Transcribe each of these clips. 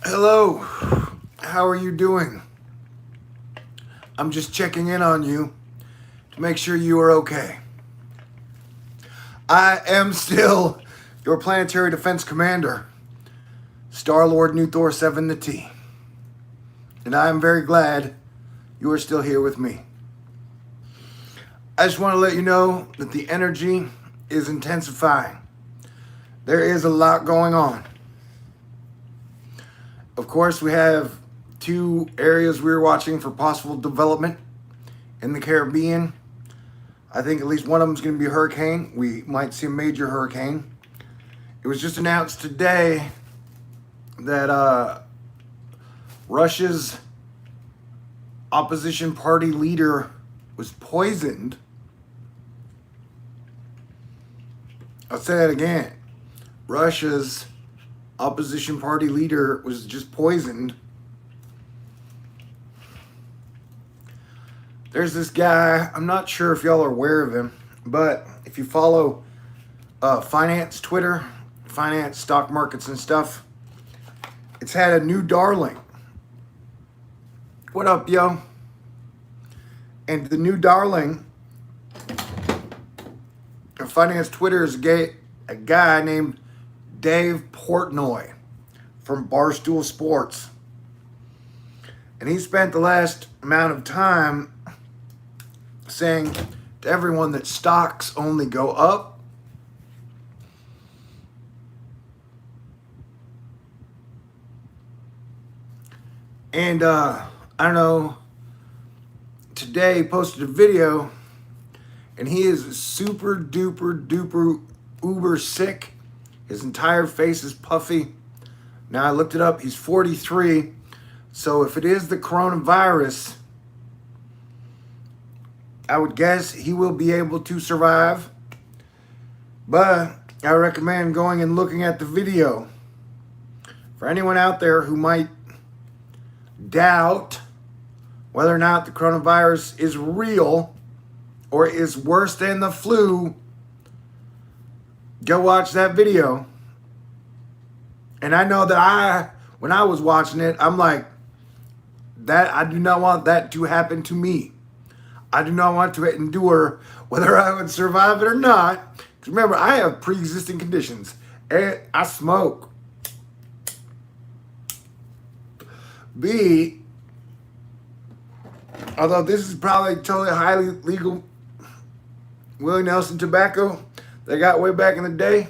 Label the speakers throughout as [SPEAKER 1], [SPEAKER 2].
[SPEAKER 1] Hello, how are you doing? I'm just checking in on you to make sure you are okay. I am still your planetary defense commander, Star-Lord New Thor 7 the T. And I am very glad you are still here with me. I just want to let you know that the energy is intensifying. There is a lot going on. Of course, we have two areas we're watching for possible development in the Caribbean. I think at least one of them is going to be a hurricane. We might see a major hurricane. It was just announced today that Russia's opposition party leader was poisoned. I'll say that again. Russia's opposition party leader was just poisoned. There's this guy, I'm not sure if y'all are aware of him, but if you follow finance Twitter, finance stock markets and stuff, it's had a new darling. What up, yo? And the new darling of finance Twitter is a guy named Dave Portnoy from Barstool Sports. And he spent the last amount of time saying to everyone that stocks only go up. And I don't know, today he posted a video and he is super duper uber sick. His entire face is puffy. Now I looked it up, he's 43. So if it is the coronavirus, I would guess he will be able to survive. But I recommend going and looking at the video. For anyone out there who might doubt whether or not the coronavirus is real or is worse than the flu, go watch that video. And I know that when I was watching it, I'm like, that I do not want that to happen to me. I do not want to endure whether I would survive it or not. Because remember, I have pre-existing conditions. And I smoke. B, although this is probably totally highly legal Willie Nelson tobacco they got way back in the day,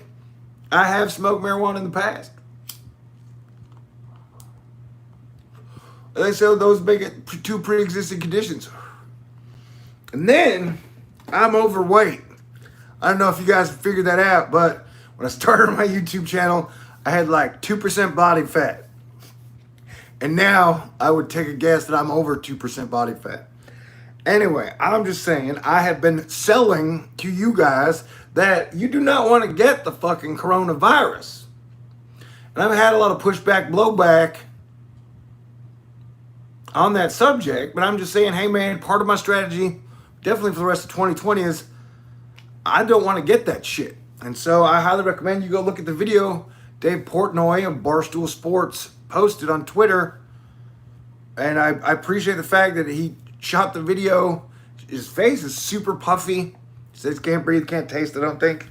[SPEAKER 1] I have smoked marijuana in the past. They said those make it two pre-existing conditions. And then I'm overweight. I don't know if you guys figured that out, but when I started my YouTube channel, I had like 2% body fat. And now I would take a guess that I'm over 2% body fat. Anyway, I'm just saying, I have been selling to you guys that you do not want to get the fucking coronavirus. And I've had a lot of pushback, blowback on that subject, but I'm just saying, hey man, part of my strategy, definitely for the rest of 2020, is I don't want to get that shit. And so I highly recommend you go look at the video Dave Portnoy of Barstool Sports posted on Twitter. And I appreciate the fact that he shot the video. His face is super puffy. He says can't breathe, can't taste, I don't think.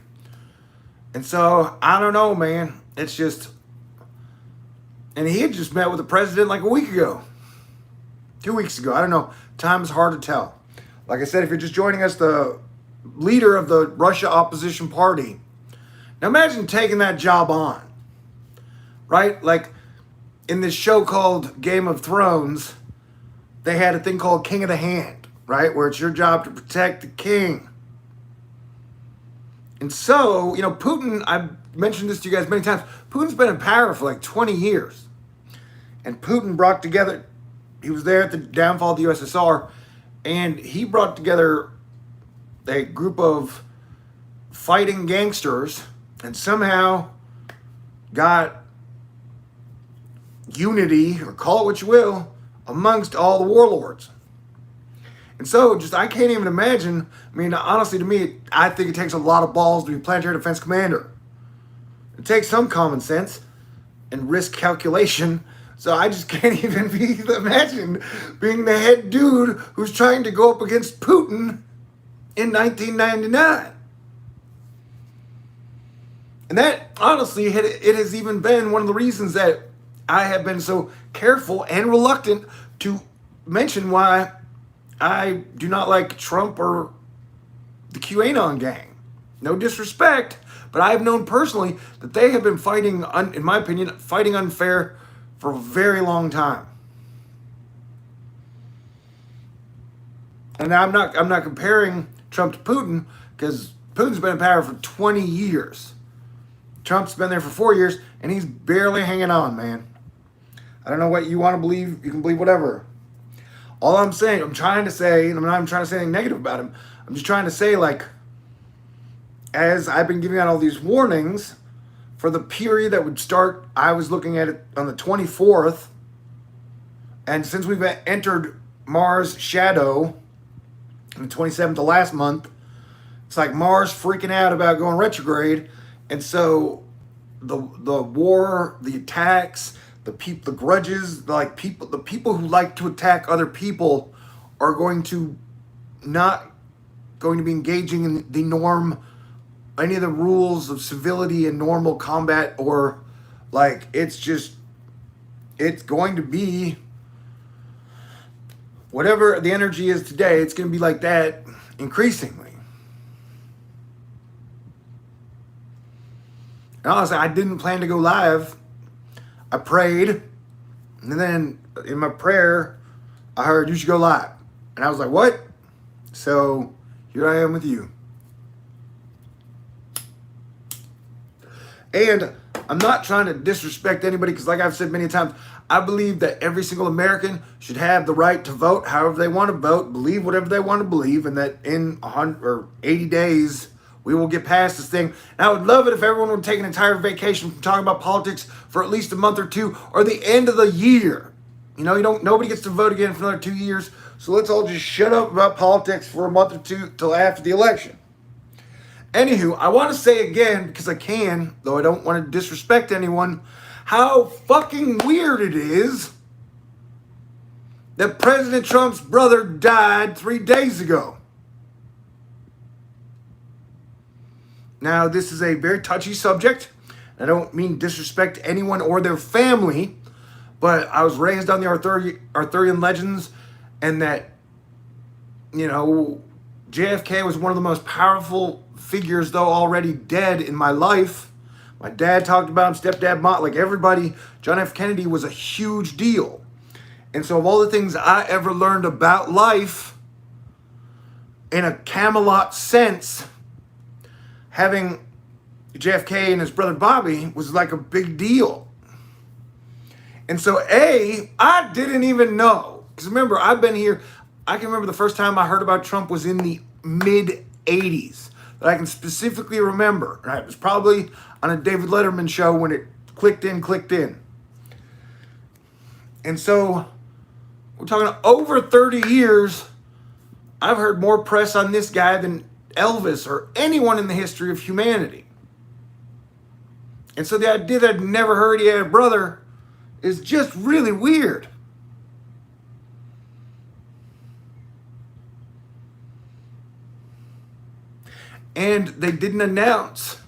[SPEAKER 1] And so, I don't know, man. It's just... And he had just met with the president like a week ago. 2 weeks ago. I don't know. Time is hard to tell. Like I said, if you're just joining us, the leader of the Russia opposition party. Now imagine taking that job on. Right? Like in this show called Game of Thrones, they had a thing called King of the Hand, right? Where it's your job to protect the king. And so, you know, Putin, I've mentioned this to you guys many times, Putin's been in power for like 20 years. And Putin brought together, he was there at the downfall of the USSR, and he brought together a group of fighting gangsters and somehow got unity, or call it what you will, amongst all the warlords. And so, just, I can't even imagine, I mean, honestly, to me, I think it takes a lot of balls to be planetary defense commander. It takes some common sense and risk calculation So I just can't even imagine being the head dude who's trying to go up against Putin in 1999. And that, honestly, it has even been one of the reasons that I have been so careful and reluctant to mention why I do not like Trump or the QAnon gang. No disrespect, but I have known personally that they have been fighting, in my opinion, fighting unfair for a very long time. And I'm not comparing Trump to Putin, because Putin's been in power for 20 years. Trump's been there for 4 years, and he's barely hanging on, man. I don't know what you want to believe. You can believe whatever. All I'm saying, I'm trying to say, and I'm not even trying to say anything negative about him. I'm just trying to say, like, as I've been giving out all these warnings for the period that would start, I was looking at it on the 24th. And since we've entered Mars' shadow on the 27th of last month, it's like Mars freaking out about going retrograde. And so the war, the attacks, the grudges, the people who like to attack other people are not going to be engaging in the norm, any of the rules of civility and normal combat, or like it's going to be whatever the energy is today. It's going to be like that increasingly. And honestly, I didn't plan to go live. I prayed, and then in my prayer, I heard, you should go live. And I was like, what? So here I am with you. And I'm not trying to disrespect anybody, because like I've said many times, I believe that every single American should have the right to vote however they want to vote, believe whatever they want to believe, and that in 100 or 80 days, we will get past this thing. And I would love it if everyone would take an entire vacation from talking about politics for at least a month or two, or the end of the year. You know, nobody gets to vote again for another 2 years. So let's all just shut up about politics for a month or two till after the election. Anywho, I want to say again, because I can, though I don't want to disrespect anyone, how fucking weird it is that President Trump's brother died 3 days ago. Now, this is a very touchy subject. I don't mean disrespect anyone or their family, but I was raised on the Arthurian legends, and that, you know, JFK was one of the most powerful figures, though already dead, in my life. My dad talked about him, stepdad, Mott, like everybody. John F. Kennedy was a huge deal. And so of all the things I ever learned about life, in a Camelot sense, having JFK and his brother Bobby was like a big deal. And so I didn't even know. Because remember, I've been here. I can remember the first time I heard about Trump was in the mid-'80s. That I can specifically remember. Right? It was probably on a David Letterman show when it clicked in. And so we're talking over 30 years. I've heard more press on this guy than Elvis or anyone in the history of humanity. And so the idea that I'd never heard he had a brother is just really weird. And they didn't announce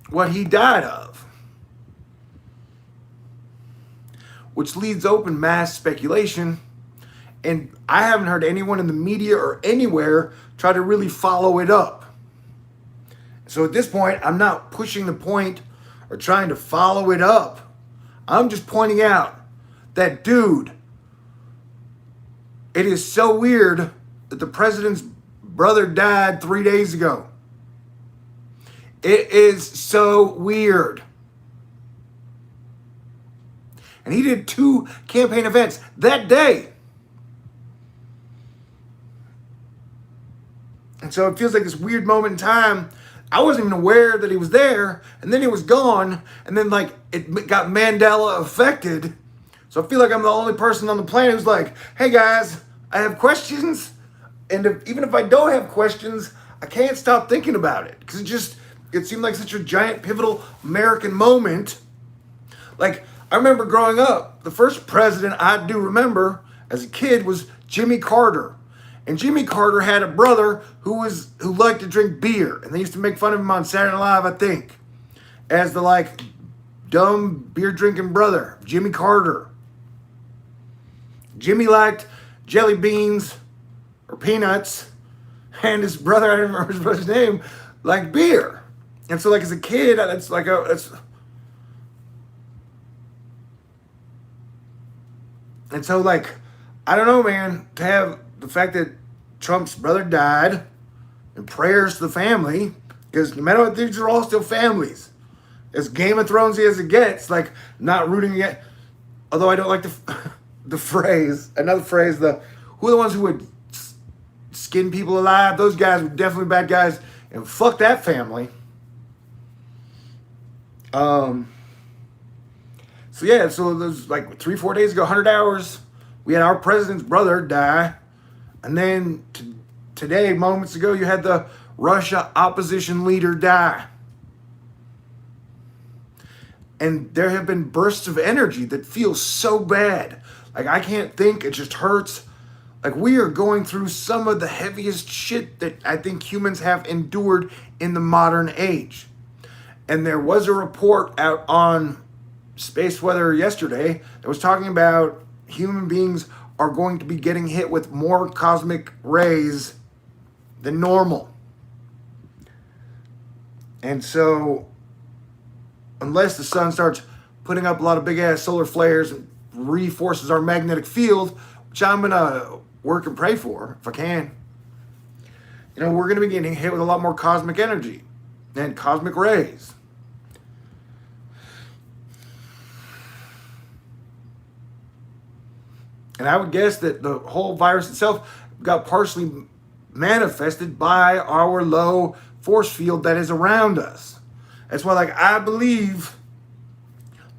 [SPEAKER 1] what he died of, which leaves open mass speculation. And I haven't heard anyone in the media or anywhere try to really follow it up. So at this point, I'm not pushing the point or trying to follow it up. I'm just pointing out that, dude, it is so weird that the president's brother died 3 days ago. It is so weird. And he did 2 campaign events that day. And so it feels like this weird moment in time. I wasn't even aware that he was there, and then he was gone, and then like it got Mandela affected. So I feel like I'm the only person on the planet who's like, hey guys, I have questions, and even if I don't have questions, I can't stop thinking about it, because it seemed like such a giant pivotal American moment. Like, I remember growing up, the first president I do remember as a kid was Jimmy Carter. And Jimmy Carter had a brother who liked to drink beer. And they used to make fun of him on Saturday Night Live, I think, as the, like, dumb beer drinking brother, Jimmy Carter. Jimmy liked jelly beans or peanuts, and his brother, I don't remember his brother's name, liked beer. And so, like, as a kid, and so, like, I don't know, man, to have the fact that Trump's brother died, and prayers to the family, because no matter what, these are all still families. As Game of Thrones as it gets, like, not rooting yet. Although I don't like the phrase, another phrase, who are the ones who would skin people alive? Those guys were definitely bad guys, and fuck that family. So yeah, so there's like 3-4 days ago, 100 hours, we had our president's brother die, and then today, moments ago, you had the Russia opposition leader die. And there have been bursts of energy that feel so bad. Like, I can't think, it just hurts. Like, we are going through some of the heaviest shit that I think humans have endured in the modern age. And there was a report out on Space Weather yesterday that was talking about human beings are going to be getting hit with more cosmic rays than normal. And so, unless the sun starts putting up a lot of big ass solar flares and reinforces our magnetic field, which I'm gonna work and pray for if I can, we're gonna be getting hit with a lot more cosmic energy and cosmic rays. And I would guess that the whole virus itself got partially manifested by our low force field that is around us. That's why, like, I believe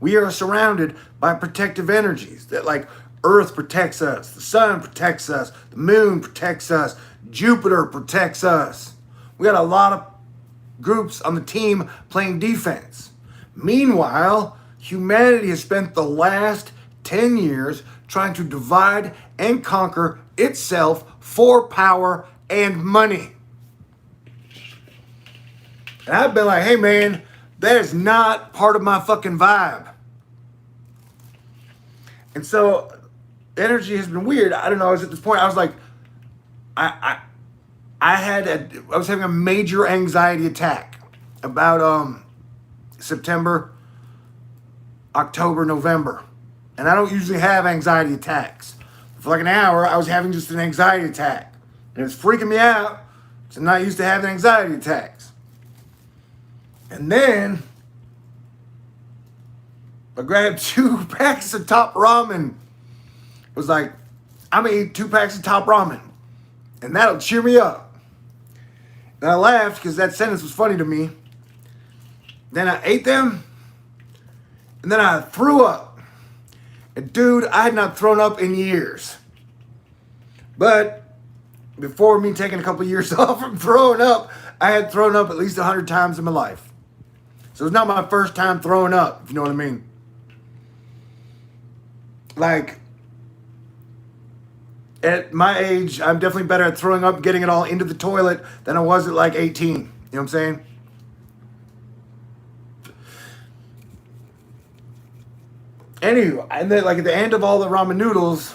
[SPEAKER 1] we are surrounded by protective energies. That, like, Earth protects us, the sun protects us, the moon protects us, Jupiter protects us. We got a lot of groups on the team playing defense. Meanwhile, humanity has spent the last 10 years trying to divide and conquer itself for power and money. And I've been like, hey man, that is not part of my fucking vibe. And so energy has been weird. I don't know, I was at this point, I was like, I was having a major anxiety attack about September, October, November. And I don't usually have anxiety attacks. For like an hour, I was having just an anxiety attack. And it's freaking me out because I'm not used to having anxiety attacks. And then I grabbed 2 packs of top ramen. It was like, I'm going to eat 2 packs of top ramen. And that'll cheer me up. And I laughed because that sentence was funny to me. Then I ate them. And then I threw up. And dude, I had not thrown up in years. But before me taking a couple years off from throwing up, I had thrown up at least 100 times in my life. So it's not my first time throwing up, if you know what I mean. Like, at my age, I'm definitely better at throwing up, getting it all into the toilet than I was at like 18. You know what I'm saying? Anyway, and then like at the end of all the ramen noodles,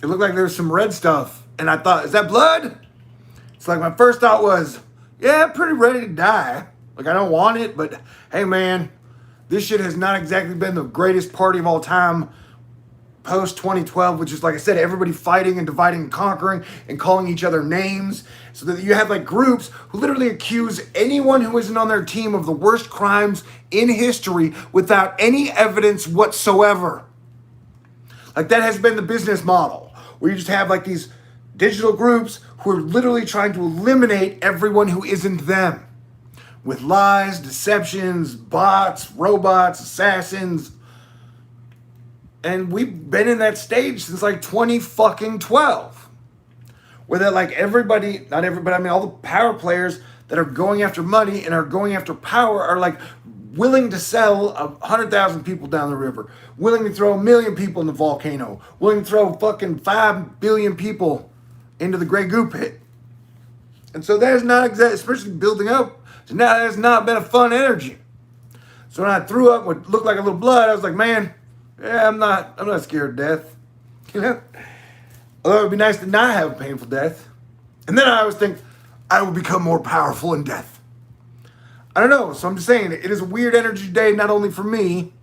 [SPEAKER 1] it looked like there was some red stuff. And I thought, is that blood? It's like my first thought was, yeah, I'm pretty ready to die. Like, I don't want it, but hey, man, this shit has not exactly been the greatest party of all time post 2012, which is, like I said, everybody fighting and dividing and conquering and calling each other names. So that you have like groups who literally accuse anyone who isn't on their team of the worst crimes in history without any evidence whatsoever. Like, that has been the business model, where you just have like these digital groups who are literally trying to eliminate everyone who isn't them. With lies, deceptions, bots, robots, assassins. And we've been in that stage since like 2012. Where that like everybody, not everybody, I mean all the power players, that are going after money and are going after power are like willing to sell 100,000 people down the river, willing to throw 1 million people in the volcano, willing to throw fucking 5 billion people into the Grey Goo pit. And so that is not exactly, especially building up, so now that has not been a fun energy. So when I threw up what looked like a little blood, I was like, man, yeah, I'm not scared of death. You know? Although it would be nice to not have a painful death. And then I always think, I will become more powerful in death. I don't know. So I'm just saying, it is a weird energy day, not only for me,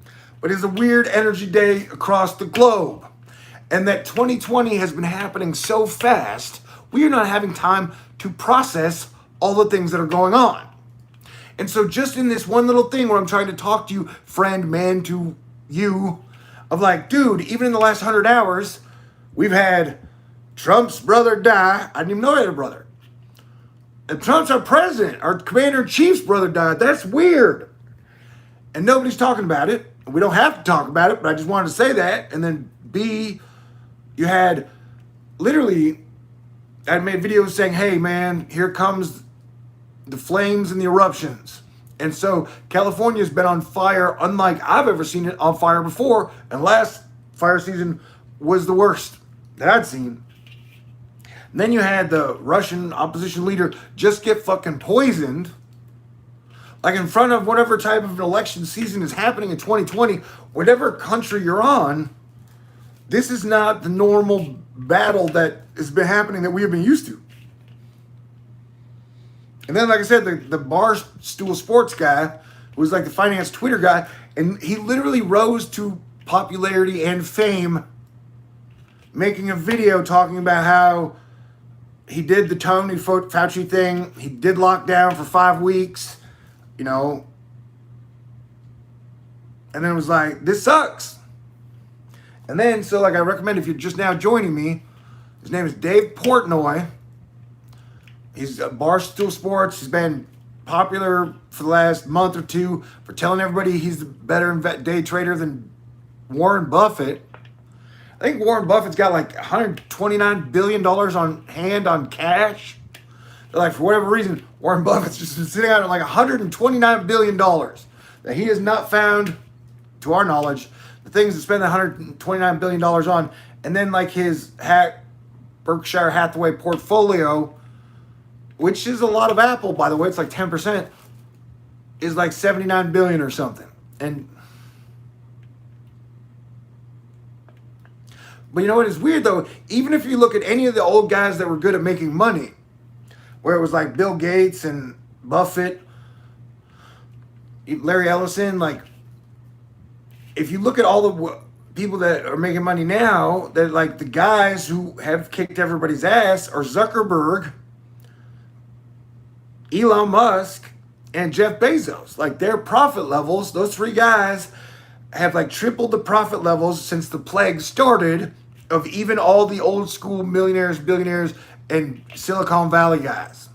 [SPEAKER 1] but it is a weird energy day across the globe. And that 2020 has been happening so fast, we are not having time to process all the things that are going on. And so just in this one little thing where I'm trying to talk to you, friend, man, to you, of like, dude, even in the last 100 hours, we've had Trump's brother die. I didn't even know he had a brother. And Trump's our president. Our commander-in-chief's brother died. That's weird. And nobody's talking about it. We don't have to talk about it, but I just wanted to say that. And then B, you had literally, I made videos saying, hey, man, here comes the flames and the eruptions. And so California's been on fire unlike I've ever seen it on fire before. And last fire season was the worst that I'd seen. And then you had the Russian opposition leader just get fucking poisoned. Like in front of whatever type of an election season is happening in 2020, whatever country you're on, this is not the normal battle that has been happening that we have been used to. And then, like I said, the Barstool Sports guy, who was like the finance Twitter guy, and he literally rose to popularity and fame making a video talking about how he did the Tony Fauci thing. He did lockdown for 5 weeks, you know. And then it was like, this sucks. And then, so like I recommend if you're just now joining me, his name is Dave Portnoy. He's a Barstool Sports. He's been popular for the last month or two for telling everybody he's the better day trader than Warren Buffett. I think Warren Buffett's got like $129 billion on hand on cash. Like for whatever reason, Warren Buffett's just been sitting out at like $129 billion that he has not found, to our knowledge, the things to spend $129 billion on. And then like his Berkshire Hathaway portfolio, which is a lot of Apple, by the way, it's like 10%, is like 79 billion or something. But you know what is weird though? Even if you look at any of the old guys that were good at making money, where it was like Bill Gates and Buffett, Larry Ellison, like if you look at all the people that are making money now, that like the guys who have kicked everybody's ass are Zuckerberg, Elon Musk, and Jeff Bezos. Like their profit levels, those three guys have like tripled the profit levels since the plague started of even all the old school millionaires, billionaires, and Silicon Valley guys.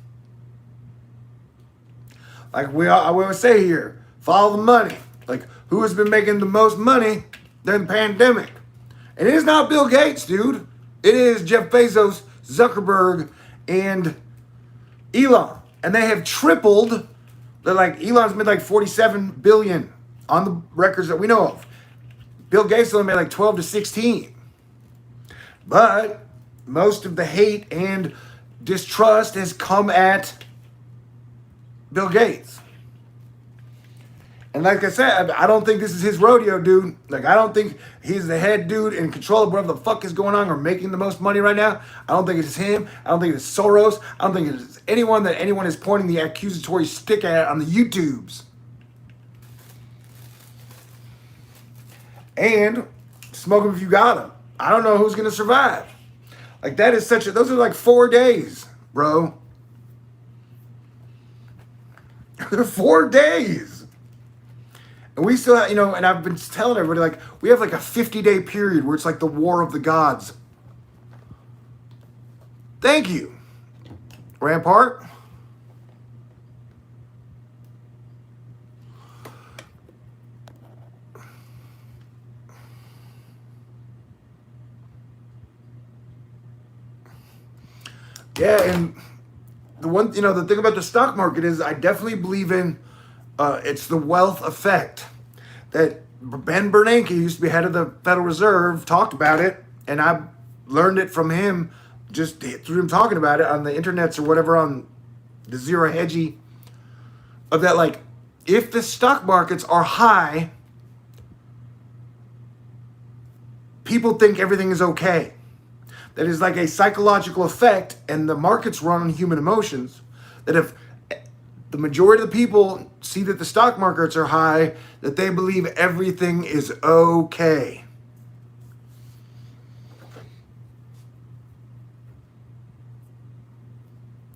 [SPEAKER 1] Like we always say here, follow the money. Like who has been making the most money during the pandemic? And it is not Bill Gates, dude. It is Jeff Bezos, Zuckerberg, and Elon. And they have tripled. They're like, Elon's made like 47 billion on the records that we know of. Bill Gates only made like 12 to 16. But most of the hate and distrust has come at Bill Gates. And like I said, I don't think this is his rodeo, dude. Like, I don't think he's the head dude in control of whatever the fuck is going on or making the most money right now. I don't think it's him. I don't think it's Soros. I don't think it's anyone that anyone is pointing the accusatory stick at on the YouTubes. And smoke him if you got him. I don't know who's going to survive. Like, that is such a... Those are like 4 days, bro. They're 4 days. And we still have, you know, and I've been telling everybody, like, we have like a 50-day period where it's like the war of the gods. Thank you, Rampart. Yeah, and the thing about the stock market is I definitely believe in it's the wealth effect that Ben Bernanke, who used to be head of the Federal Reserve, talked about it, and I learned it from him just through him talking about it on the internets or whatever on the Zero Hedgy of that, like, if the stock markets are high, people think everything is okay. That is like a psychological effect, and the markets run on human emotions, that if the majority of the people see that the stock markets are high, that they believe everything is okay.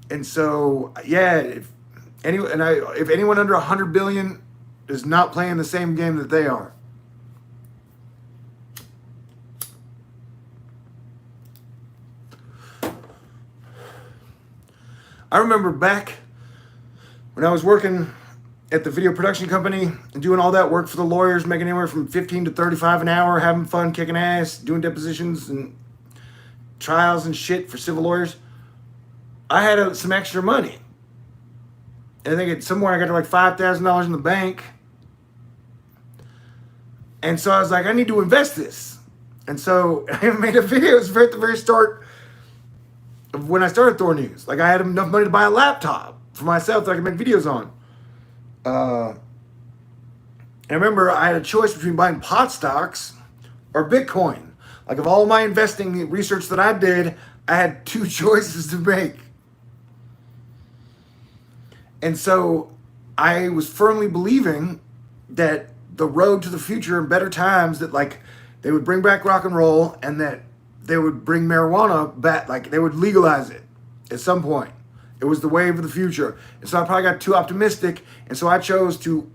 [SPEAKER 1] And so, yeah, if anyone under 100 billion is not playing the same game that they are. I remember back when I was working at the video production company and doing all that work for the lawyers, making anywhere from 15 to 35 an hour, having fun, kicking ass, doing depositions and trials and shit for civil lawyers. I had some extra money. And I think somewhere I got to like $5,000 in the bank. And so I was like, I need to invest this. And so I made a video. It was at the very start of when I started Thor News. Like, I had enough money to buy a laptop for myself that I could make videos on. I remember I had a choice between buying pot stocks or Bitcoin. Like, of all my investing research that I did, I had two choices to make. And so I was firmly believing that the road to the future and better times, that like they would bring back rock and roll and that they would bring marijuana back, like they would legalize it at some point. It was the wave of the future. And so I probably got too optimistic. And so I chose to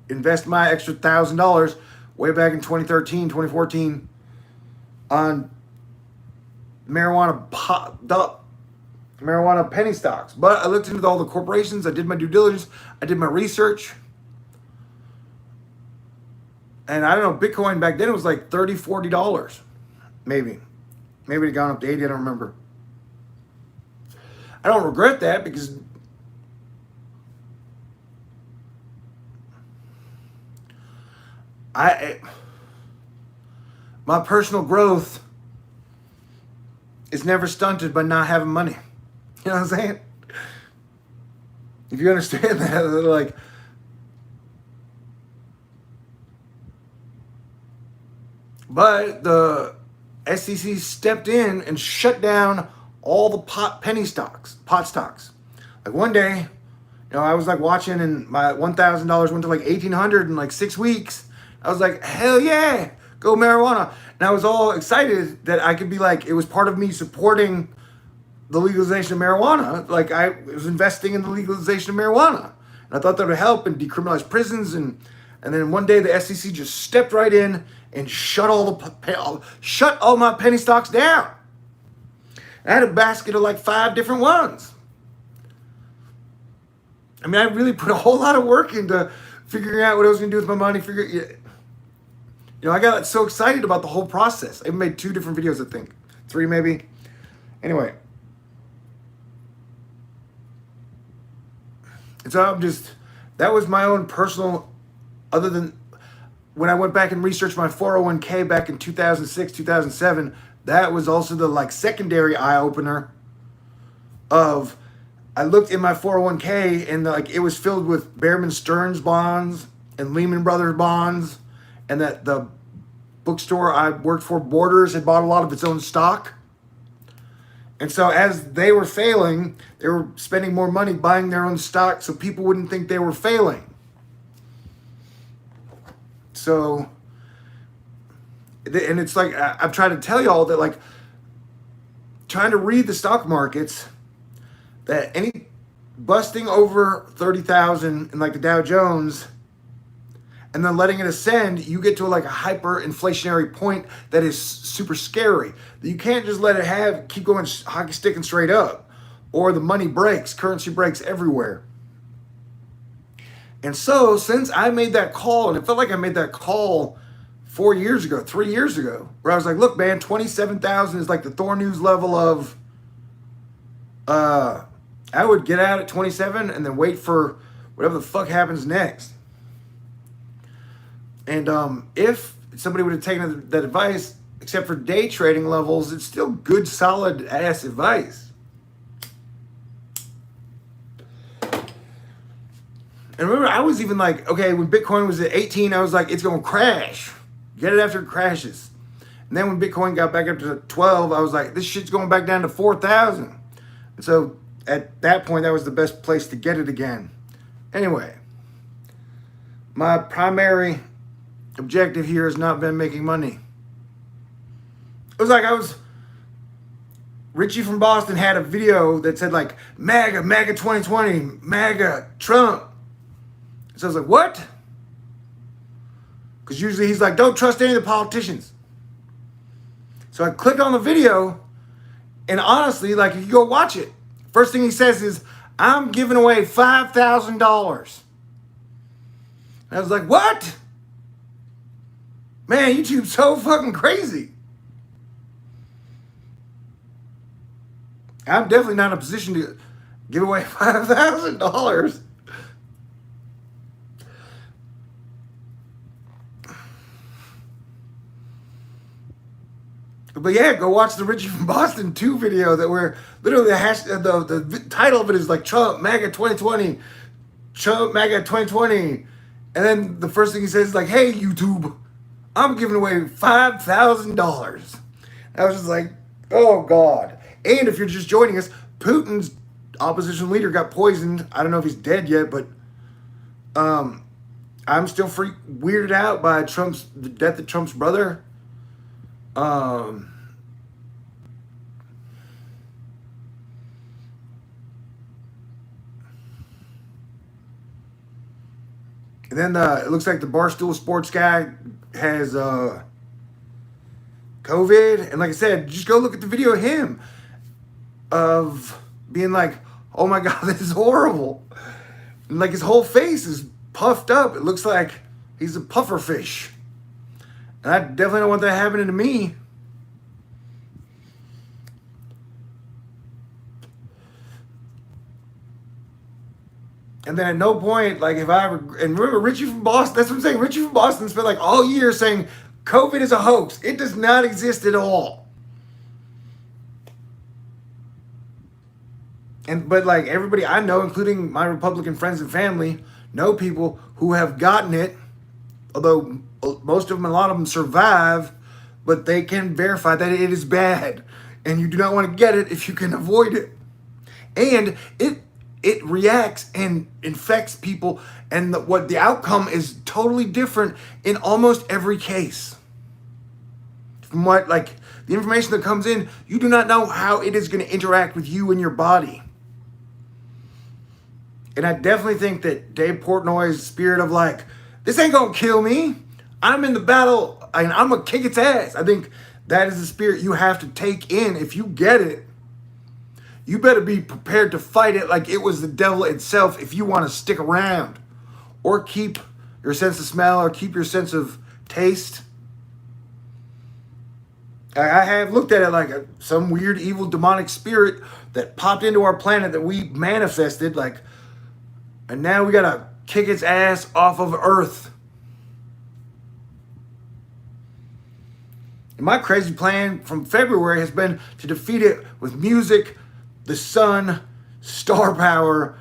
[SPEAKER 1] invest my extra $1,000 way back in 2013, 2014 on marijuana penny stocks. But I looked into all the corporations. I did my due diligence. I did my research. And I don't know, Bitcoin back then it was like $30, $40. Maybe it had gone up to 80, I don't remember. I don't regret that because my personal growth is never stunted by not having money. You know what I'm saying? If you understand that, like, but the SEC stepped in and shut down all the pot stocks. Like one day, I was like watching and my $1,000 went to like $1,800 in like 6 weeks. I was like, hell yeah, go marijuana. And I was all excited that I could be like, it was part of me supporting the legalization of marijuana. Like I was investing in the legalization of marijuana. And I thought that would help and decriminalize prisons. And then one day the SEC just stepped right in and shut all my penny stocks down. I had a basket of like 5 different ones. I mean, I really put a whole lot of work into figuring out what I was going to do with my money. I got so excited about the whole process. I even made 2 different videos, I think. 3 maybe. Anyway. And so that was my own personal, other than when I went back and researched my 401k back in 2006, 2007, that was also the like secondary eye-opener of, I looked in my 401k and like it was filled with Behrman Stearns bonds and Lehman Brothers bonds, and that the bookstore I worked for, Borders, had bought a lot of its own stock. And so as they were failing, they were spending more money buying their own stock so people wouldn't think they were failing. So, and it's like, I've tried to tell y'all that, like, trying to read the stock markets, that any busting over 30,000 in like the Dow Jones and then letting it ascend, you get to like a hyperinflationary point that is super scary. You can't just let it keep going hockey sticking straight up, or the money breaks, currency breaks everywhere. And so since I made that call, and it felt like I made that call 3 years ago, where I was like, look, man, 27,000 is like the Thor News level of I would get out at 27 and then wait for whatever the fuck happens next. And if somebody would have taken that advice, except for day trading levels, it's still good, solid ass advice. And remember, I was even like, okay, when Bitcoin was at 18, I was like, it's going to crash. Get it after it crashes. And then when Bitcoin got back up to 12, I was like, this shit's going back down to 4,000. And so at that point, that was the best place to get it again. Anyway, my primary objective here has not been making money. It was like Richie from Boston had a video that said like, MAGA 2020, MAGA Trump. So I was like, what? Because usually he's like, don't trust any of the politicians. So I clicked on the video, and honestly, like, if you go watch it, first thing he says is, I'm giving away $5,000. And I was like, what? Man, YouTube's so fucking crazy. I'm definitely not in a position to give away $5,000. But yeah, go watch the Richie from Boston 2 video that where literally the title of it is like Trump MAGA 2020, Trump MAGA 2020, and then the first thing he says is like, hey YouTube, I'm giving away $5,000. I was just like, oh God. And if you're just joining us, Putin's opposition leader got poisoned. I don't know if he's dead yet, but I'm still weirded out by the death of Trump's brother. And then it looks like the Barstool Sports guy has COVID. And like I said, just go look at the video of him of being like, oh my God, this is horrible. And like his whole face is puffed up. It looks like he's a puffer fish. And I definitely don't want that happening to me. And then at no point, like if I ever, and remember Richie from Boston, that's what I'm saying. Richie from Boston spent like all year saying COVID is a hoax. It does not exist at all. But like everybody I know, including my Republican friends and family, know people who have gotten it, although most of them, a lot of them survive, but they can verify that it is bad. And you do not want to get it if you can avoid it. And it reacts and infects people, and what the outcome is totally different in almost every case. From what, like, the information that comes in, you do not know how it is going to interact with you and your body. And I definitely think that Dave Portnoy's spirit of like, this ain't going to kill me. I'm in the battle, and I'm going to kick its ass. I think that is the spirit you have to take in. If you get it, you better be prepared to fight it like it was the devil itself if you want to stick around or keep your sense of smell or keep your sense of taste. I have looked at it like some weird, evil, demonic spirit that popped into our planet that we manifested, like, and now we got to kick its ass off of Earth. And my crazy plan from February has been to defeat it with music, the sun, star power,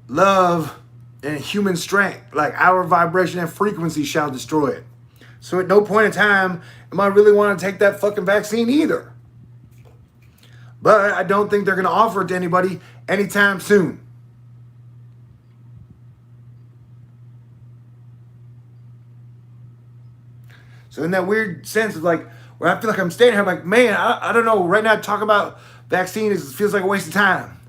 [SPEAKER 1] love, and human strength. Like our vibration and frequency shall destroy it. So at no point in time am I really want to take that fucking vaccine either. But I don't think they're going to offer it to anybody anytime soon. So in that weird sense of like, where I feel like I'm standing here, I'm like, man, I don't know. Right now, talk about vaccine feels like a waste of time.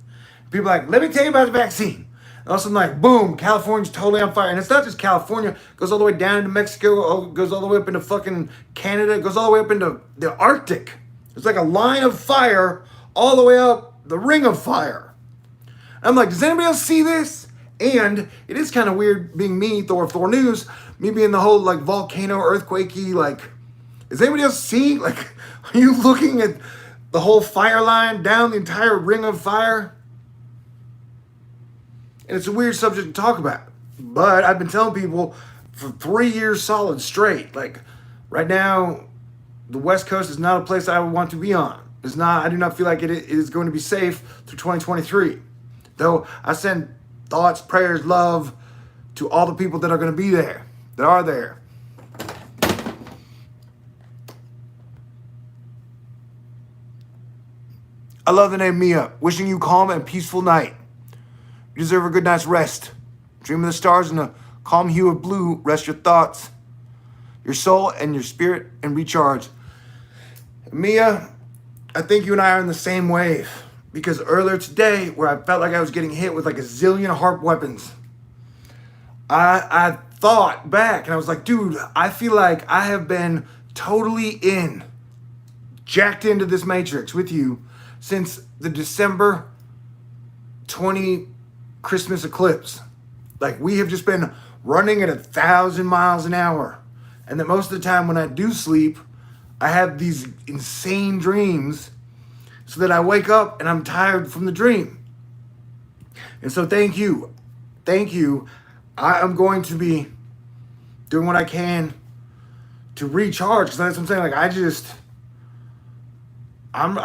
[SPEAKER 1] People are like, let me tell you about the vaccine. And also I'm like, boom, California's totally on fire. And it's not just California. It goes all the way down into Mexico. It goes all the way up into fucking Canada. It goes all the way up into the Arctic. It's like a line of fire all the way up the ring of fire. And I'm like, does anybody else see this? And it is kind of weird being me, Thor News, me being the whole like volcano earthquakey, like, does anybody else see? Like, are you looking at the whole fire line down the entire ring of fire? And it's a weird subject to talk about. But I've been telling people for 3 years solid straight, like right now, the West Coast is not a place I would want to be on. It's not. I do not feel like it is going to be safe through 2023. Though I send thoughts, prayers, love to all the people that are going to be there, that are there. I love the name Mia. Wishing you calm and peaceful night. You deserve a good night's rest. Dream of the stars in a calm hue of blue. Rest your thoughts, your soul, and your spirit, and recharge. Mia, I think you and I are in the same wave. Because earlier today, where I felt like I was getting hit with like a zillion harp weapons, I thought back and I was like, dude, I feel like I have been totally jacked into this matrix with you since the December 20 Christmas eclipse. Like, we have just been running at 1,000 miles an hour. And that most of the time when I do sleep, I have these insane dreams so that I wake up and I'm tired from the dream. And so thank you. Thank you. I am going to be doing what I can to recharge. Because that's what I'm saying. Like, I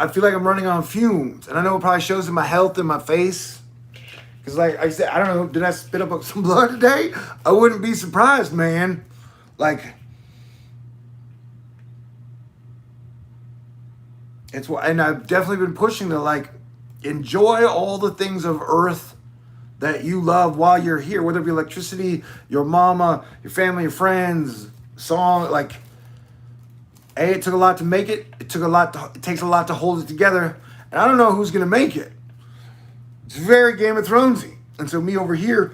[SPEAKER 1] feel like I'm running on fumes. And I know it probably shows in my health and my face. Because like I said, I don't know, did I spit up some blood today? I wouldn't be surprised, man. Like, it's what, and I've definitely been pushing to like enjoy all the things of earth that you love while you're here, whether it be electricity, your mama, your family, your friends, song. Like, it took a lot to make it. It takes a lot to hold it together. And I don't know who's gonna make it. It's very Game of Thronesy. And so me over here,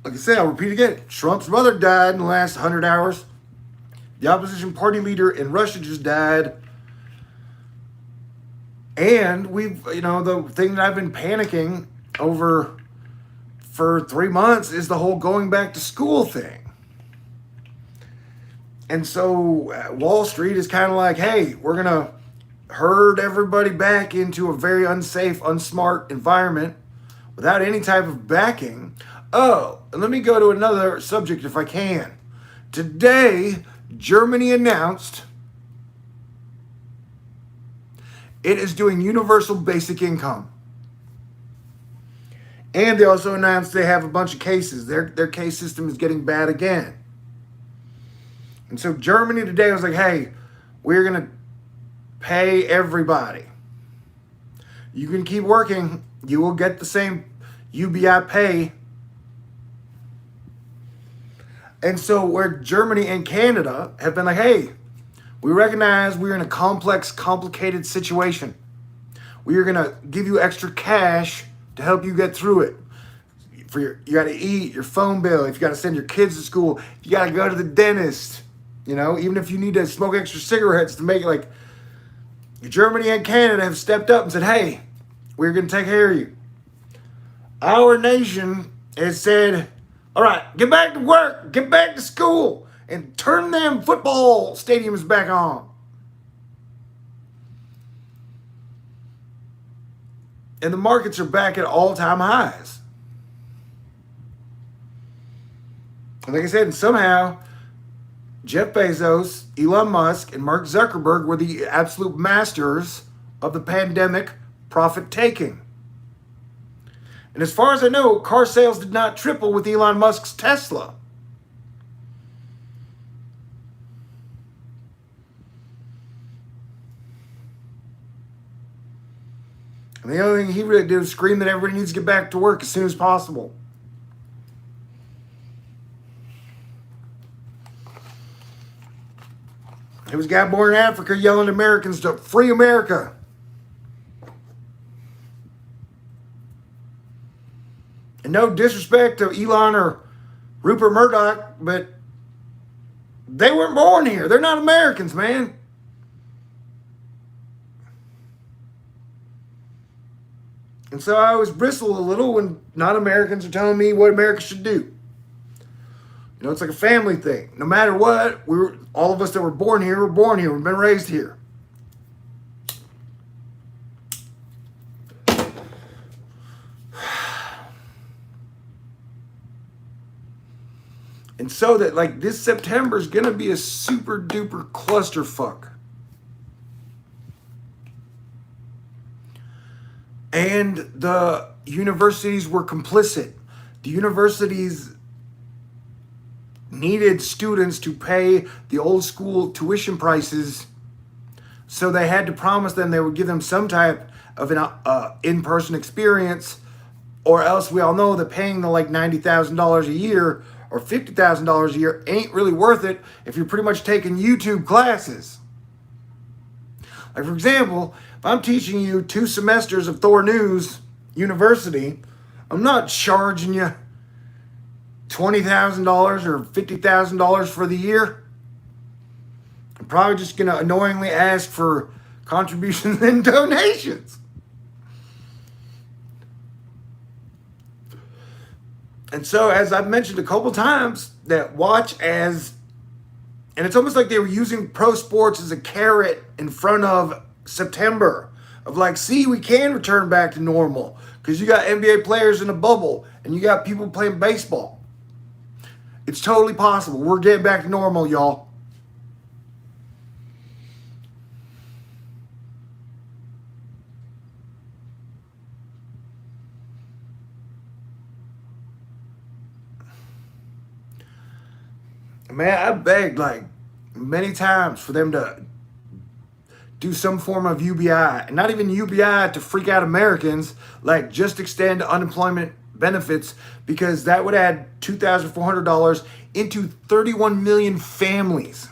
[SPEAKER 1] like I said, I'll repeat again. Trump's mother died in the last 100 hours. The opposition party leader in Russia just died. And the thing that I've been panicking over for 3 months is the whole going back to school thing. And so Wall Street is kind of like, hey, we're going to herd everybody back into a very unsafe, unsmart environment without any type of backing. Oh, and let me go to another subject if I can. Today, Germany announced it is doing universal basic income. And they also announced they have a bunch of cases. Their case system is getting bad again. And so Germany today was like, hey, we're going to pay everybody. You can keep working. You will get the same UBI pay. And so where Germany and Canada have been like, hey, we recognize we're in a complex, complicated situation. We are going to give you extra cash to help you get through it. You got to eat, your phone bill, if you got to send your kids to school, you got to go to the dentist, even if you need to smoke extra cigarettes to make it like, Germany and Canada have stepped up and said, hey, we're going to take care of you. Our nation has said, all right, get back to work, get back to school, and turn them football stadiums back on. And the markets are back at all-time highs. And like I said, somehow, Jeff Bezos, Elon Musk, and Mark Zuckerberg were the absolute masters of the pandemic profit-taking. And as far as I know, car sales did not triple with Elon Musk's Tesla. And the only thing he really did was scream that everybody needs to get back to work as soon as possible. There was a guy born in Africa yelling at Americans to free America. And no disrespect to Elon or Rupert Murdoch, but they weren't born here. They're not Americans, man. And so I always bristle a little when non-Americans are telling me what America should do. It's like a family thing. No matter what, all of us that were born here were born here. We've been raised here. And so that like this September is going to be a super duper clusterfuck. And the universities were complicit. The universities needed students to pay the old school tuition prices, so they had to promise them they would give them some type of an in-person experience, or else we all know that paying the like $90,000 a year or $50,000 a year ain't really worth it if you're pretty much taking YouTube classes. Like, for example, if I'm teaching you 2 semesters of Thor News University, I'm not charging you $20,000 or $50,000 for the year. I'm probably just going to annoyingly ask for contributions and donations. And so, as I've mentioned a couple times, that watch as, and it's almost like they were using pro sports as a carrot in front of September, of like, see, we can return back to normal because you got NBA players in a bubble and you got people playing baseball. It's totally possible. We're getting back to normal, y'all. Man, I begged like many times for them to do some form of UBI, and not even UBI to freak out Americans, like just extend unemployment benefits, because that would add $2,400 into 31 million families.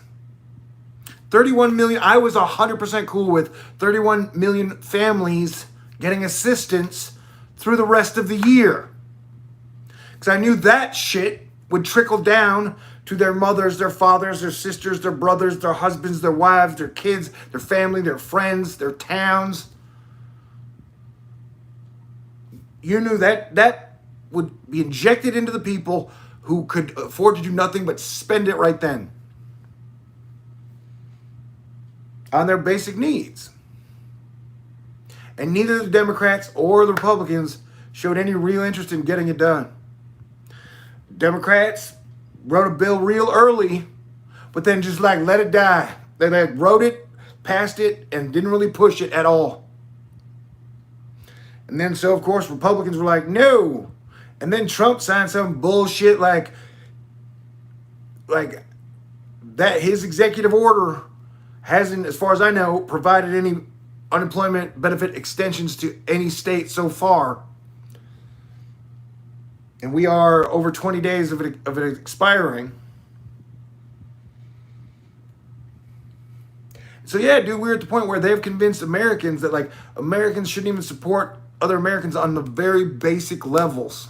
[SPEAKER 1] 31 million, I was 100% cool with 31 million families getting assistance through the rest of the year. Because I knew that shit would trickle down to their mothers, their fathers, their sisters, their brothers, their husbands, their wives, their kids, their family, their friends, their towns. You knew that would be injected into the people who could afford to do nothing but spend it right then on their basic needs. And neither the Democrats or the Republicans showed any real interest in getting it done. Democrats wrote a bill real early, but then just like let it die. They like wrote it, passed it, and didn't really push it at all. And then so of course Republicans were like, no. And then Trump signed some bullshit like that his executive order hasn't, as far as I know, provided any unemployment benefit extensions to any state so far. And we are over 20 days of it expiring. So yeah, dude, we're at the point where they've convinced Americans that like Americans shouldn't even support other Americans on the very basic levels.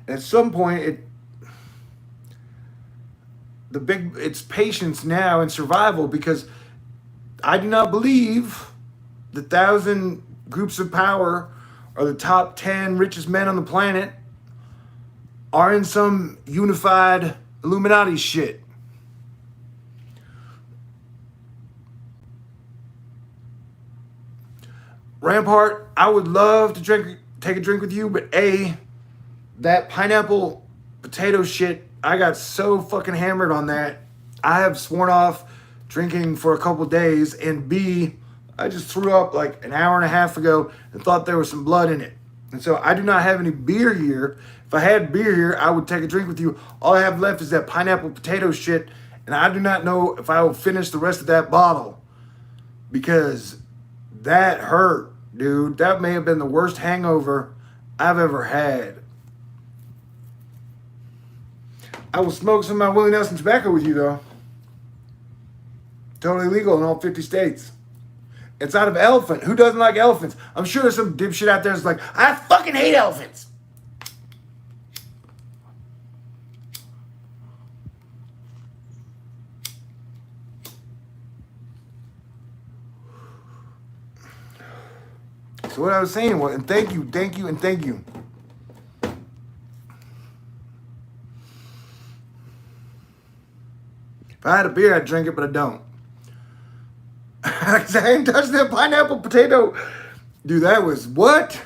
[SPEAKER 1] And at some point, it's patience now and survival, because I do not believe the 1,000 groups of power or the top 10 richest men on the planet are in some unified Illuminati shit. Rampart, I would love to take a drink with you, but A, that pineapple potato shit, I got so fucking hammered on that. I have sworn off drinking for a couple days, and B, I just threw up like an hour and a half ago and thought there was some blood in it. And so I do not have any beer here. If I had beer here, I would take a drink with you. All I have left is that pineapple potato shit, and I do not know if I will finish the rest of that bottle, because that hurt, dude. That may have been the worst hangover I've ever had. I will smoke some of my Willie Nelson tobacco with you, though. Totally legal in all 50 states. It's out of elephant. Who doesn't like elephants? I'm sure there's some dipshit out there that's like, I fucking hate elephants. So what I was saying was, and thank you, and thank you. If I had a beer, I'd drink it, but I don't. I ain't touched that pineapple potato. Dude, that was what?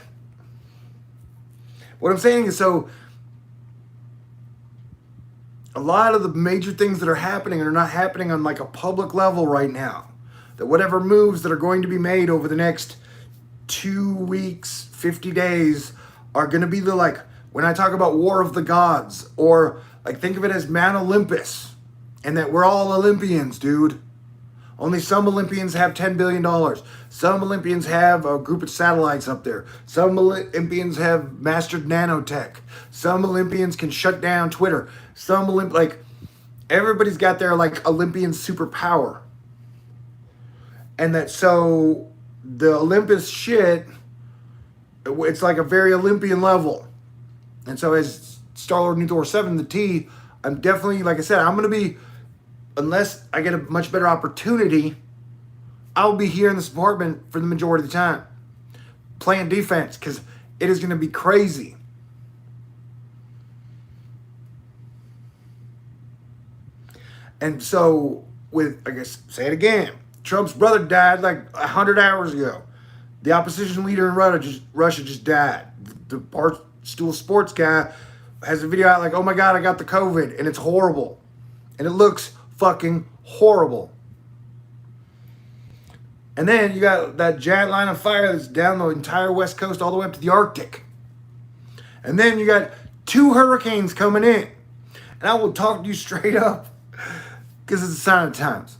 [SPEAKER 1] What I'm saying is, so a lot of the major things that are happening are not happening on like a public level right now. That whatever moves that are going to be made over the next 2 weeks, 50 days are going to be the, like, when I talk about War of the Gods, or like think of it as Mount Olympus, and that we're all Olympians, dude. Only some Olympians have $10 billion. Some Olympians have a group of satellites up there. Some Olympians have mastered nanotech. Some Olympians can shut down Twitter. Some like, everybody's got their like Olympian superpower. And that, so the Olympus shit, it's like a very Olympian level. And so as Star-Lord New Thor 7, the T, I'm definitely, like I said, I'm going to be, unless I get a much better opportunity, I'll be here in this apartment for the majority of the time, playing defense, because it is going to be crazy. And so, with, I guess, say it again, Trump's brother died like 100 hours ago. The opposition leader in Russia just died. The Barstool Sports guy has a video out like, oh my God, I got the COVID, and it's horrible. And it looks fucking horrible. And then you got that giant line of fire that's down the entire West Coast all the way up to the Arctic. And then you got 2 hurricanes coming in. And I will talk to you straight up, because it's a sign of the times.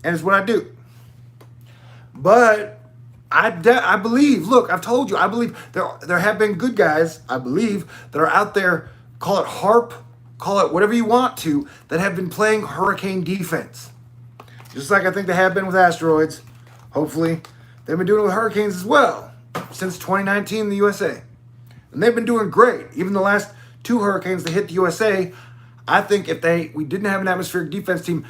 [SPEAKER 1] And it's what I do. But I believe, look, I've told you, I believe there have been good guys, I believe, that are out there, call it HARP, call it whatever you want to, that have been playing hurricane defense. Just like I think they have been with asteroids. Hopefully, they've been doing it with hurricanes as well since 2019 in the USA. And they've been doing great. Even the last 2 hurricanes that hit the USA, I think if we didn't have an atmospheric defense team,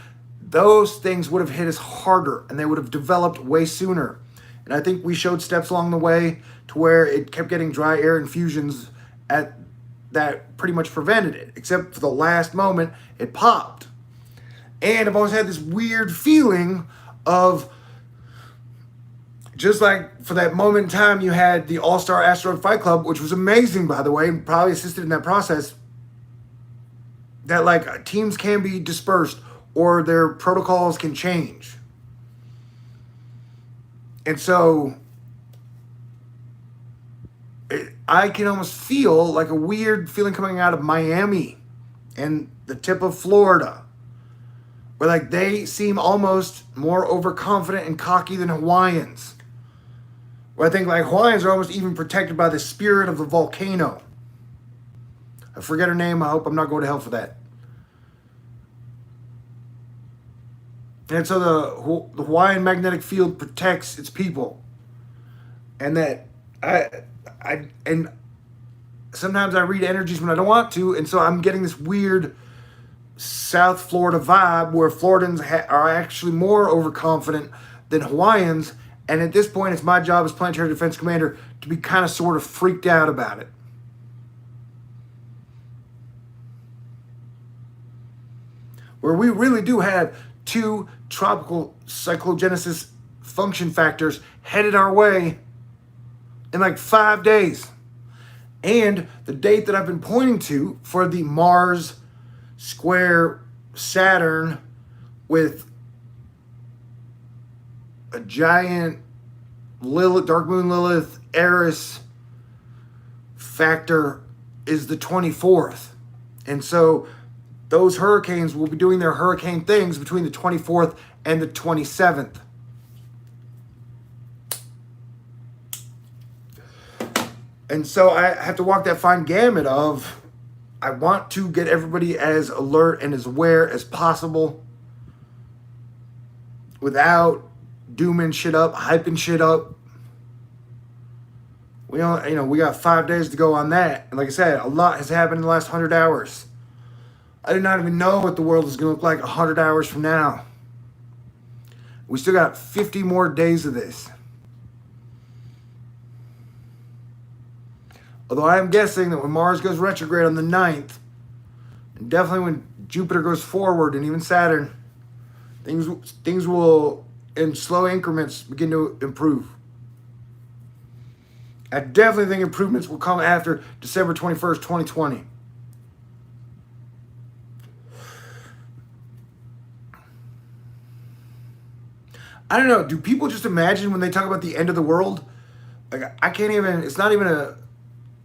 [SPEAKER 1] those things would have hit us harder and they would have developed way sooner. And I think we showed steps along the way to where it kept getting dry air infusions that pretty much prevented it, except for the last moment it popped. And I've always had this weird feeling of, just like for that moment in time you had the All-Star Asteroid Fight Club, which was amazing, by the way, and probably assisted in that process, that like teams can be dispersed or their protocols can change. And so I can almost feel like a weird feeling coming out of Miami and the tip of Florida, where like they seem almost more overconfident and cocky than Hawaiians. Where I think like Hawaiians are almost even protected by the spirit of the volcano. I forget her name. I hope I'm not going to hell for that. And so the Hawaiian magnetic field protects its people. And that and sometimes I read energies when I don't want to, and so I'm getting this weird South Florida vibe where Floridans are actually more overconfident than Hawaiians, and at this point it's my job as Planetary Defense Commander to be kind of sort of freaked out about it. Where we really do have 2 tropical cyclogenesis function factors headed our way in like 5 days. And the date that I've been pointing to for the Mars square Saturn with a giant Lilith, dark moon Lilith, Eris factor is the 24th. And so those hurricanes will be doing their hurricane things between the 24th and the 27th. And so I have to walk that fine gamut of, I want to get everybody as alert and as aware as possible without dooming shit up, hyping shit up. We got 5 days to go on that. And like I said, a lot has happened in the last 100 hours. I do not even know what the world is going to look like 100 hours from now. We still got 50 more days of this. Although I am guessing that when Mars goes retrograde on the 9th, and definitely when Jupiter goes forward and even Saturn, things will, in slow increments, begin to improve. I definitely think improvements will come after December 21st, 2020. I don't know. Do people just imagine when they talk about the end of the world? Like, I can't even, it's not even a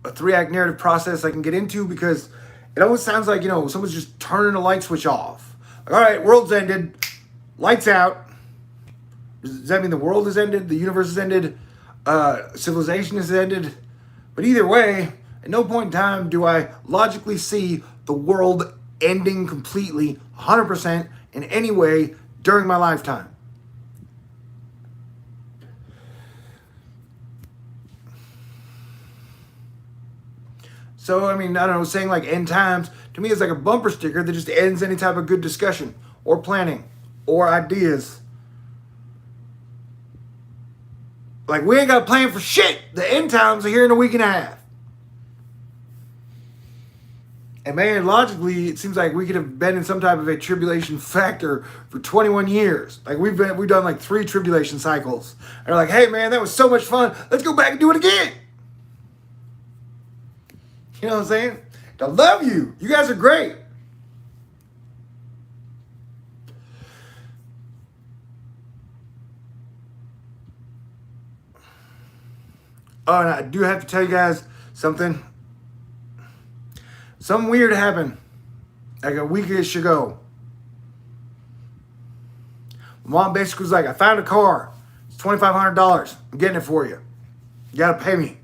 [SPEAKER 1] 3-act narrative process I can get into, because it always sounds like, someone's just turning a light switch off. Like, all right, world's ended, lights out. Does that mean the world has ended? The universe has ended? Civilization has ended? But either way, at no point in time do I logically see the world ending completely, 100% in any way during my lifetime. So, I don't know, saying like end times, to me is like a bumper sticker that just ends any type of good discussion or planning or ideas. Like, we ain't got a plan for shit. The end times are here in a week and a half. And man, logically, it seems like we could have been in some type of a tribulation factor for 21 years. Like, we've done like 3 tribulation cycles. And they're like, hey man, that was so much fun. Let's go back and do it again. You know what I'm saying? I love you. You guys are great. Oh, and I do have to tell you guys something. Something weird happened like a weekish ago. My mom basically was like, I found a car. It's $2,500. I'm getting it for you. You got to pay me. I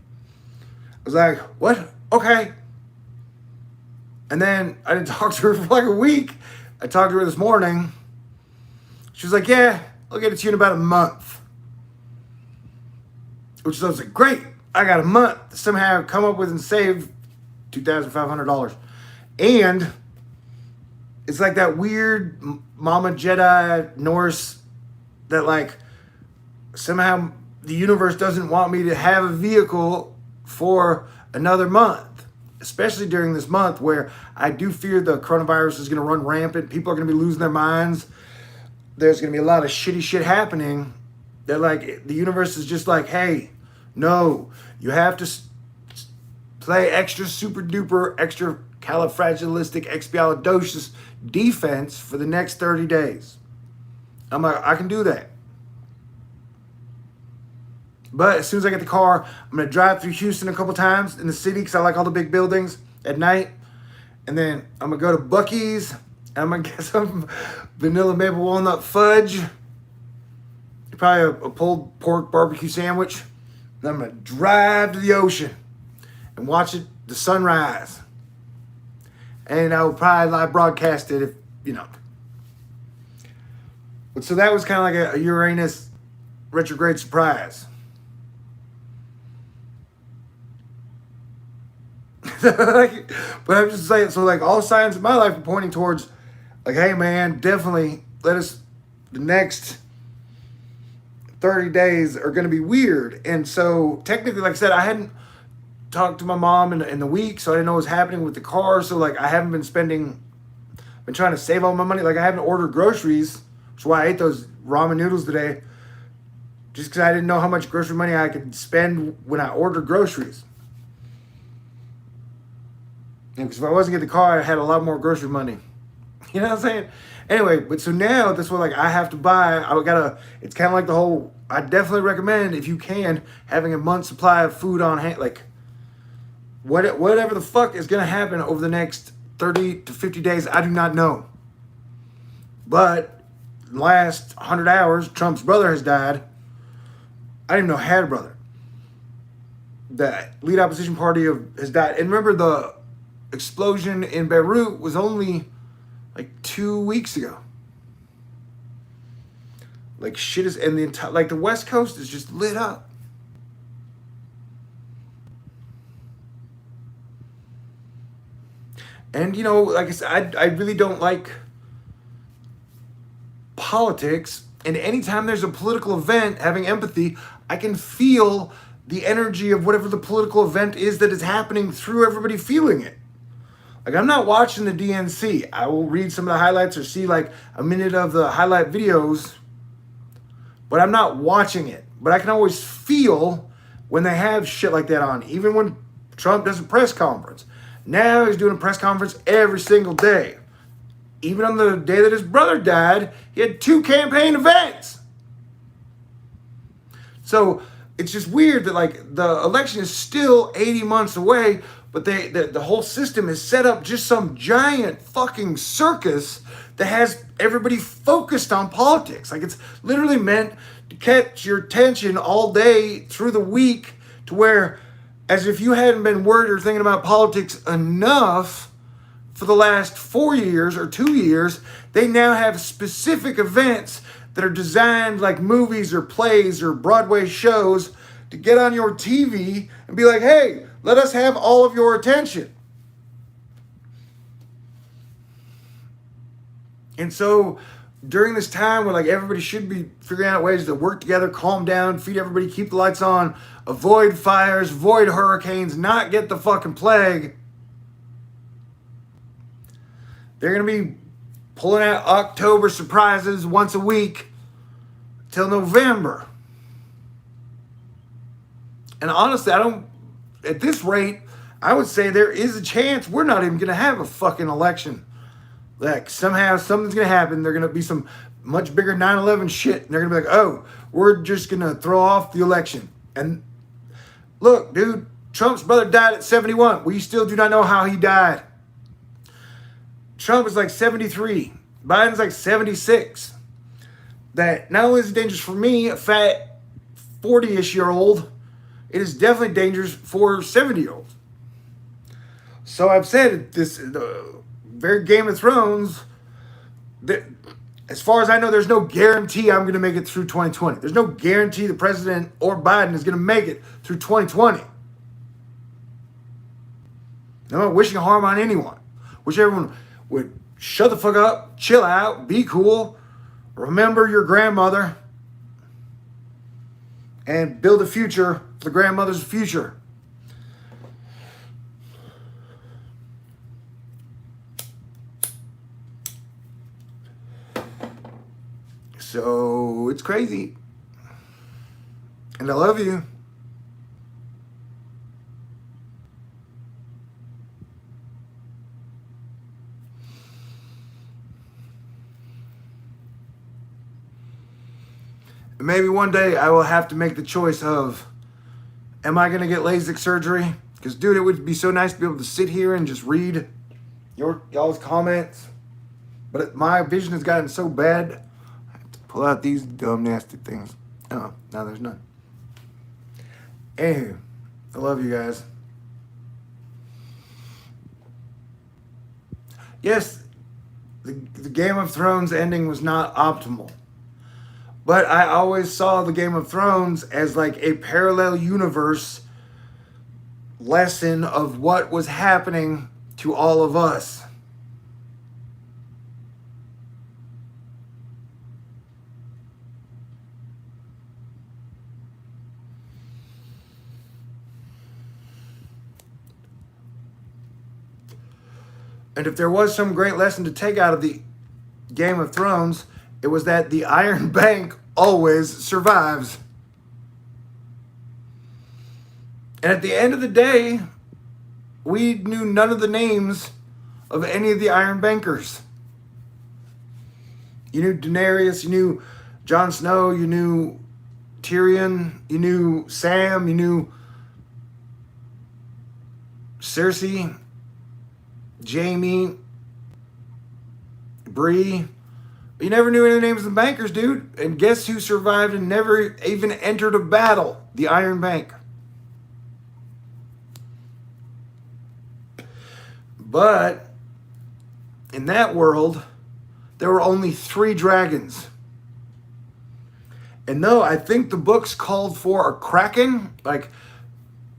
[SPEAKER 1] was like, what? Okay. And then I didn't talk to her for like a week. I talked to her this morning. She was like, yeah, I'll get it to you in about a month. Which I was like, great. I got a month to somehow come up with and save $2,500. And it's like that weird Mama Jedi Norse that like somehow the universe doesn't want me to have a vehicle for another month, especially during this month where I do fear the coronavirus is going to run rampant. People are going to be losing their minds. There's going to be a lot of shitty shit happening. That like the universe is just like, hey, no, you have to play extra super duper extra califragilisticexpialidocious defense for the next 30 days. I'm like, I can do that. But as soon as I get the car, I'm going to drive through Houston a couple times in the city because I like all the big buildings at night. And then I'm going to go to Buc-ee's and I'm going to get some vanilla maple walnut fudge. Probably a pulled pork barbecue sandwich. Then I'm going to drive to the ocean and watch the sunrise. And I will probably live broadcast it if, But so that was kind of like a Uranus retrograde surprise. But I'm just saying, so like all signs in my life are pointing towards like, hey man, definitely the next 30 days are going to be weird. And so technically, like I said, I hadn't talked to my mom in the week, so I didn't know what was happening with the car. So like I haven't been trying to save all my money. Like I haven't ordered groceries, which is why I ate those ramen noodles today, just because I didn't know how much grocery money I could spend when I ordered groceries. Because if I wasn't getting the car, I had a lot more grocery money. You know what I'm saying? Anyway, but so now that's what like I have to buy. It's kind of like the whole, I definitely recommend if you can, having a month's supply of food on hand. Like whatever the fuck is going to happen over the next 30 to 50 days, I do not know. But last 100 hours, Trump's brother has died. I didn't even know I had a brother. The lead opposition party has died. And remember, the explosion in Beirut was only like 2 weeks ago. Like shit is, and the West Coast is just lit up. And like I said, I really don't like politics. And anytime there's a political event, having empathy, I can feel the energy of whatever the political event is that is happening through everybody feeling it. Like, I'm not watching the DNC. I will read some of the highlights or see like a minute of the highlight videos, but I'm not watching it. But I can always feel when they have shit like that on, even when Trump does a press conference. Now he's doing a press conference every single day. Even on the day that his brother died, he had 2 campaign events. So it's just weird that like the election is still 80 months away, but the whole system is set up just some giant fucking circus that has everybody focused on politics. Like it's literally meant to catch your attention all day through the week, to where as if you hadn't been worried or thinking about politics enough for the last 4 years or 2 years, they now have specific events that are designed like movies or plays or Broadway shows to get on your TV and be like, hey, let us have all of your attention. And so during this time where like everybody should be figuring out ways to work together, calm down, feed everybody, keep the lights on, avoid fires, avoid hurricanes, not get the fucking plague, they're going to be pulling out October surprises once a week till November. And honestly, at this rate, I would say there is a chance we're not even going to have a fucking election. Like somehow something's going to happen. There's going to be some much bigger 9/11 shit. And they're going to be like, oh, we're just going to throw off the election. And look, dude, Trump's brother died at 71. We still do not know how he died. Trump is like 73. Biden's like 76. That not only is it dangerous for me, a fat 40-ish-year-old, it is definitely dangerous for 70-year-olds. So I've said this, the very Game of Thrones, that as far as I know, there's no guarantee I'm going to make it through 2020. There's no guarantee the president or Biden is going to make it through 2020. I'm not wishing harm on anyone. Wish everyone would shut the fuck up, chill out, be cool, remember your grandmother, and build a future for the grandmother's future. So it's crazy. And I love you. Maybe one day I will have to make the choice of, am I going to get LASIK surgery? Because, dude, it would be so nice to be able to sit here and just read y'all's comments. But my vision has gotten so bad, I have to pull out these dumb, nasty things. Oh, now there's none. Anywho, I love you guys. Yes, the Game of Thrones ending was not optimal. But I always saw the Game of Thrones as like a parallel universe lesson of what was happening to all of us. And if there was some great lesson to take out of the Game of Thrones, it was that the Iron Bank always survives. And at the end of the day, we knew none of the names of any of the Iron Bankers. You knew Daenerys, you knew Jon Snow, you knew Tyrion, you knew Sam, you knew Cersei, Jaime, Bree. You never knew any of the names of the bankers, dude. And guess who survived and never even entered a battle? The Iron Bank. But in that world, there were only 3 dragons. And though I think the books called for a kraken, like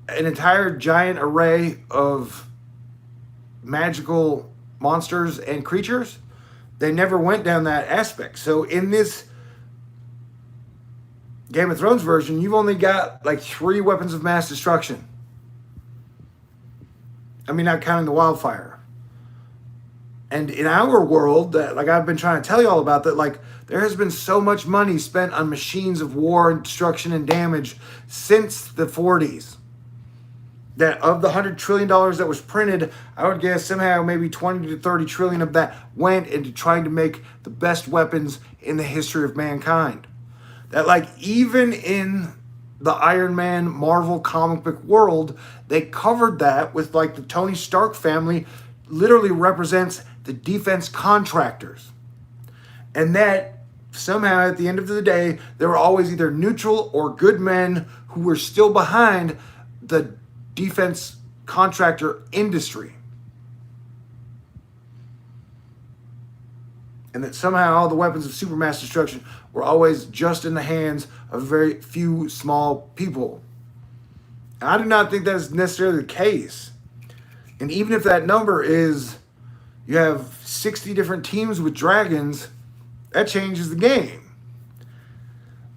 [SPEAKER 1] an entire giant array of magical monsters and creatures, they never went down that aspect. So in this Game of Thrones version, you've only got like 3 weapons of mass destruction. I mean, not counting the wildfire. And in our world, that like I've been trying to tell you all about, that like there has been so much money spent on machines of war and destruction and damage since the 40s. That of the $100 trillion that was printed, I would guess somehow maybe 20 to 30 trillion of that went into trying to make the best weapons in the history of mankind. That like even in the Iron Man Marvel comic book world, they covered that with like the Tony Stark family literally represents the defense contractors. And that somehow at the end of the day, they were always either neutral or good men who were still behind the defense contractor industry. And that somehow all the weapons of supermass destruction were always just in the hands of very few small people. And I do not think that is necessarily the case. And even if that number is, you have 60 different teams with dragons, that changes the game.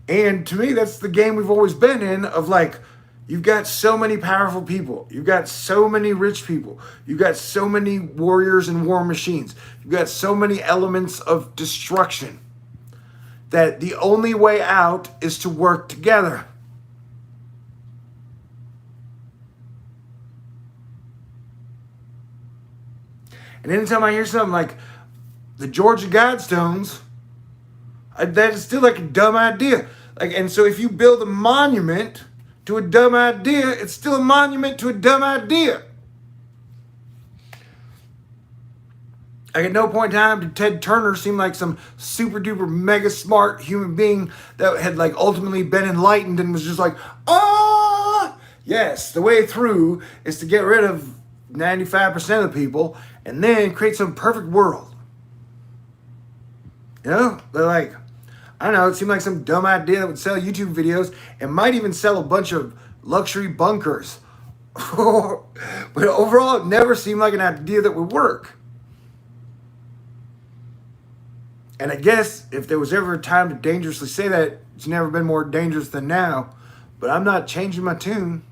[SPEAKER 1] And to me, that's the game we've always been in, of like, you've got so many powerful people. You've got so many rich people. You've got so many warriors and war machines. You've got so many elements of destruction that the only way out is to work together. And anytime I hear something like the Georgia Guidestones, that is still like a dumb idea. Like, and so if you build a monument to a dumb idea, it's still a monument to a dumb idea. Like at no point in time did Ted Turner seem like some super duper mega smart human being that had like ultimately been enlightened and was just like, yes, the way through is to get rid of 95% of the people and then create some perfect world. You know, they're like, I don't know, it seemed like some dumb idea that would sell YouTube videos and might even sell a bunch of luxury bunkers. But overall, it never seemed like an idea that would work. And I guess if there was ever a time to dangerously say that, it's never been more dangerous than now. But I'm not changing my tune.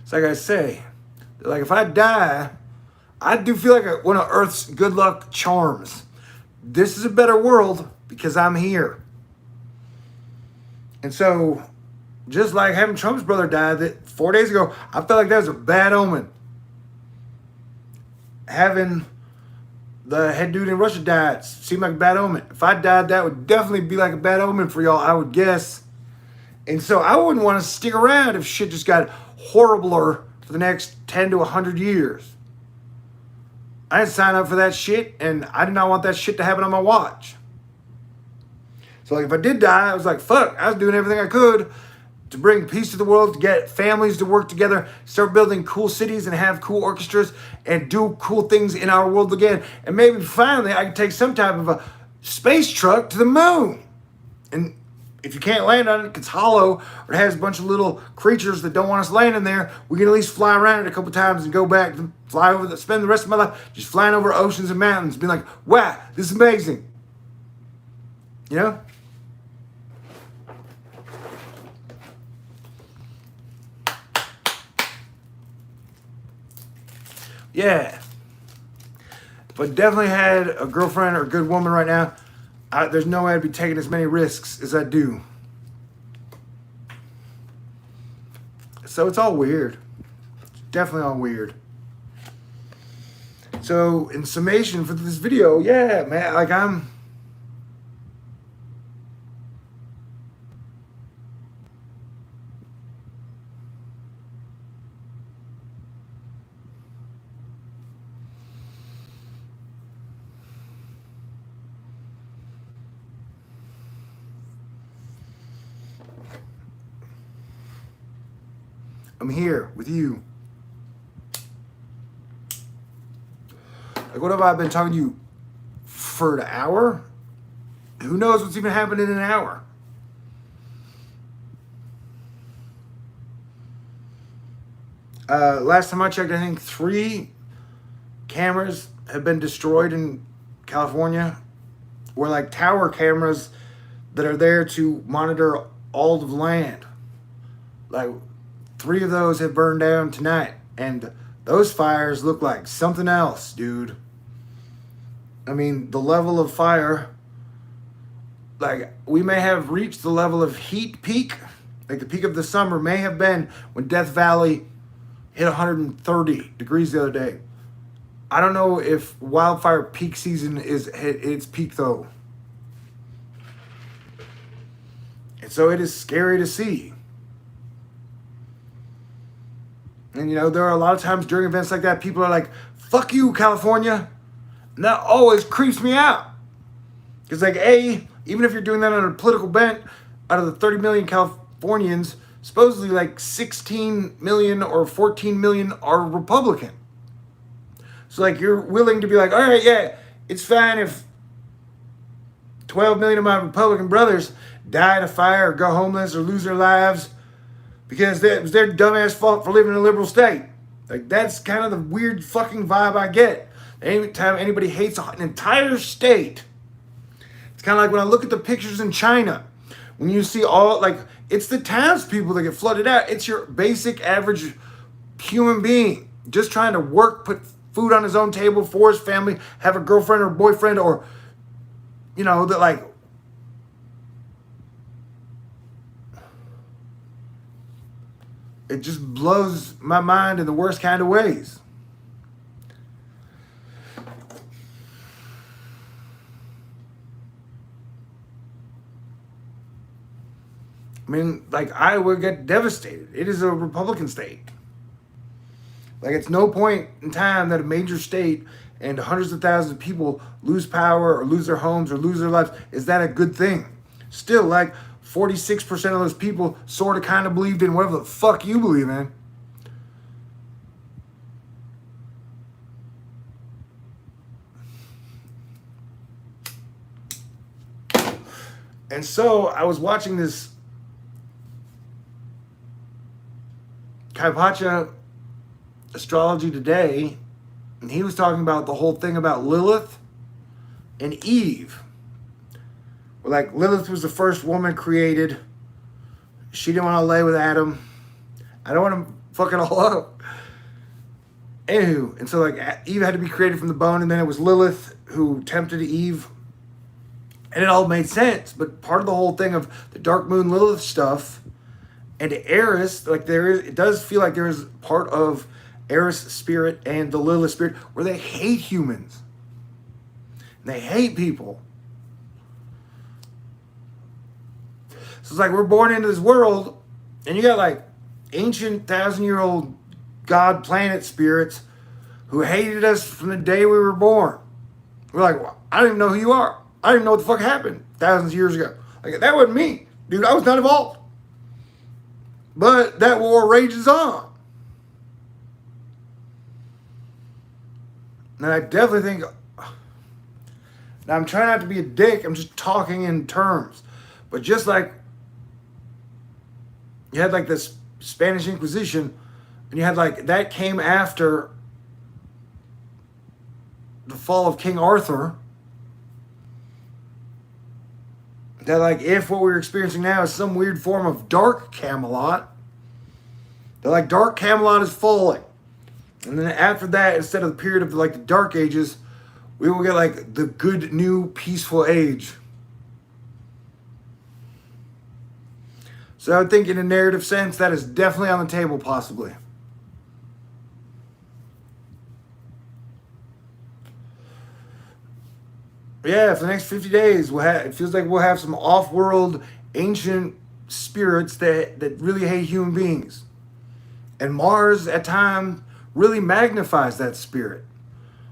[SPEAKER 1] It's like I say, like if I die, I do feel like one of Earth's good luck charms. This is a better world because I'm here. And so, just like having Trump's brother die that 4 days ago, I felt like that was a bad omen. Having the head dude in Russia die seemed like a bad omen. If I died, that would definitely be like a bad omen for y'all, I would guess. And so I wouldn't want to stick around if shit just got horribler for the next 10 to 100 years. I didn't sign up for that shit, and I did not want that shit to happen on my watch. So like if I did die, I was like, fuck, I was doing everything I could to bring peace to the world, to get families to work together, start building cool cities and have cool orchestras and do cool things in our world again. And maybe finally I could take some type of a space truck to the moon. And if you can't land on it, it's hollow or it has a bunch of little creatures that don't want us landing there, we can at least fly around it a couple times and go back and fly over, spend the rest of my life just flying over oceans and mountains, being like, wow, this is amazing. You know? Yeah. If I definitely had a girlfriend or a good woman right now, there's no way I'd be taking as many risks as I do. So it's all weird. It's definitely all weird. So in summation for this video, yeah, man, like I'm here with you. Like, what have I been talking to you for an hour? Who knows what's even happened in an hour? Last time I checked, I think 3 cameras have been destroyed in California. Were like tower cameras that are there to monitor all of the land. like 3 of those have burned down tonight. And those fires look like something else, dude. I mean, the level of fire, like, we may have reached the level of heat peak. Like, the peak of the summer may have been when Death Valley hit 130 degrees the other day. I don't know if wildfire peak season is hit its peak, though. And so it is scary to see. And, you know, there are a lot of times during events like that, people are like, fuck you, California. And that always creeps me out. Because, like, even if you're doing that on a political bent, out of the 30 million Californians, supposedly like 16 million or 14 million are Republican. So, like, you're willing to be like, all right, yeah, it's fine if 12 million of my Republican brothers die in a fire or go homeless or lose their lives because it was their dumbass fault for living in a liberal state. Like, that's kind of the weird fucking vibe I get. Anytime anybody hates an entire state, it's kind of like when I look at the pictures in China, when you see all, like, it's the townspeople that get flooded out. It's your basic average human being just trying to work, put food on his own table for his family, have a girlfriend or boyfriend, or, you know, that, like, it just blows my mind in the worst kind of ways. I mean, like, Iowa got devastated. It is a Republican state. Like, it's no point in time that a major state and hundreds of thousands of people lose power or lose their homes or lose their lives. Is that a good thing? Still, like, 46% of those people sort of kind of believed in whatever the fuck you believe in. And so I was watching this Kaipacha Astrology Today, and he was talking about the whole thing about Lilith and Eve. Where, like, Lilith was the first woman created. She didn't want to lay with Adam. I don't want to fuck it all up. Anywho, and so, like, Eve had to be created from the bone, and then it was Lilith who tempted Eve. And it all made sense. But part of the whole thing of the Dark Moon Lilith stuff and Eris, like, it does feel like there is part of Eris spirit and the Lilith spirit where they hate humans. And they hate people. So it's like we're born into this world, and you got, like, ancient 1,000-year-old god planet spirits who hated us from the day we were born. We're like, well, I don't even know who you are. I don't even know what the fuck happened thousands of years ago. Like, that wasn't me. Dude, I was not involved. But that war rages on. And I definitely think, now I'm trying not to be a dick, I'm just talking in terms. But just like you had, like, this Spanish Inquisition, and you had, like, that came after the fall of King Arthur. That, like, if what we're experiencing now is some weird form of dark Camelot, that, like, dark Camelot is falling. And then after that, instead of the period of, like, the Dark Ages, we will get, like, the good, new, peaceful age. So I think in a narrative sense, that is definitely on the table, possibly. Yeah, for the next 50 days, it feels like we'll have some off-world ancient spirits that really hate human beings. And Mars, at times, really magnifies that spirit.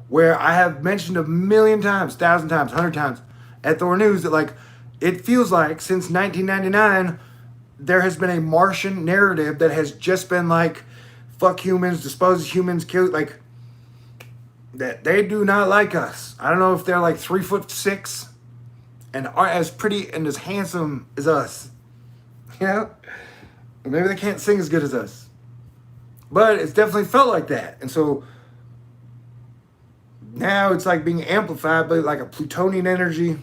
[SPEAKER 1] Where I have mentioned 1,000,000 times, 1,000 times, 100 times at Thor News that, like, it feels like since 1999, there has been a Martian narrative that has just been like, fuck humans, dispose of humans, kill, like, that they do not like us. I don't know if they're like 3'6" and are as pretty and as handsome as us. You know? Or maybe they can't sing as good as us. But it's definitely felt like that. And so now it's like being amplified by, like, a Plutonian energy,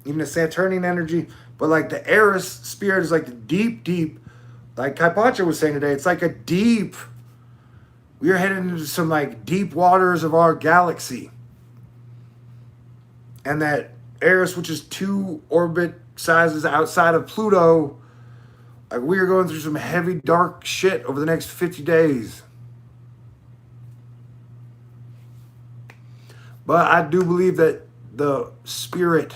[SPEAKER 1] even a Saturnian energy. But, like, the Eris spirit is like the deep, deep like Kaipacha was saying today, it's like we are headed into some like deep waters of our galaxy. And that Eris, which is 2 orbit sizes outside of Pluto, like we are going through some heavy, dark shit over the next 50 days. But I do believe that the spirit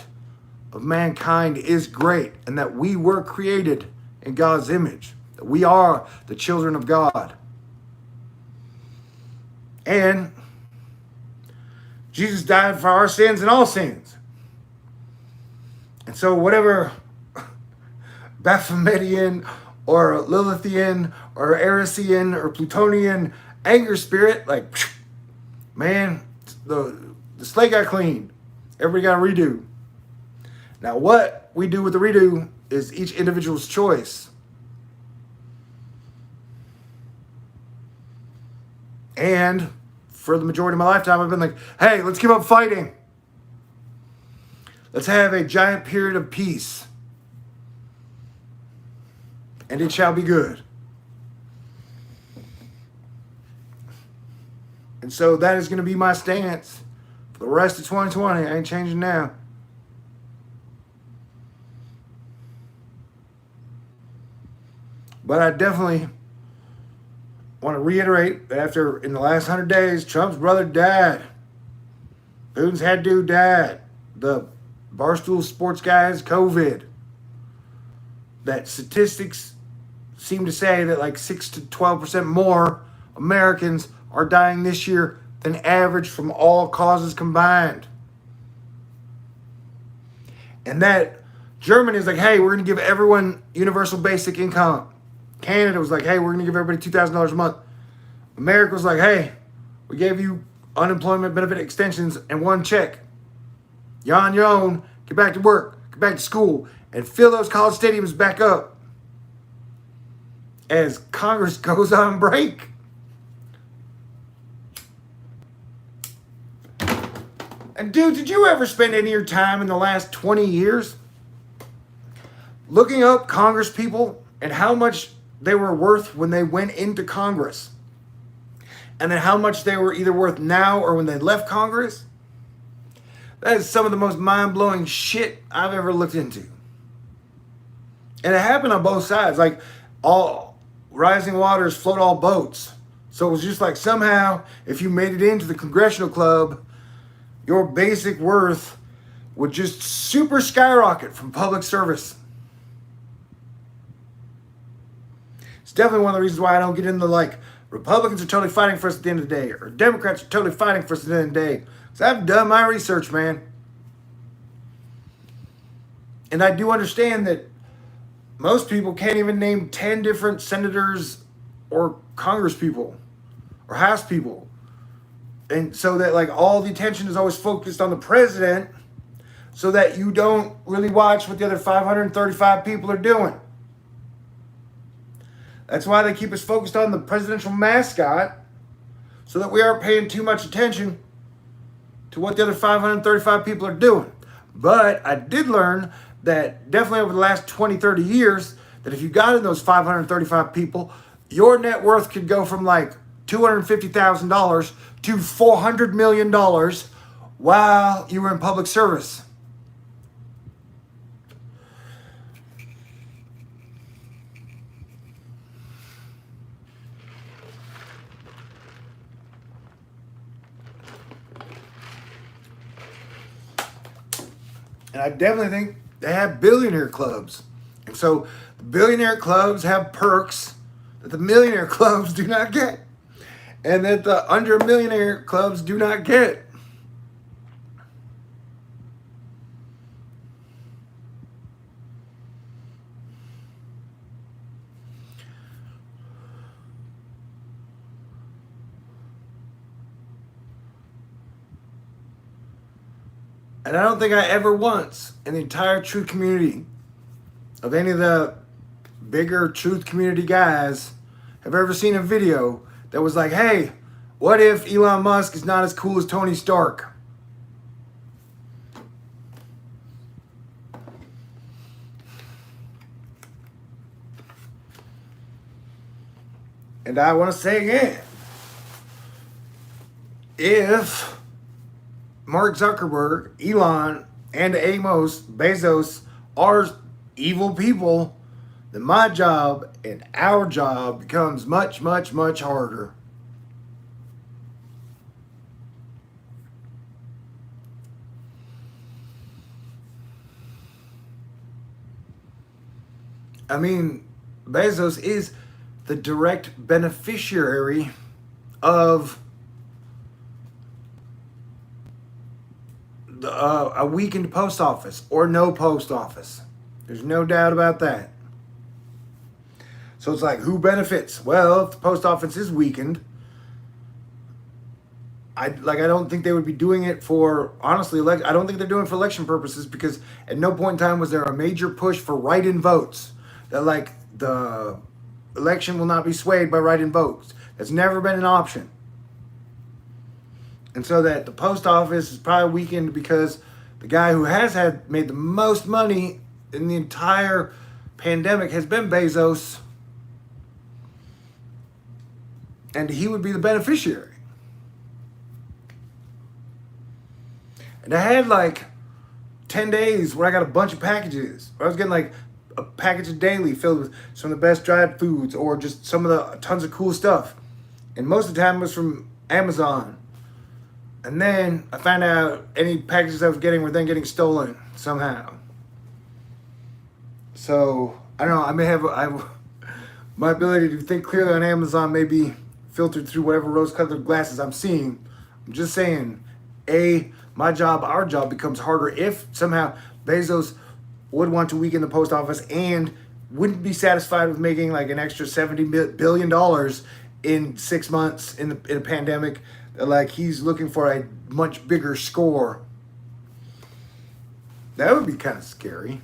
[SPEAKER 1] of mankind is great and that we were created in God's image. That we are the children of God. And Jesus died for our sins and all sins. And so whatever Baphometian or Lilithian or Erisian or Plutonian anger spirit, like, man, the slate got cleaned. Everybody got a redo. Now what we do with the redo is each individual's choice. And for the majority of my lifetime, I've been like, hey, let's give up fighting. Let's have a giant period of peace. And it shall be good. And so that is going to be my stance for the rest of 2020. I ain't changing now. But I definitely want to reiterate that after, in the last 100 days, Trump's brother died. Putin's head dude died. The Barstool sports guy has COVID. That statistics seem to say that like 6 to 12% more Americans are dying this year than average from all causes combined. And that Germany is like, hey, we're going to give everyone universal basic income. Canada was like, hey, we're going to give everybody $2,000 a month. America was like, hey, we gave you unemployment benefit extensions and one check. You're on your own. Get back to work. Get back to school. And fill those college stadiums back up as Congress goes on break. And dude, did you ever spend any of your time in the last 20 years looking up Congress people and how much they were worth when they went into Congress? And then how much they were either worth now or when they left Congress? That is some of the most mind-blowing shit I've ever looked into. And it happened on both sides. Like, all rising waters float all boats. So it was just like somehow, if you made it into the congressional club, your basic worth would just super skyrocket from public service. It's definitely one of the reasons why I don't get into like, Republicans are totally fighting for us at the end of the day, or Democrats are totally fighting for us at the end of the day. Because I've done my research, man. And I do understand that most people can't even name 10 different senators or Congress people or House people. And so that like all the attention is always focused on the president so that you don't really watch what the other 535 people are doing. That's why they keep us focused on the presidential mascot so that we aren't paying too much attention to what the other 535 people are doing. But I did learn that definitely over the last 20, 30 years, that if you got in those 535 people, your net worth could go from like $250,000 to $400 million while you were in public service. And I definitely think they have billionaire clubs. And so the billionaire clubs have perks that the millionaire clubs do not get. And that the under millionaire clubs do not get. And I don't think I ever once in the entire truth community of any of the bigger truth community guys have ever seen a video that was like, hey, what if Elon Musk is not as cool as Tony Stark? And I want to say again, if Mark Zuckerberg, Elon, and Amos Bezos are evil people, then my job and our job becomes much, much, much harder. I mean, Bezos is the direct beneficiary of a weakened post office or no post office. There's no doubt about that. So it's like, who benefits? Well, if the post office is weakened, I don't think they would be doing it for, honestly, I don't think they're doing it for election purposes, because at no point in time was there a major push for write-in votes. That like the election will not be swayed by write-in votes. That's never been an option. And so that the post office is probably weakened because the guy who has made the most money in the entire pandemic has been Bezos. And he would be the beneficiary. And I had like 10 days where I got a bunch of packages. I was getting like a package a daily filled with some of the best dried foods or just some of the tons of cool stuff. And most of the time it was from Amazon. And then I found out any packages I was getting were then getting stolen somehow. So, I don't know, I may have, my ability to think clearly on Amazon may be filtered through whatever rose-colored glasses I'm seeing. I'm just saying, my job, our job becomes harder if somehow Bezos would want to weaken the post office and wouldn't be satisfied with making like an extra $70 billion in 6 months in a pandemic. Like, he's looking for a much bigger score. That would be kind of scary.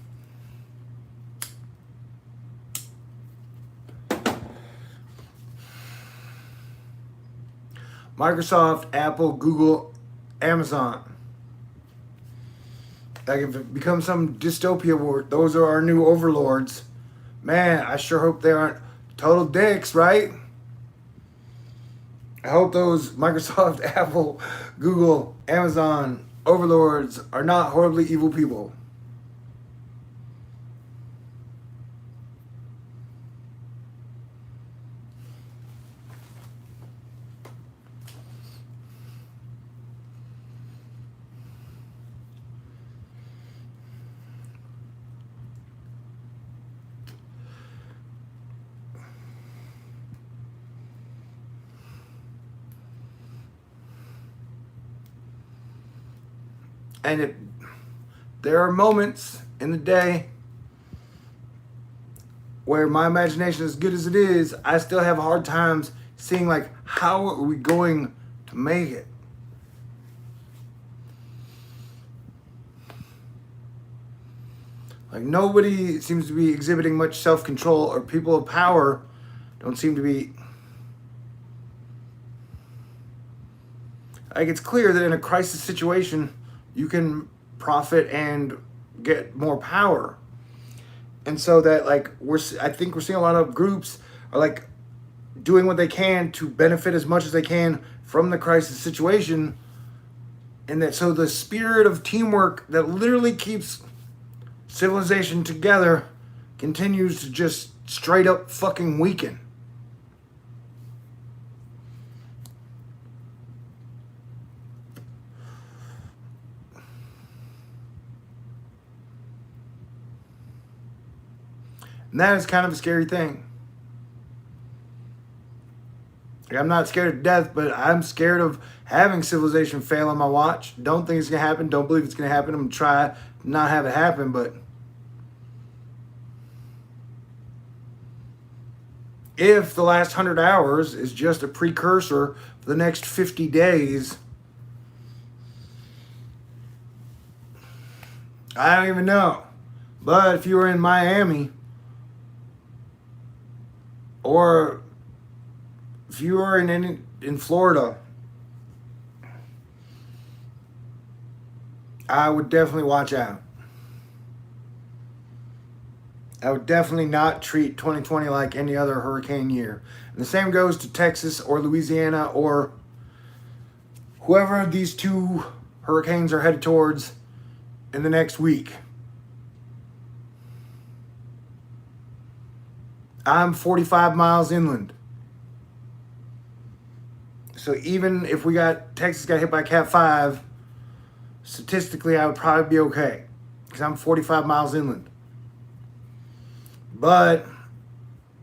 [SPEAKER 1] Microsoft, Apple, Google, Amazon. Like, if it becomes some dystopia war, those are our new overlords. Man, I sure hope they aren't total dicks, right? I hope those Microsoft, Apple, Google, Amazon overlords are not horribly evil people. And there are moments in the day where my imagination, as good as it is, I still have hard times seeing, like, how are we going to make it? Like, nobody seems to be exhibiting much self-control, or people of power don't seem to be. Like, it's clear that in a crisis situation, you can profit and get more power. And so that, like, I think we're seeing a lot of groups are like doing what they can to benefit as much as they can from the crisis situation. And that, so the spirit of teamwork that literally keeps civilization together continues to just straight up fucking weaken. And that is kind of a scary thing. Like, I'm not scared of death, but I'm scared of having civilization fail on my watch. Don't think it's going to happen. Don't believe it's going to happen. I'm going to try to not have it happen, but if the last 100 hours is just a precursor for the next 50 days, I don't even know. But if you were in Miami, or if you were in Florida, I would definitely watch out. I would definitely not treat 2020 like any other hurricane year. And the same goes to Texas or Louisiana or whoever these two hurricanes are headed towards in the next week. I'm 45 miles inland. So even if Texas got hit by Cat 5, statistically I would probably be okay because I'm 45 miles inland. But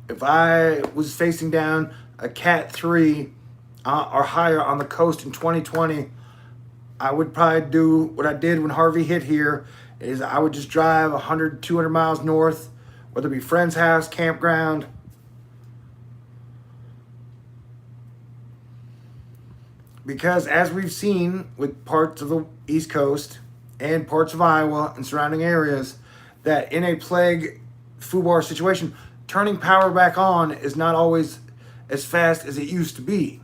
[SPEAKER 1] if I was facing down a Cat 3 or higher on the coast in 2020, I would probably do what I did when Harvey hit here, is I would just drive 100, 200 miles north, whether it be friend's house, campground. Because as we've seen with parts of the East Coast and parts of Iowa and surrounding areas, that in a plague foobar situation, turning power back on is not always as fast as it used to be.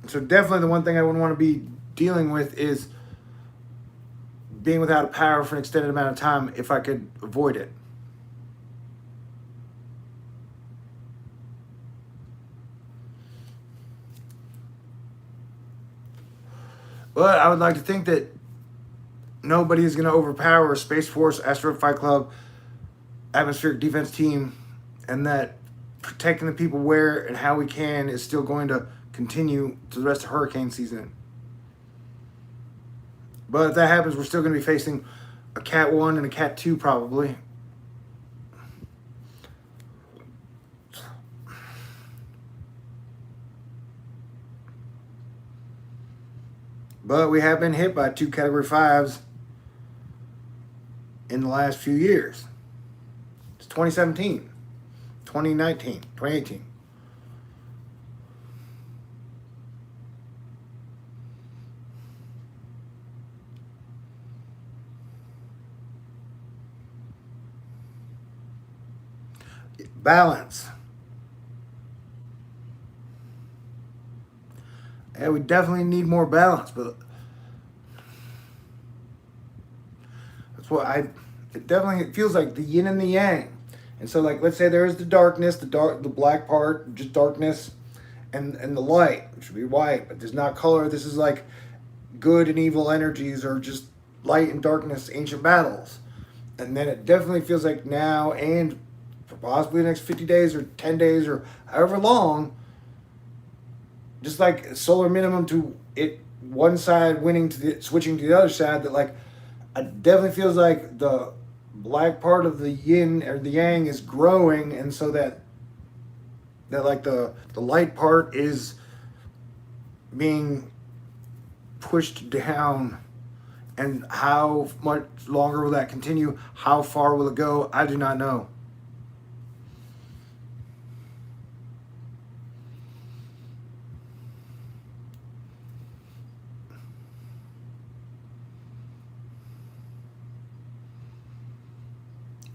[SPEAKER 1] So definitely the one thing I wouldn't want to be dealing with is being without power for an extended amount of time if I could avoid it. But I would like to think that nobody is going to overpower Space Force, Asteroid Fight Club, Atmospheric Defense Team, and that protecting the people where and how we can is still going to continue to the rest of hurricane season. But if that happens, we're still going to be facing a Cat 1 and a Cat 2 probably. But we have been hit by 2 Category 5s in the last few years. It's 2017, 2019, 2018. Balance. Yeah, we definitely need more balance, but that's what it feels like the yin and the yang. And so like let's say there's the darkness, the black part, just darkness, and the light, which should be white, but there's not color. This is like good and evil energies, or just light and darkness, ancient battles. And then it definitely feels like now and for possibly the next 50 days or 10 days or however long, just like solar minimum to it, one side winning switching to the other side, that like it definitely feels like the black part of the yin or the yang is growing, and so that like the light part is being pushed down. And how much longer will that continue? How far will it go? I do not know.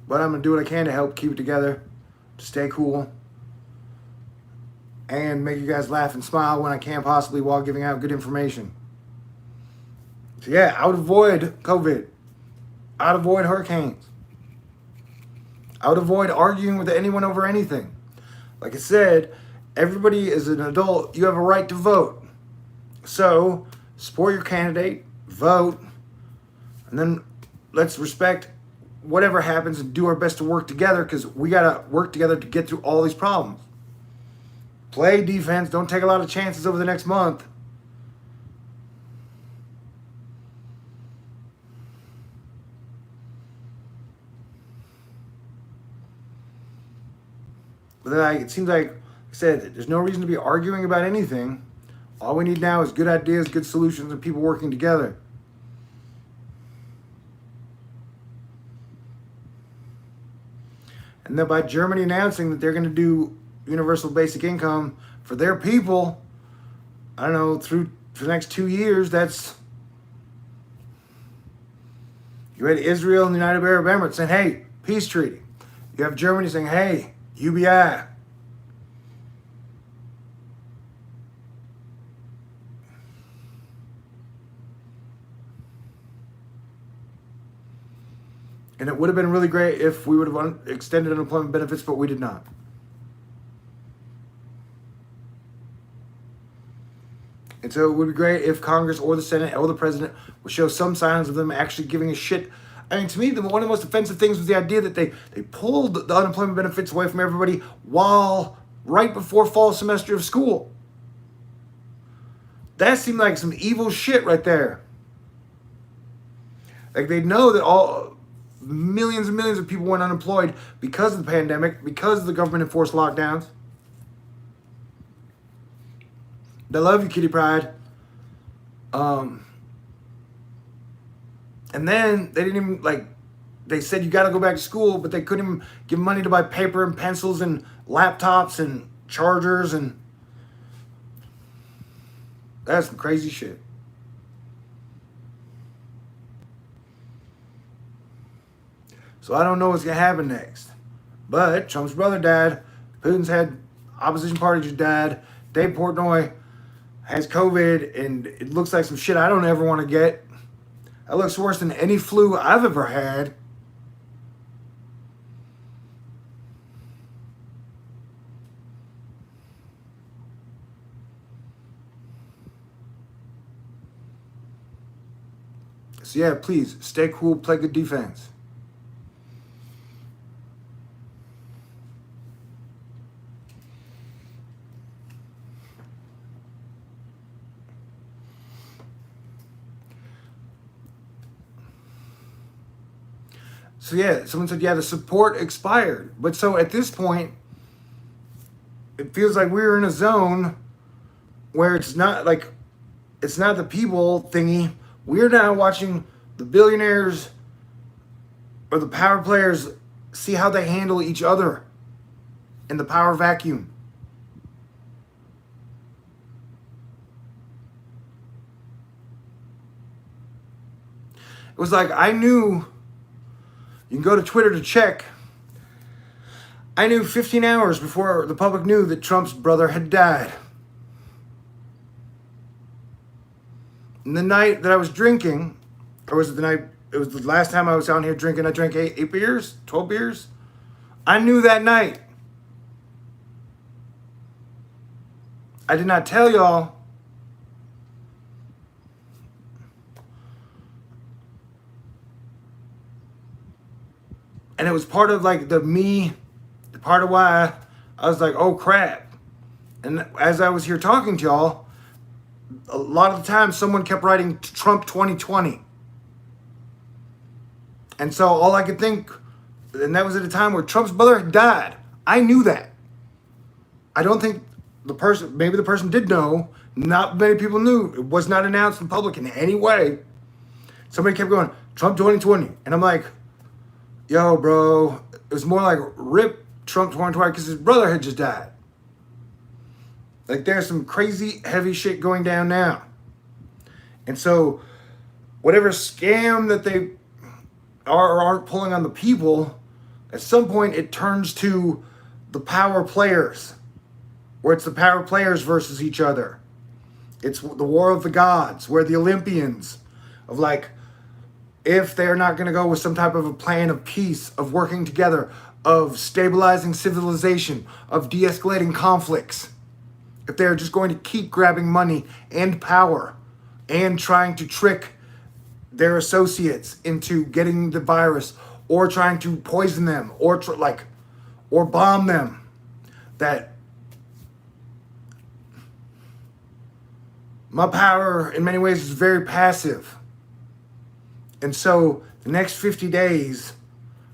[SPEAKER 1] But I'm going to do what I can to help keep it together, to stay cool, and make you guys laugh and smile when I can possibly, while giving out good information. So yeah, I would avoid COVID. I would avoid hurricanes. I would avoid arguing with anyone over anything. Like I said, everybody is an adult. You have a right to vote. So support your candidate, vote, and then let's respect whatever happens and do our best to work together, because we got to work together to get through all these problems. Play defense. Don't take a lot of chances over the next month. But then it seems like I said, there's no reason to be arguing about anything. All we need now is good ideas, good solutions, and people working together. And then by Germany announcing that they're going to do universal basic income for their people, I don't know, for the next 2 years, that's... You had Israel and the United Arab Emirates saying, hey, peace treaty. You have Germany saying, hey, UBI. And it would have been really great if we would have extended unemployment benefits, but we did not. And so it would be great if Congress or the Senate or the president would show some signs of them actually giving a shit. I mean, to me, one of the most offensive things was the idea that they pulled the unemployment benefits away from everybody right before fall semester of school. That seemed like some evil shit right there. Like, they know that millions and millions of people went unemployed because of the pandemic, because of the government enforced lockdowns. They love you, Kitty Pryde. And then they didn't even, they said you got to go back to school, but they couldn't even give money to buy paper and pencils and laptops and chargers, and that's some crazy shit. So I don't know what's going to happen next. But Trump's brother died. Putin's had opposition party just died. Dave Portnoy has COVID, and it looks like some shit I don't ever want to get. That looks worse than any flu I've ever had. So yeah, please, stay cool, play good defense. So yeah, someone said, yeah, the support expired. But so at this point, it feels like we're in a zone where it's not the people thingy. We're now watching the billionaires or the power players see how they handle each other in the power vacuum. It was like, I knew, you can go to Twitter to check, I knew 15 hours before the public knew that Trump's brother had died. And the night that I was drinking, or was it the night, it was the last time I was down here drinking, I drank 8 beers, 12 beers. I knew that night. I did not tell y'all. And it was part of the part of why I was like, oh crap. And as I was here talking to y'all, a lot of the time someone kept writing Trump 2020. And so all I could think, and that was at a time where Trump's brother had died. I knew that. I don't think maybe the person did know. Not many people knew. It was not announced in public in any way. Somebody kept going, Trump 2020. And I'm like, yo, bro, it was more like rip Trump 2020 because his brother had just died. Like, there's some crazy heavy shit going down now. And so whatever scam that they are or aren't pulling on the people, at some point it turns to the power players, where it's the power players versus each other. It's the war of the gods, where the Olympians of if they're not going to go with some type of a plan of peace, of working together, of stabilizing civilization, of de-escalating conflicts, if they're just going to keep grabbing money and power and trying to trick their associates into getting the virus, or trying to poison them, or bomb them, that my power in many ways is very passive. And so the next 50 days,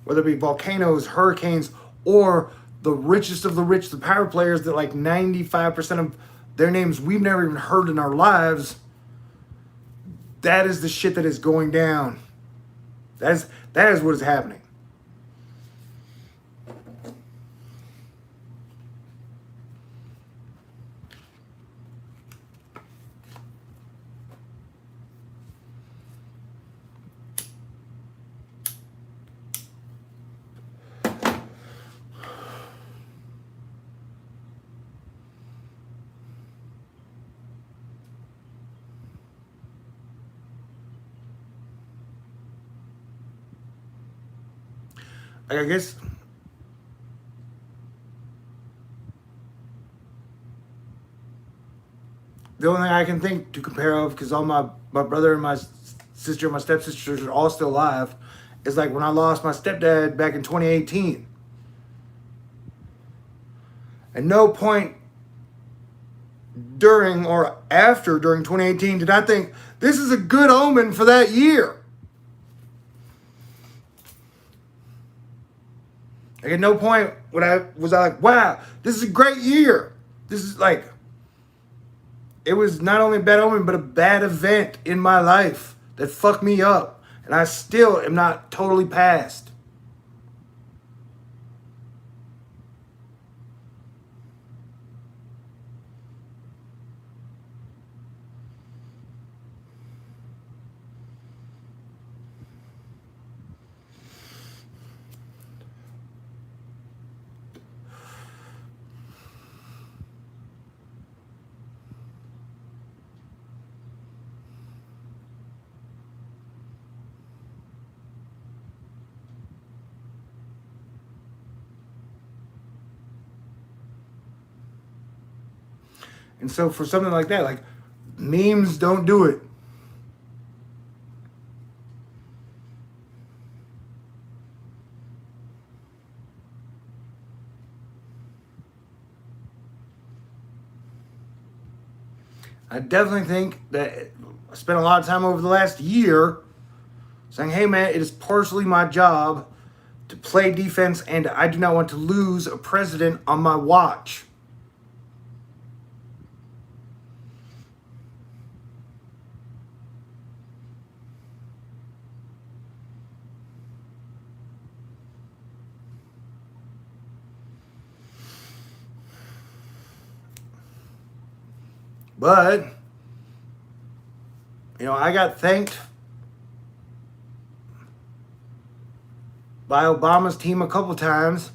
[SPEAKER 1] whether it be volcanoes, hurricanes, or the richest of the rich, the power players that 95% of their names we've never even heard in our lives, that is the shit that is going down. That is what is happening. I guess the only thing I can think to compare of, because all my brother and my sister and my stepsisters are all still alive, is like when I lost my stepdad back in 2018. At no point during 2018 did I think this is a good omen for that year. Like at no point was I like, wow, this is a great year. This is like, it was not only a bad omen, but a bad event in my life that fucked me up. And I still am not totally past. And so for something like that, like memes don't do it. I definitely think that I spent a lot of time over the last year saying, hey man, it is partially my job to play defense and I do not want to lose a president on my watch. But, I got thanked by Obama's team a couple times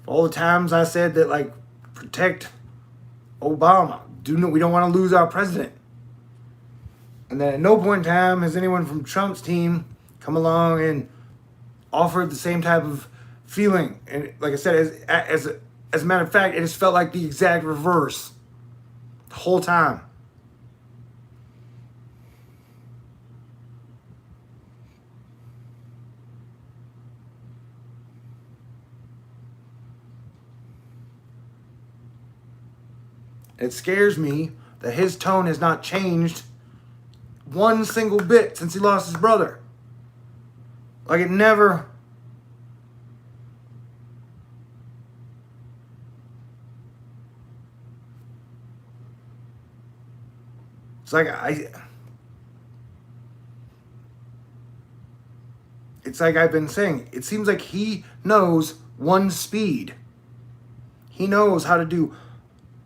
[SPEAKER 1] for all the times I said that, like, protect Obama. We don't want to lose our president. And then at no point in time has anyone from Trump's team come along and offered the same type of feeling. And like I said, as a matter of fact, it has felt like the exact reverse the whole time. It scares me that his tone has not changed one single bit since he lost his brother. Like it never. It's like it's like I've been saying, it seems like he knows one speed. He knows how to do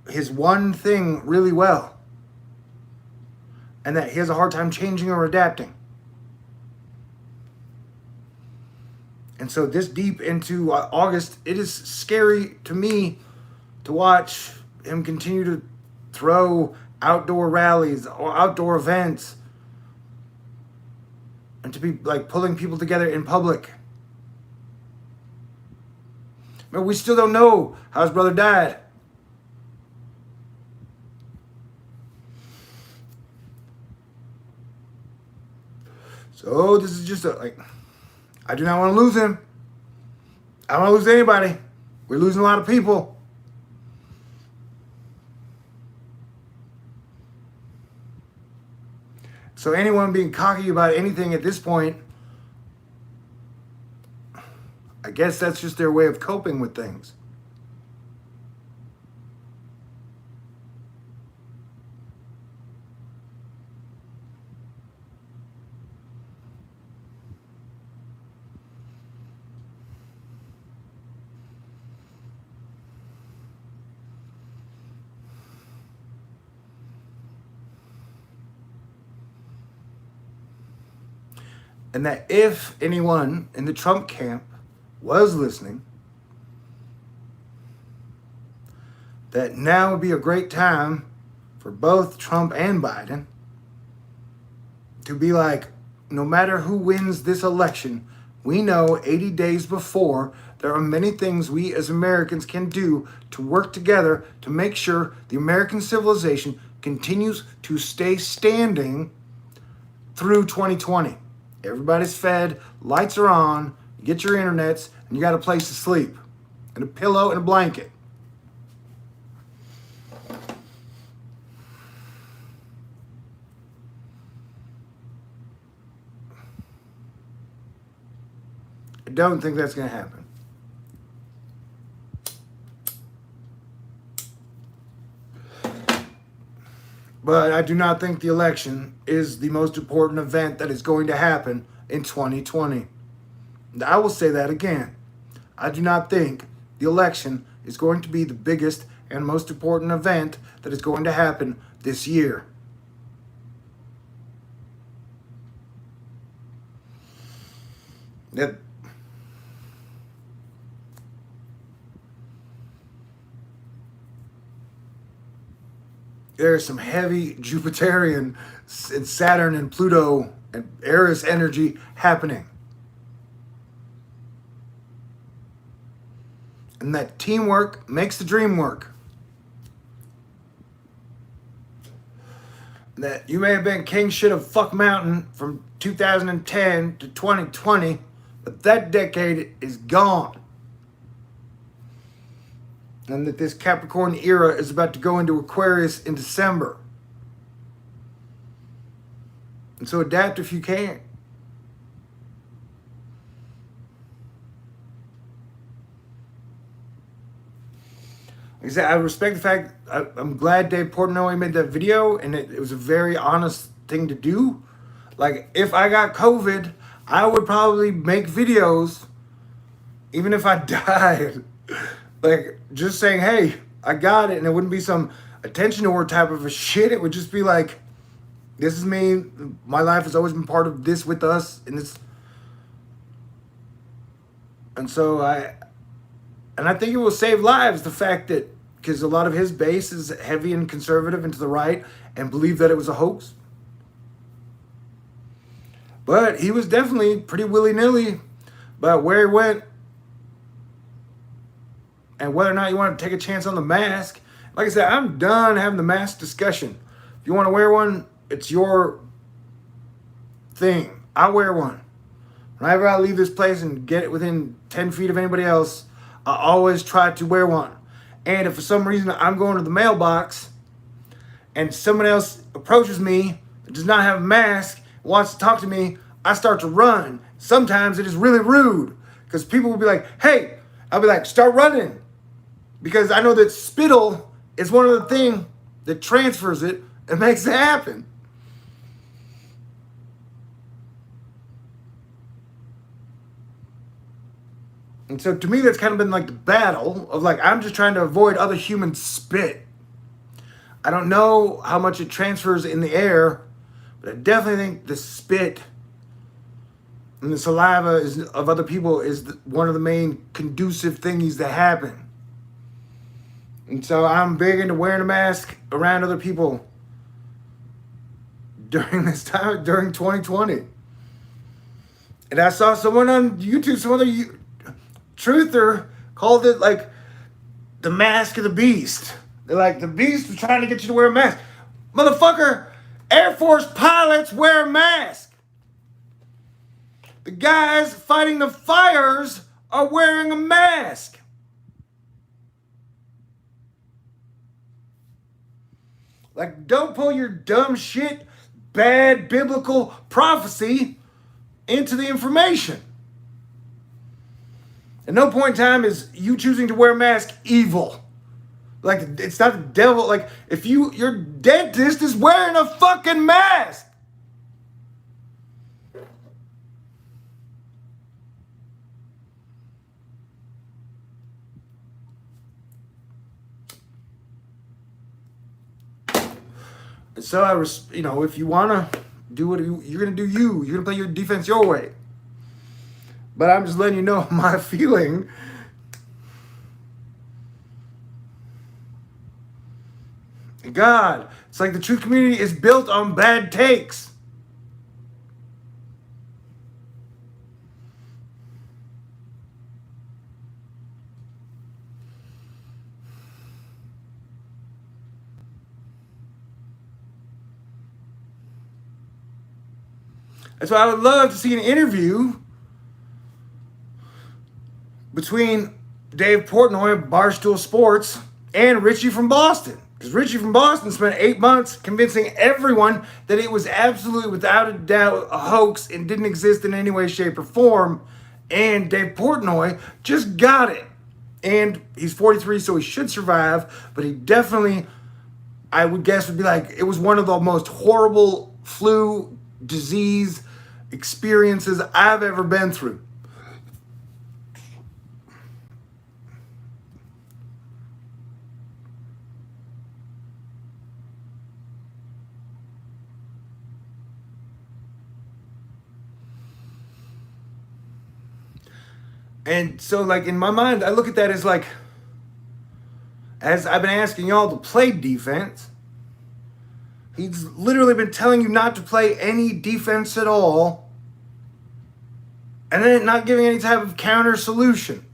[SPEAKER 1] his one thing really well. And that he has a hard time changing or adapting. And so this deep into August, it is scary to me to watch him continue to throw outdoor rallies or outdoor events and to be like pulling people together in public. But we still don't know how his brother died. So this is just I do not want to lose him. I don't want to lose anybody. We're losing a lot of people. So anyone being cocky about anything at this point, I guess that's just their way of coping with things. And that if anyone in the Trump camp was listening, that now would be a great time for both Trump and Biden to be like, no matter who wins this election, We know 80 days before there are many things we as Americans can do to work together to make sure the American civilization continues to stay standing through 2020. Everybody's fed, lights are on, you get your internets, and you got a place to sleep, and a pillow and a blanket. I don't think that's going to happen. But I do not think the election is the most important event that is going to happen in 2020. I will say that again. I do not think the election is going to be the biggest and most important event that is going to happen this year. That there's some heavy Jupiterian and Saturn and Pluto and Eris energy happening. And that teamwork makes the dream work. That you may have been king shit of fuck mountain from 2010 to 2020, but that decade is gone. And that this Capricorn era is about to go into Aquarius in December. And so adapt if you can. Like I said, I respect the fact, I'm glad Dave Portnoy made that video, and it was a very honest thing to do. Like, if I got COVID, I would probably make videos, even if I died. Like, just saying, hey, I got it, and it wouldn't be some attention whore type of a shit. It would just be like, this is me. My life has always been part of this with us, and it's. And so I think it will save lives. The fact that, because a lot of his base is heavy and conservative and to the right, and believe that it was a hoax. But he was definitely pretty willy-nilly about where he went. And whether or not you want to take a chance on the mask. Like I said, I'm done having the mask discussion. If you want to wear one, it's your thing. I wear one. Whenever I leave this place and get it within 10 feet of anybody else, I always try to wear one. And if for some reason I'm going to the mailbox and someone else approaches me that does not have a mask, wants to talk to me, I start to run. Sometimes it is really rude because people will be like, hey, I'll be like, start running. Because I know that spittle is one of the things that transfers it and makes it happen. And so to me, that's kind of been like the battle of like, I'm just trying to avoid other humans' spit. I don't know how much it transfers in the air, but I definitely think the spit and the saliva of other people is one of the main conducive thingies that happen. And so I'm big into wearing a mask around other people during this time, during 2020. And I saw someone on YouTube, some other truther called it like the mask of the beast. They're like, the beast was trying to get you to wear a mask. Motherfucker, Air Force pilots wear a mask. The guys fighting the fires are wearing a mask. Like, don't pull your dumb shit, bad biblical prophecy into the information. At no point in time is you choosing to wear a mask evil. Like, it's not the devil. Like, if your dentist is wearing a fucking mask. So if you want to do what you're going to do, you're going to play your defense your way. But I'm just letting you know my feeling. God, it's like the truth community is built on bad takes. That's why I would love to see an interview between Dave Portnoy, Barstool Sports, and Richie from Boston. Because Richie from Boston spent 8 months convincing everyone that it was absolutely, without a doubt, a hoax and didn't exist in any way, shape, or form. And Dave Portnoy just got it. And he's 43, so he should survive. But he definitely, I would guess, would be like, it was one of the most horrible flu disease experiences I've ever been through. And so, like, in my mind, I look at that as like, as I've been asking y'all to play defense, he's literally been telling you not to play any defense at all, and then not giving any type of counter solution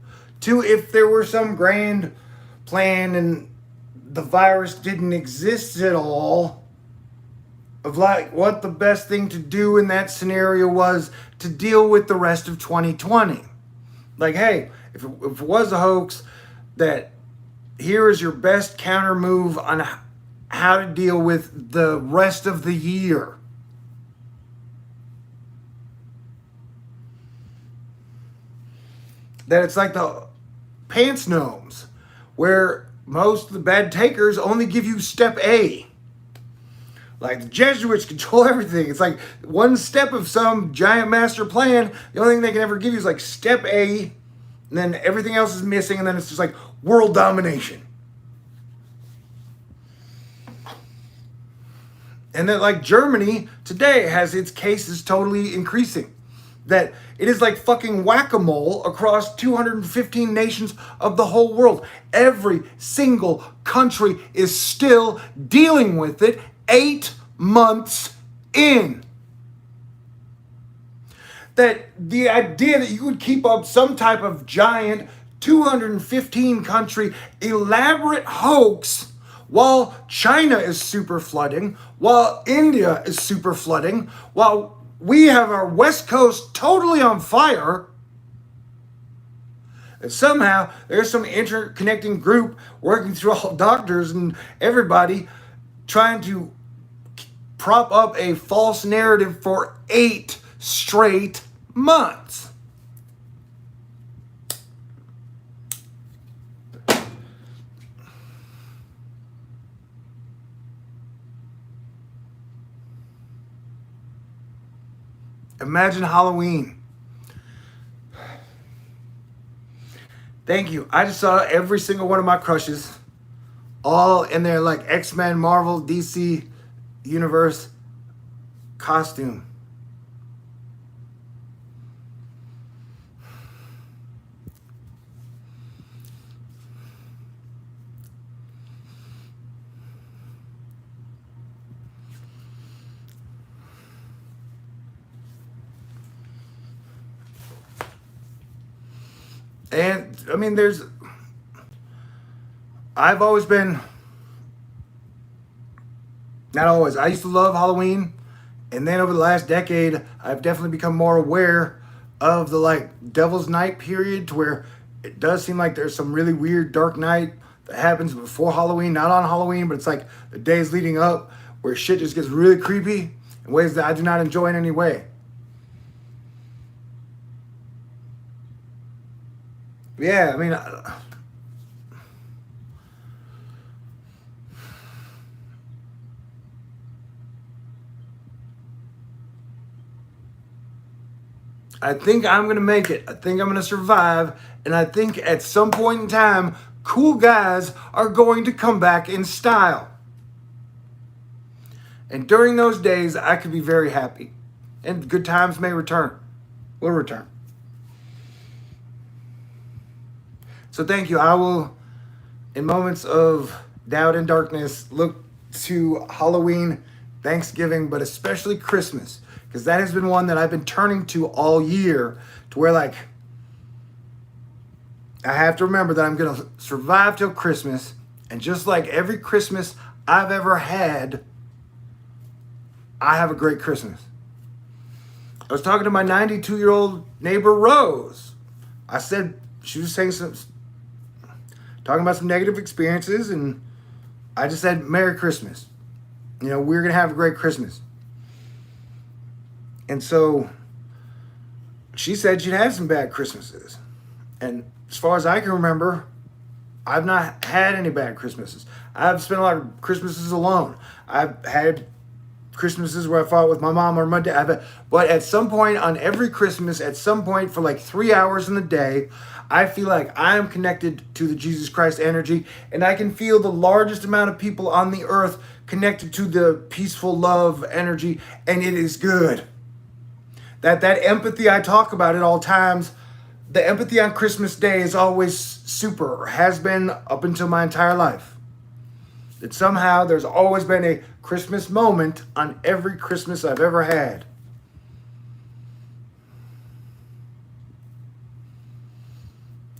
[SPEAKER 1] to if there were some grand plan and the virus didn't exist at all, of like what the best thing to do in that scenario was to deal with the rest of 2020. Like, hey, if it was a hoax, that here is your best counter move on how to deal with the rest of the year. That it's like the pants gnomes, where most of the bad takers only give you step A. Like, the Jesuits control everything. It's like one step of some giant master plan. The only thing they can ever give you is like step A, and then everything else is missing, and then it's just like world domination. And that, like, Germany today has its cases totally increasing. That it is like fucking whack-a-mole across 215 nations of the whole world. Every single country is still dealing with it 8 months in. That the idea that you would keep up some type of giant 215 country elaborate hoax while China is super flooding, while India is super flooding, while we have our West Coast totally on fire, and somehow there's some interconnecting group working through all doctors and everybody trying to prop up a false narrative for 8 straight months. Imagine Halloween. Thank you. I just saw every single one of my crushes all in their like X-Men, Marvel, DC universe costume. And I mean, I've always been, not always, I used to love Halloween. And then over the last decade, I've definitely become more aware of the like Devil's Night period, to where it does seem like there's some really weird dark night that happens before Halloween, not on Halloween, but it's like the days leading up, where shit just gets really creepy in ways that I do not enjoy in any way. Yeah, I mean, I think I'm going to make it. I think I'm going to survive. And I think at some point in time, cool guys are going to come back in style. And during those days, I could be very happy. And good times may return. Will return. So thank you. I will, in moments of doubt and darkness, look to Halloween, Thanksgiving, but especially Christmas, because that has been one that I've been turning to all year, to where like I have to remember that I'm going to survive till Christmas. And just like every Christmas I've ever had, I have a great Christmas. I was talking to my 92-year-old neighbor, Rose. I said, she was saying talking about some negative experiences, and I just said, Merry Christmas. You know, we're going to have a great Christmas. And so she said she'd had some bad Christmases. And as far as I can remember, I've not had any bad Christmases. I've spent a lot of Christmases alone. I've had Christmases where I fought with my mom or my dad. But at some point on every Christmas, at some point for like 3 hours in the day, I feel like I am connected to the Jesus Christ energy, and I can feel the largest amount of people on the earth connected to the peaceful love energy, and it is good. That empathy I talk about at all times, the empathy on Christmas Day is always super, or has been up until my entire life. That somehow there's always been a Christmas moment on every Christmas I've ever had.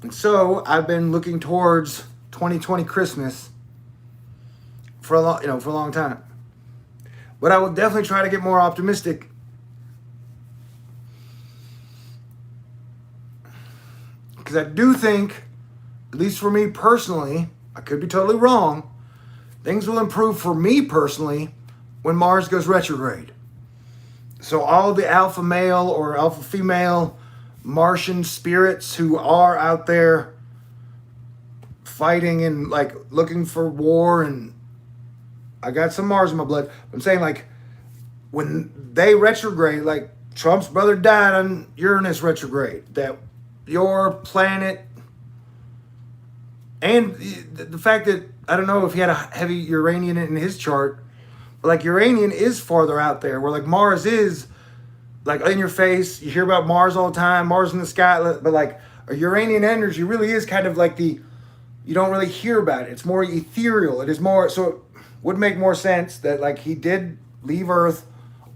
[SPEAKER 1] And so I've been looking towards 2020 Christmas for a long time. But I will definitely try to get more optimistic. Because I do think, at least for me personally, I could be totally wrong, things will improve for me personally when Mars goes retrograde. So all the alpha male or alpha female Martian spirits who are out there fighting and like looking for war, and I got some Mars in my blood. I'm saying like when they retrograde, like Trump's brother died on Uranus retrograde, that your planet, and the fact that, I don't know if he had a heavy Uranian in his chart, but like Uranian is farther out there, where like Mars is like in your face. You hear about Mars all the time, Mars in the sky, but like a Uranian energy really is kind of like you don't really hear about it. It's more ethereal. It is more, so it would make more sense that like he did leave Earth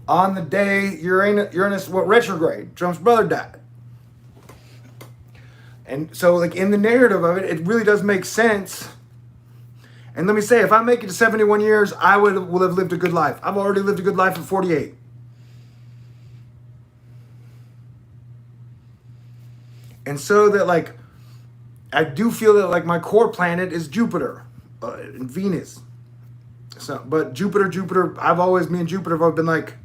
[SPEAKER 1] on the day Uranus went retrograde. Trump's brother died. And so like in the narrative of it, it really does make sense. And let me say, if I make it to 71 years, I will have lived a good life. I've already lived a good life at 48. And so that like, I do feel that like my core planet is Jupiter and Venus. So, but Jupiter, me and Jupiter have been like,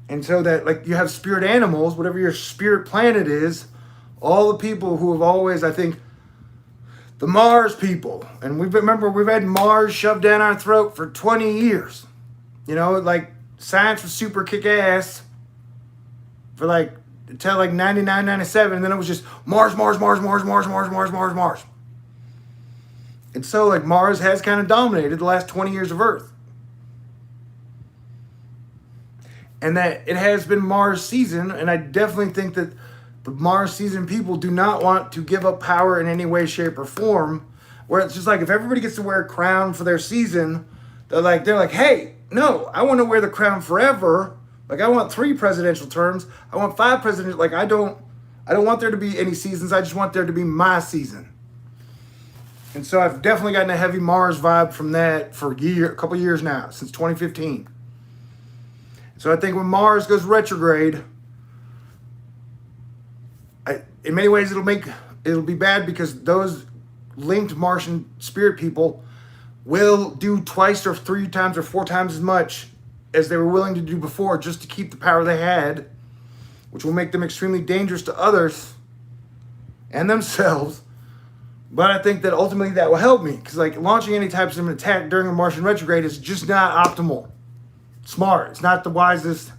[SPEAKER 1] and so that like you have spirit animals, whatever your spirit planet is, all the people who have always, I think, the Mars people, and we've had Mars shoved down our throat for 20 years. You know, like science was super kick ass for like until like 99, 97, and then it was just Mars. And so like Mars has kind of dominated the last 20 years of Earth. And that it has been Mars season, and I definitely think that the Mars season people do not want to give up power in any way, shape, or form. Where it's just like, if everybody gets to wear a crown for their season, they're like, hey, no, I want to wear the crown forever. Like, I want 3 presidential terms. I want 5 presidential. Like, I don't want there to be any seasons. I just want there to be my season. And so I've definitely gotten a heavy Mars vibe from that for a couple years now, since 2015. So I think when Mars goes retrograde, in many ways it'll be bad, because those linked Martian spirit people will do twice or 3 times or 4 times as much as they were willing to do before, just to keep the power they had, which will make them extremely dangerous to others and themselves. But I think that ultimately that will help me, because like launching any types of attack during a Martian retrograde is just not optimal. Smart. It's not the wisest.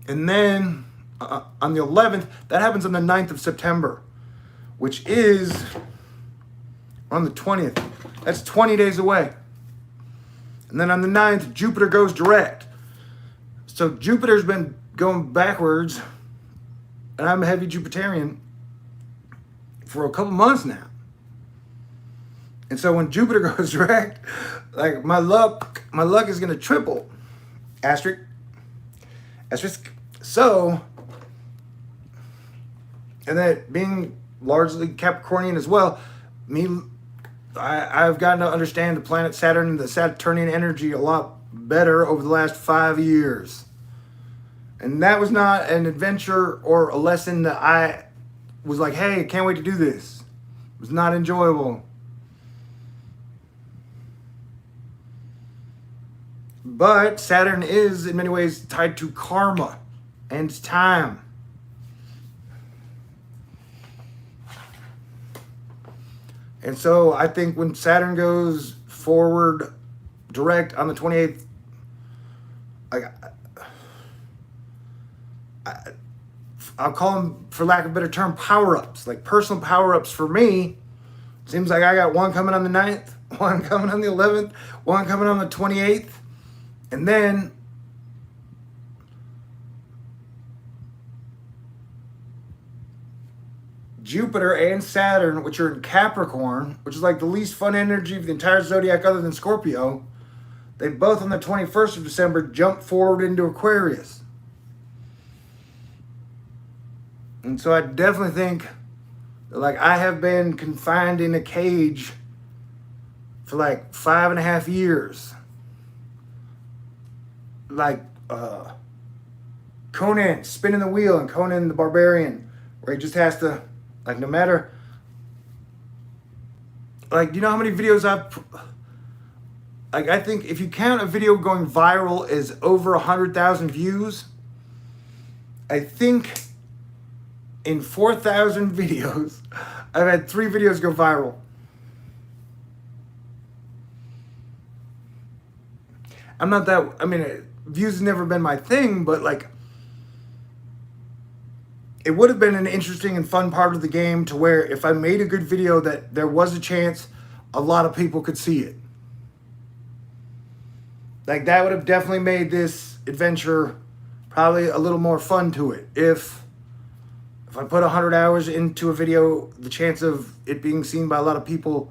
[SPEAKER 1] And then on the 11th, that happens on the 9th of September, which is on the 20th. That's 20 days away. And then on the 9th, Jupiter goes direct. So Jupiter's been going backwards, and I'm a heavy Jupiterian for a couple months now. And so when Jupiter goes direct, like my luck is going to triple. Asterisk. So, and that being largely Capricornian as well, me I've gotten to understand the planet Saturn and the Saturnian energy a lot better over the last 5 years. And that was not an adventure or a lesson that I was like, hey, I can't wait to do this. It was not enjoyable. But Saturn is, in many ways, tied to karma and time. And so I think when Saturn goes forward direct on the 28th, I'll call them, for lack of a better term, power-ups. Like personal power-ups for me. Seems like I got one coming on the 9th, one coming on the 11th, one coming on the 28th. And then Jupiter and Saturn, which are in Capricorn, which is like the least fun energy of the entire zodiac other than Scorpio, they both on the 21st of December jump forward into Aquarius. And so I definitely think that, like, I have been confined in a cage for like 5.5 years. Like Conan spinning the wheel and Conan the Barbarian, where he just has to, like, no matter, like, do you know how many videos I think if you count a video going viral as over 100,000 views, I think in 4,000 videos, I've had 3 videos go viral. I'm not that, I mean, views has never been my thing, but like, it would have been an interesting and fun part of the game to where if I made a good video that there was a chance a lot of people could see it. Like, that would have definitely made this adventure probably a little more fun to it. If I put 100 hours into a video, the chance of it being seen by a lot of people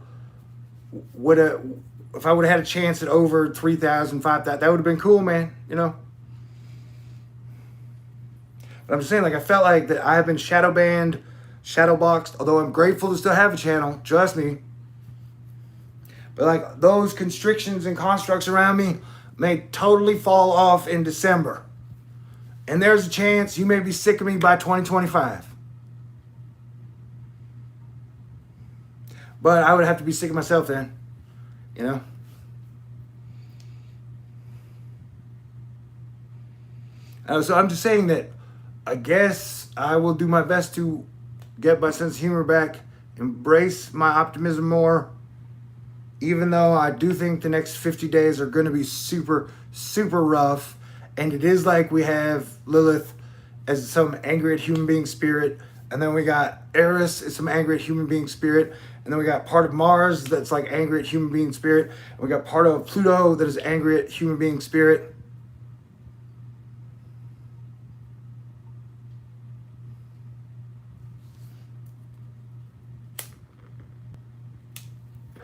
[SPEAKER 1] would have, if I would have had a chance at over 3,000, 5,000, that would have been cool, man, you know? But I'm just saying, like, I felt like that I have been shadow banned, shadow boxed, although I'm grateful to still have a channel, trust me. But like, those constrictions and constructs around me may totally fall off in December. And there's a chance you may be sick of me by 2025. But I would have to be sick of myself then, you know? So I'm just saying that I guess I will do my best to get my sense of humor back, embrace my optimism more, even though I do think the next 50 days are going to be super, super rough. And it is like we have Lilith as some angry at human being spirit, and then we got Eris as some angry at human being spirit, and then we got part of Mars that's like angry at human being spirit, and we got part of Pluto that is angry at human being spirit.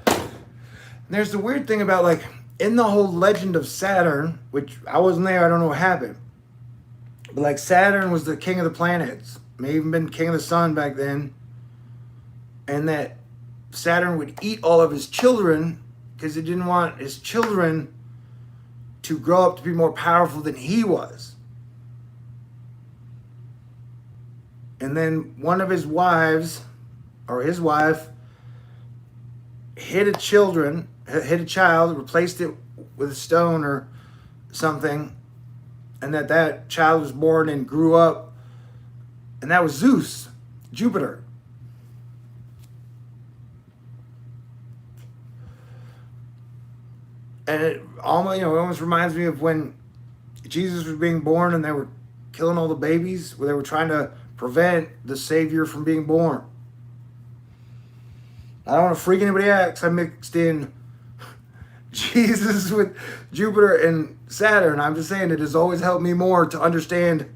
[SPEAKER 1] And there's the weird thing about, like, in the whole legend of Saturn, which I wasn't there, I don't know what happened. But like, Saturn was the king of the planets. May even been king of the sun back then. And that Saturn would eat all of his children because he didn't want his children to grow up to be more powerful than he was. And then one of his wives, or his wife, hit a child, replaced it with a stone or something, and that child was born and grew up, and that was Zeus, Jupiter. And it almost reminds me of when Jesus was being born and they were killing all the babies, where they were trying to prevent the Savior from being born. I don't want to freak anybody out because I mixed in Jesus with Jupiter and Saturn. I'm just saying it has always helped me more to understand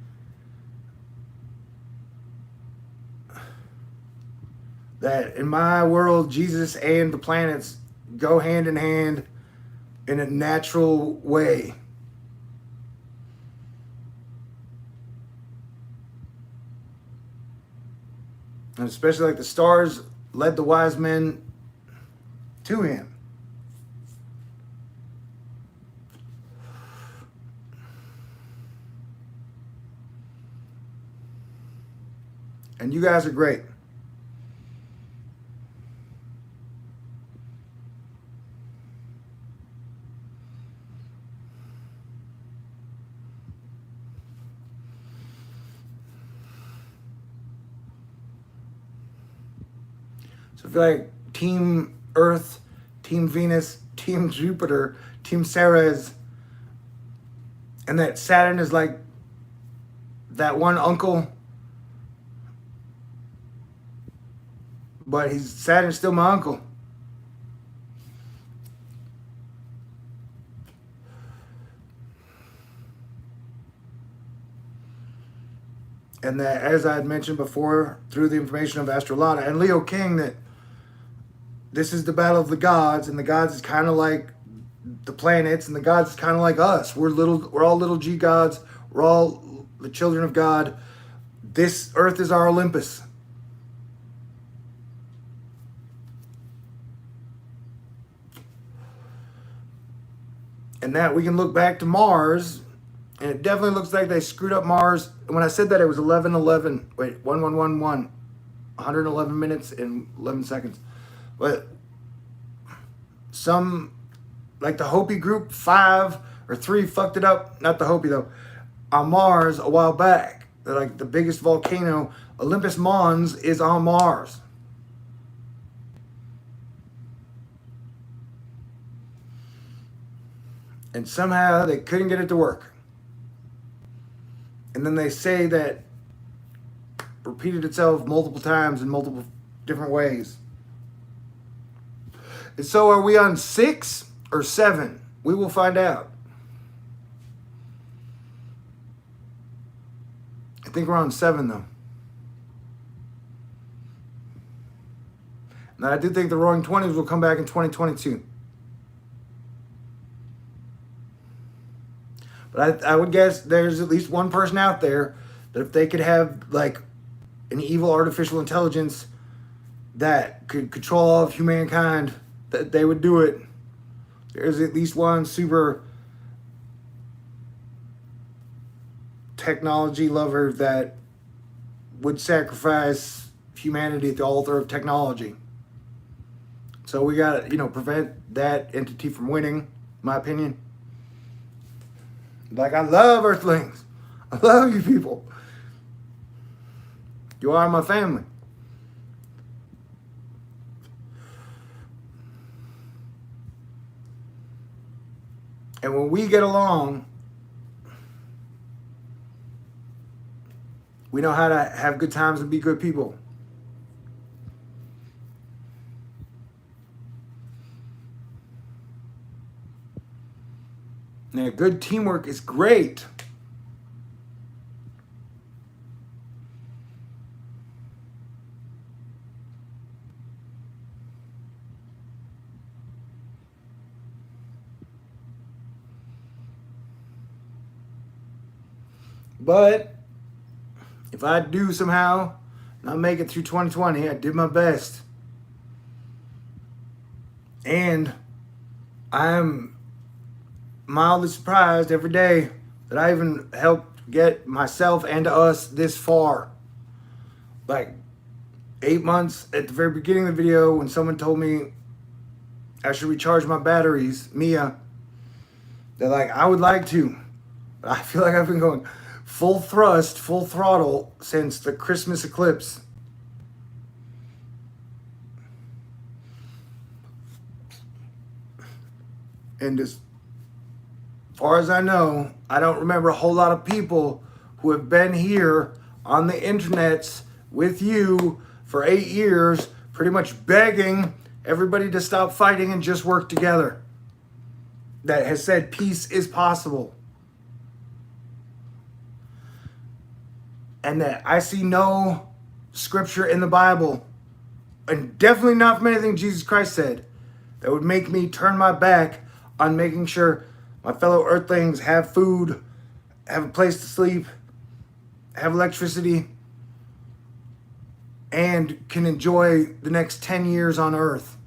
[SPEAKER 1] that in my world, Jesus and the planets go hand in hand in a natural way. And especially like the stars led the wise men to him. And you guys are great. So I feel like Team Earth, Team Venus, Team Jupiter, Team Ceres, and that Saturn is like that one uncle, but Saturn's still my uncle. And that, as I had mentioned before, through the information of Astrolata and Leo King, that this is the battle of the gods, and the gods is kind of like the planets, and the gods is kind of like us. We're all little G gods. We're all the children of God. This earth is our Olympus. And that we can look back to Mars, and it definitely looks like they screwed up Mars. And when I said that, it was 11:11. Wait, 1111. 111 minutes and 11 seconds. But some, like the Hopi group, 5 or 3 fucked it up. Not the Hopi though. On Mars a while back. They're like the biggest volcano. Olympus Mons is on Mars. And somehow they couldn't get it to work. And then they say that repeated itself multiple times in multiple different ways. And so are we on 6 or 7? We will find out. I think we're on 7 though. And I do think the Roaring 20s will come back in 2022. But I would guess there's at least one person out there that if they could have like an evil artificial intelligence that could control all of humankind, that they would do it. There's at least one super technology lover that would sacrifice humanity at the altar of technology. So we got to, prevent that entity from winning, in my opinion. Like, I love Earthlings. I love you people. You are my family. And when we get along, we know how to have good times and be good people. Now, good teamwork is great. But if I do somehow not make it through 2020, I did my best. And I'm mildly surprised every day that I even helped get myself and us this far. Like 8 months at the very beginning of the video, when someone told me I should recharge my batteries, Mia, they're like, I would like to, but I feel like I've been going full thrust, full throttle since the Christmas eclipse. And as far as I know, I don't remember a whole lot of people who have been here on the internets with you for 8 years, pretty much begging everybody to stop fighting and just work together, that has said peace is possible. And that I see no scripture in the Bible, and definitely not from anything Jesus Christ said, that would make me turn my back on making sure my fellow Earthlings have food, have a place to sleep, have electricity, and can enjoy the next 10 years on Earth.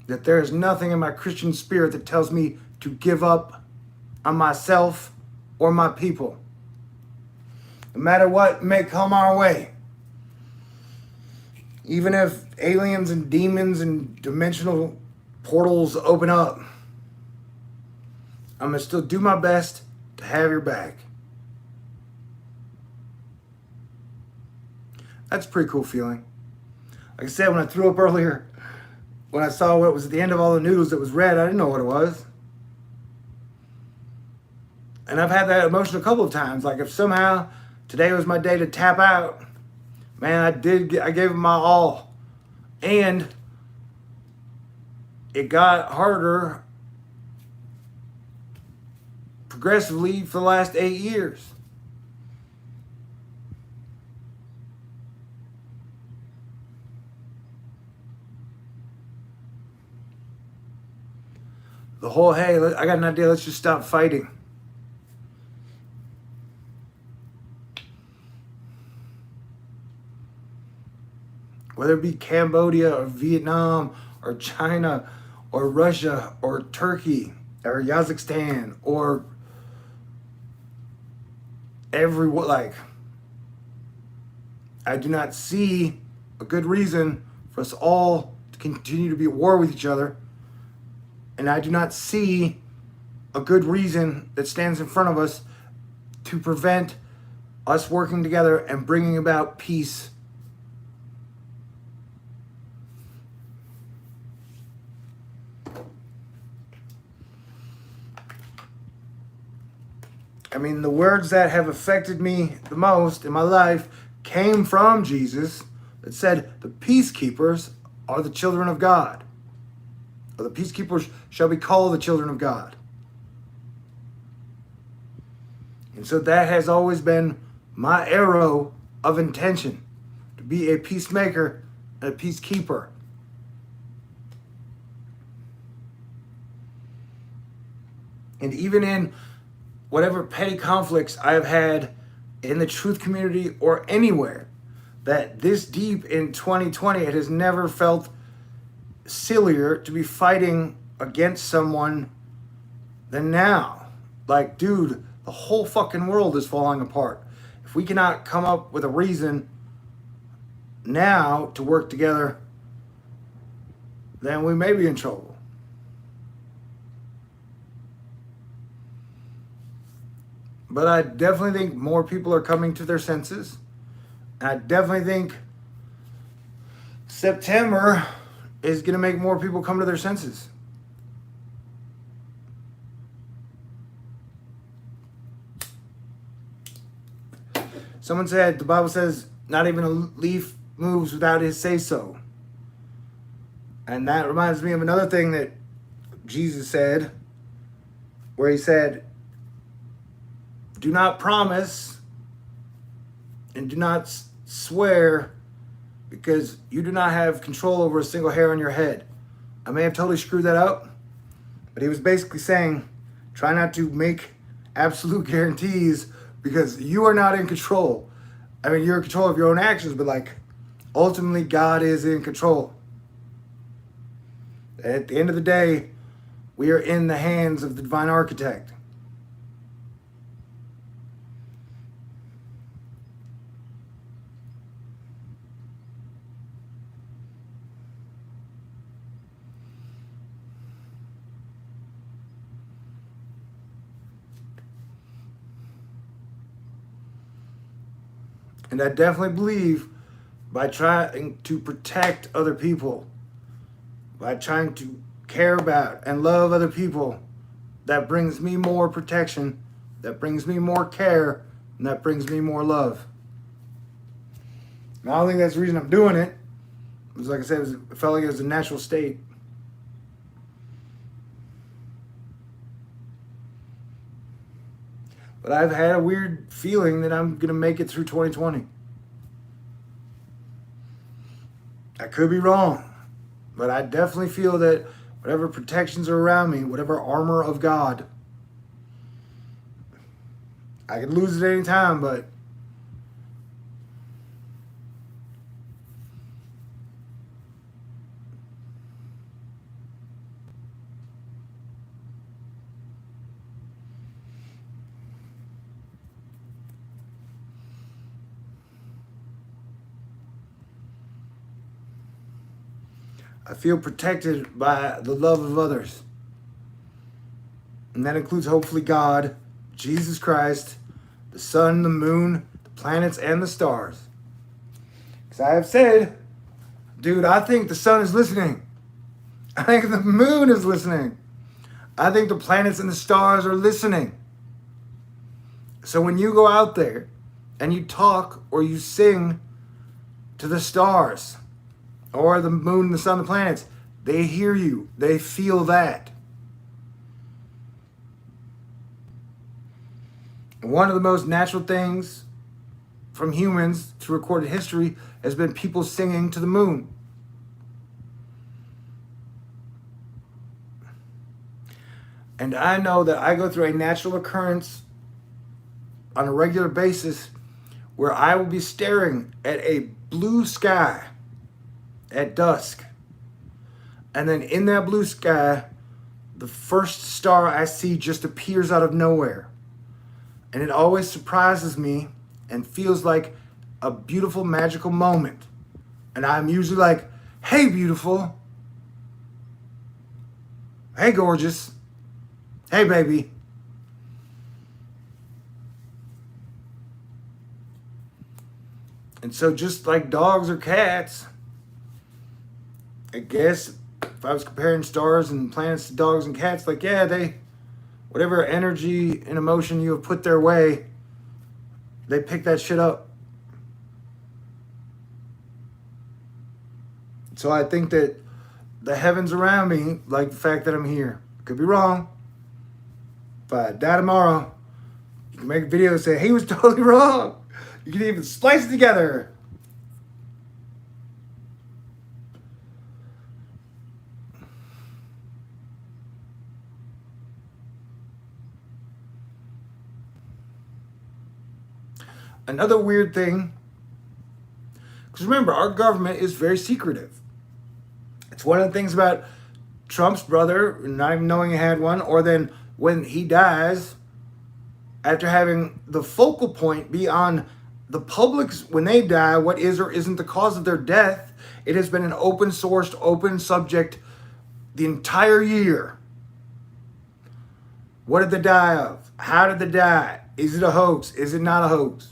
[SPEAKER 1] that there is nothing in my Christian spirit that tells me to give up on myself or my people. No matter what may come our way. Even if aliens and demons and dimensional portals open up, I'm going to still do my best to have your back. That's a pretty cool feeling. Like I said, when I threw up earlier, when I saw what was at the end of all the noodles that was red, I didn't know what it was. And I've had that emotion a couple of times. Like if somehow today was my day to tap out, man, I gave it my all. And it got harder progressively for the last 8 years. The whole, hey, I got an idea, let's just stop fighting. Whether it be Cambodia or Vietnam or China or Russia or Turkey or Kazakhstan or like, I do not see a good reason for us all to continue to be at war with each other. And I do not see a good reason that stands in front of us to prevent us working together and bringing about peace. I mean, the words that have affected me the most in my life came from Jesus that said, the peacekeepers are the children of God. Or the peacekeepers shall be called the children of God. And so that has always been my arrow of intention, to be a peacemaker and a peacekeeper. And even in whatever petty conflicts I have had in the truth community or anywhere, that this deep in 2020, it has never felt sillier to be fighting against someone than now. Like, dude, the whole fucking world is falling apart. If we cannot come up with a reason now to work together, then we may be in trouble. But I definitely think more people are coming to their senses. And I definitely think September is going to make more people come to their senses. Someone said, the Bible says, not even a leaf moves without his say-so. And that reminds me of another thing that Jesus said, where he said, do not promise and do not swear, because you do not have control over a single hair on your head. I may have totally screwed that up, but he was basically saying, try not to make absolute guarantees, because you are not in control. I mean, you're in control of your own actions, but like, ultimately God is in control. At the end of the day, we are in the hands of the divine architect. And I definitely believe by trying to protect other people, by trying to care about and love other people, that brings me more protection, that brings me more care, and that brings me more love. And I don't think that's the reason I'm doing it. It was like I said, it felt like it was a natural state. But I've had a weird feeling that I'm going to make it through 2020. I could be wrong, but I definitely feel that whatever protections are around me, whatever armor of God, I could lose it any time, but I feel protected by the love of others. And that includes hopefully God, Jesus Christ, the sun, the moon, the planets, and the stars. Because I have said, dude, I think the sun is listening. I think the moon is listening. I think the planets and the stars are listening. So when you go out there and you talk or you sing to the stars or the moon, the sun, the planets, they hear you. They feel that. One of the most natural things from humans to recorded history has been people singing to the moon. And I know that I go through a natural occurrence on a regular basis where I will be staring at a blue sky at dusk. And then in that blue sky, the first star I see just appears out of nowhere. And it always surprises me and feels like a beautiful, magical moment. And I'm usually like, hey, beautiful. Hey, gorgeous. Hey, baby. And so just like dogs or cats, I guess if I was comparing stars and planets to dogs and cats, like, yeah, they, whatever energy and emotion you have put their way, they pick that shit up. So I think that the heavens around me, like the fact that I'm here, could be wrong. If I die tomorrow, you can make a video and say, he was totally wrong. You can even splice it together. Another weird thing, because remember, our government is very secretive. It's one of the things about Trump's brother, not even knowing he had one, or then when he dies, after having the focal point be on the public's, when they die, what is or isn't the cause of their death, it has been an open sourced, open subject the entire year. What did they die of? How did they die? Is it a hoax? Is it not a hoax?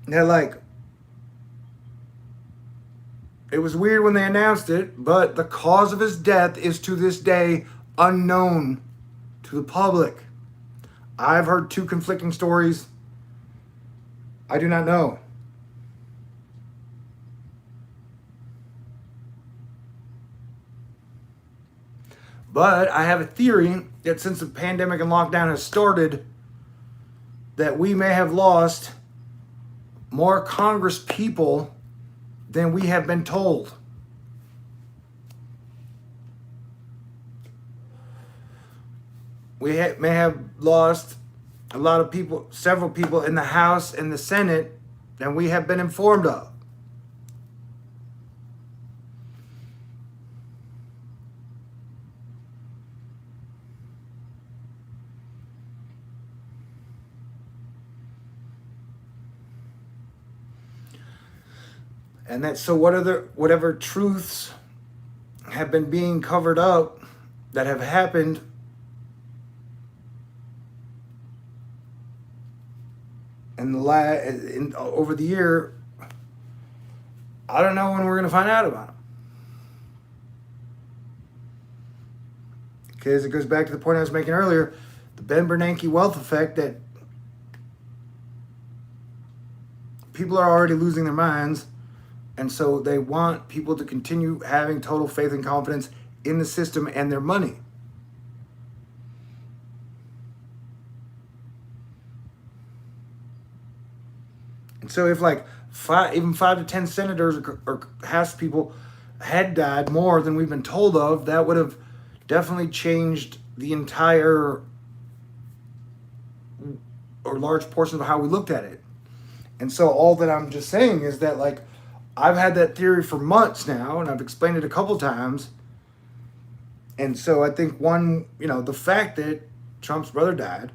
[SPEAKER 1] And they're like, it was weird when they announced it, but the cause of his death is to this day unknown to the public. I've heard two conflicting stories. I do not know. But I have a theory that since the pandemic and lockdown has started, that we may have lost more Congress people than we have been told. We may have lost a lot of people, several people in the House and the Senate than we have been informed of. And that, so whatever truths have been being covered up that have happened over the year, I don't know when we're going to find out about them. Because it goes back to the point I was making earlier, the Ben Bernanke wealth effect, that people are already losing their minds. And so they want people to continue having total faith and confidence in the system and their money. And so if like even 5 to 10 senators or House people had died more than we've been told of, that would have definitely changed the entire or large portion of how we looked at it. And so all that I'm just saying is that, like, I've had that theory for months now, and I've explained it a couple times. And so I think the fact that Trump's brother died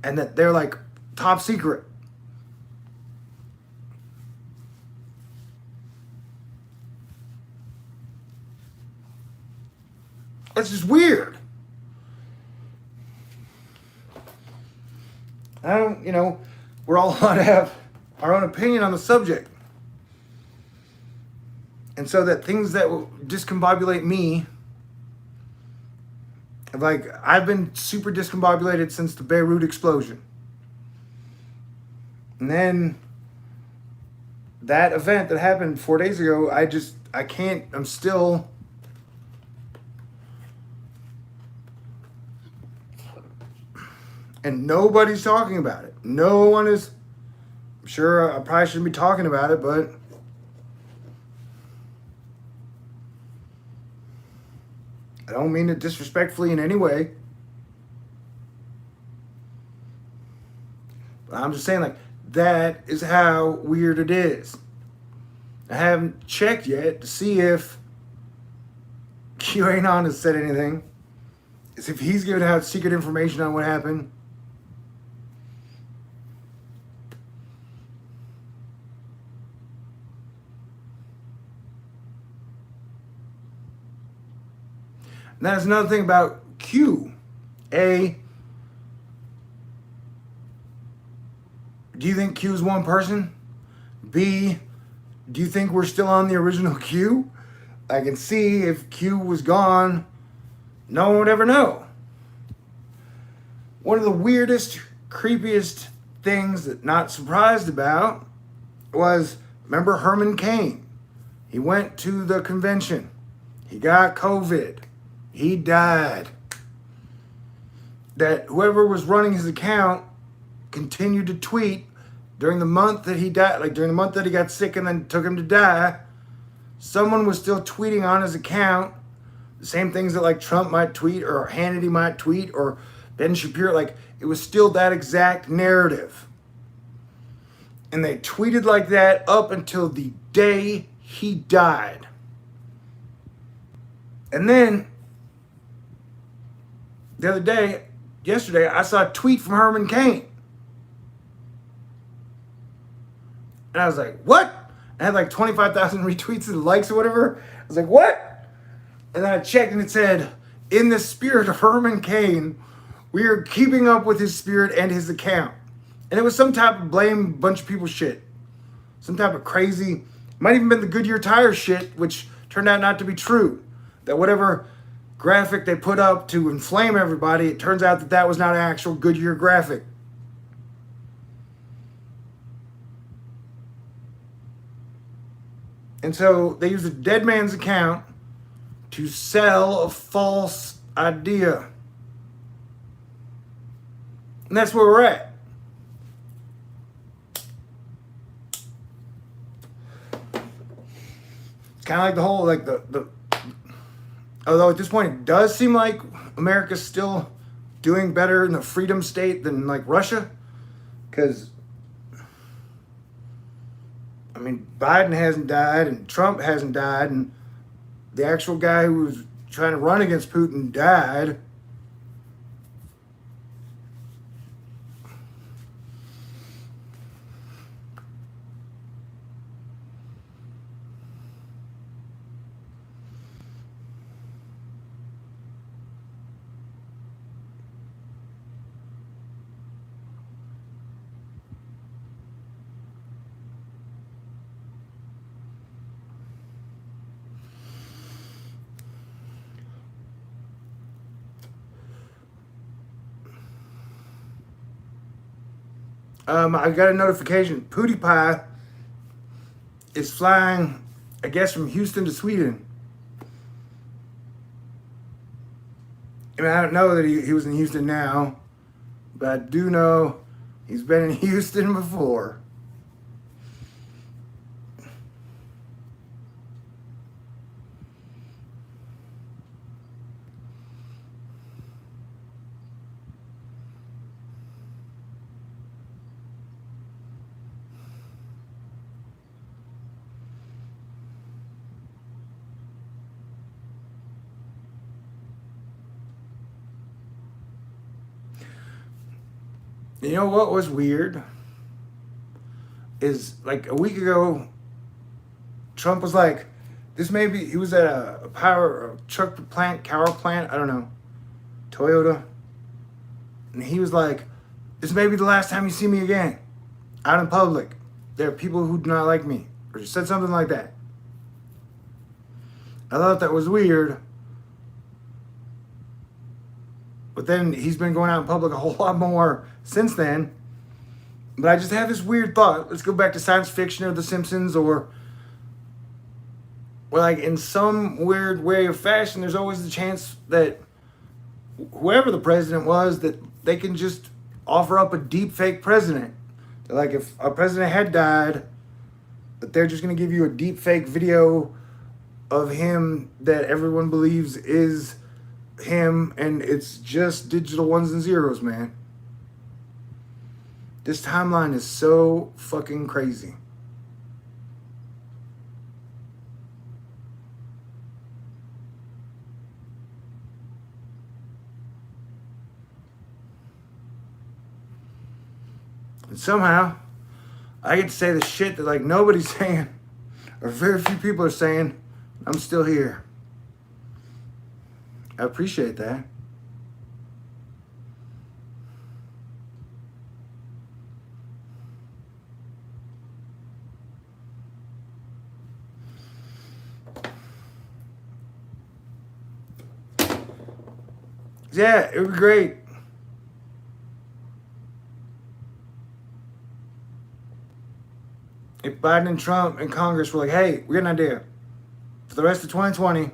[SPEAKER 1] and that they're like top secret. That's just weird. I don't, we're all allowed to have our own opinion on the subject. And so that things that will discombobulate me, like I've been super discombobulated since the Beirut explosion. And then that event that happened 4 days ago, I'm still and nobody's talking about it. No one is. I'm sure I probably shouldn't be talking about it, but I don't mean it disrespectfully in any way. But I'm just saying, like, that is how weird it is. I haven't checked yet to see if QAnon has said anything. As if he's giving out secret information on what happened. And that's another thing about Q. A, do you think Q is one person? B, do you think we're still on the original Q? I can see if Q was gone, no one would ever know. One of the weirdest, creepiest things that not surprised about was, remember Herman Cain? He went to the convention. He got COVID. He died. That whoever was running his account continued to tweet during the month that he died, like during the month that he got sick and then took him to die. Someone was still tweeting on his account the same things that like Trump might tweet or Hannity might tweet or Ben Shapiro. Like it was still that exact narrative. And they tweeted like that up until the day he died. And then yesterday, I saw a tweet from Herman Cain. And I was like, what? I had like 25,000 retweets and likes or whatever. I was like, what? And then I checked and it said, in the spirit of Herman Cain, we are keeping up with his spirit and his account. And it was some type of blame bunch of people shit. Some type of crazy, might even been the Goodyear tire shit, which turned out not to be true. That whatever graphic they put up to inflame everybody, it turns out that that was not an actual Goodyear graphic. And so they used a dead man's account to sell a false idea. And that's where we're at. It's kind of like the whole, like although at this point it does seem like America's still doing better in the freedom state than like Russia. Because, I mean, Biden hasn't died and Trump hasn't died and the actual guy who was trying to run against Putin died. I got a notification. PewDiePie is flying, I guess, from Houston to Sweden. I mean, I don't know that he was in Houston now, but I do know he's been in Houston before. You know what was weird? Is like a week ago, Trump was like, this may be, he was at a power truck plant, car plant, I don't know, Toyota. And he was like, this may be the last time you see me again out in public. There are people who do not like me. Or said something like that. I thought that was weird. But then he's been going out in public a whole lot more since then. But I just have this weird thought. Let's go back to science fiction or The Simpsons, or like in some weird way or fashion, there's always the chance that whoever the president was, that they can just offer up a deep fake president. Like if a president had died, that they're just going to give you a deep fake video of him that everyone believes is him, and it's just digital ones and zeros, man. This timeline is so fucking crazy. And somehow, I get to say the shit that like nobody's saying, or very few people are saying. I'm still here. I appreciate that. Yeah, it would be great. If Biden and Trump and Congress were like, hey, we got an idea. For the rest of 2020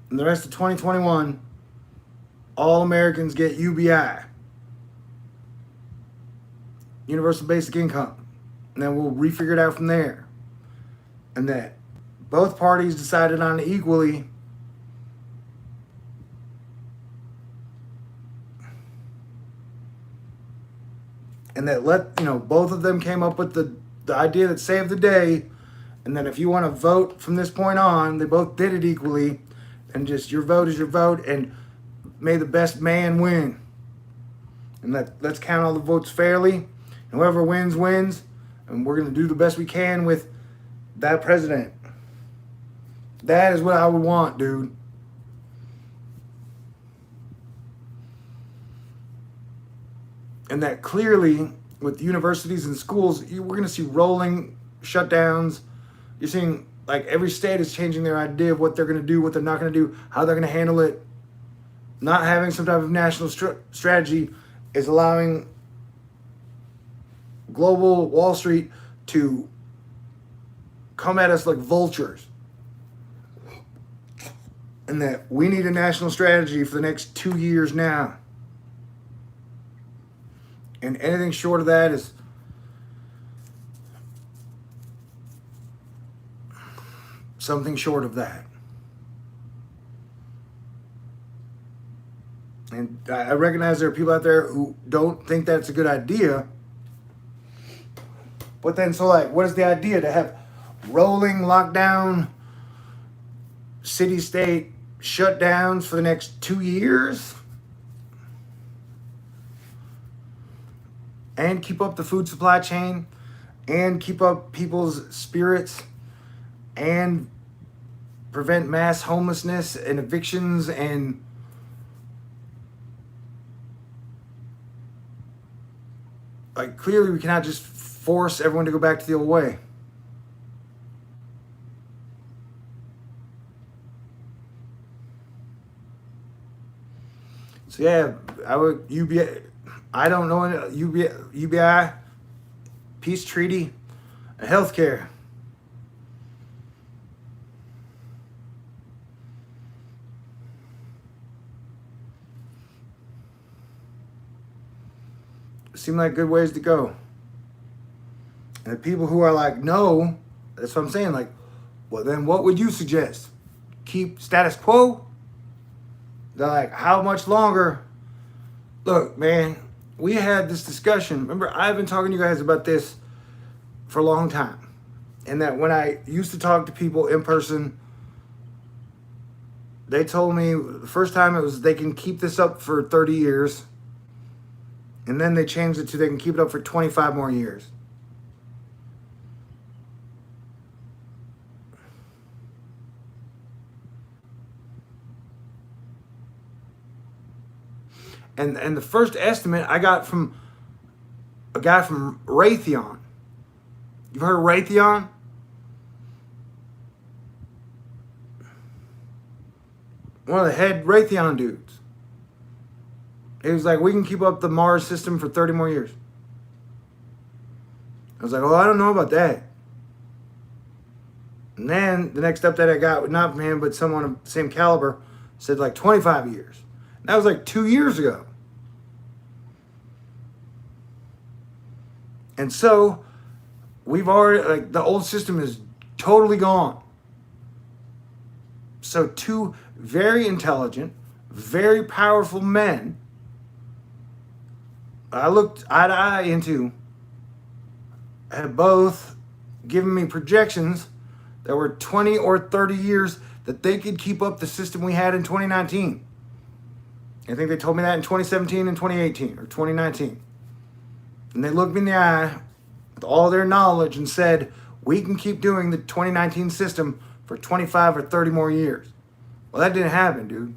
[SPEAKER 1] and the rest of 2021, all Americans get UBI, Universal Basic Income. And then we'll refigure it out from there. And that both parties decided on it equally. And that both of them came up with the idea that saved the day. And then if you want to vote from this point on, they both did it equally. And just your vote is your vote, and may the best man win. And let's count all the votes fairly. And whoever wins, wins. And we're going to do the best we can with that president. That is what I would want, dude. And that clearly, with universities and schools, we're going to see rolling shutdowns. You're seeing like every state is changing their idea of what they're going to do, what they're not going to do, how they're going to handle it. Not having some type of national strategy is allowing global Wall Street to come at us like vultures. And that we need a national strategy for the next 2 years now. And anything short of that is something short of that. And I recognize there are people out there who don't think that's a good idea. But then, so like, what is the idea? To have rolling lockdown, city-state shutdowns for the next 2 years? And keep up the food supply chain, and keep up people's spirits, and prevent mass homelessness and evictions, and like clearly we cannot just force everyone to go back to the old way. So yeah, I don't know, UBI, peace treaty, healthcare. Seem like good ways to go. And the people who are like, no, that's what I'm saying. Like, well, then what would you suggest? Keep status quo? They're like, how much longer? Look, man, we had this discussion. Remember, I've been talking to you guys about this for a long time. And that when I used to talk to people in person, they told me the first time it was they can keep this up for 30 years. And then they changed it to they can keep it up for 25 more years. And the first estimate I got from a guy from Raytheon. You've heard of Raytheon? One of the head Raytheon dudes. He was like, we can keep up the Mars system for 30 more years. I was like, well, I don't know about that. And then the next update I got, not from him, but someone of the same caliber, said like 25 years. And that was like 2 years ago. And so we've already, like, the old system is totally gone. So two very intelligent, very powerful men I looked eye to eye into had both given me projections that were 20 or 30 years that they could keep up the system we had in 2019. I think they told me that in 2017 and 2018 or 2019. And they looked me in the eye with all their knowledge and said, we can keep doing the 2019 system for 25 or 30 more years. Well, that didn't happen, dude.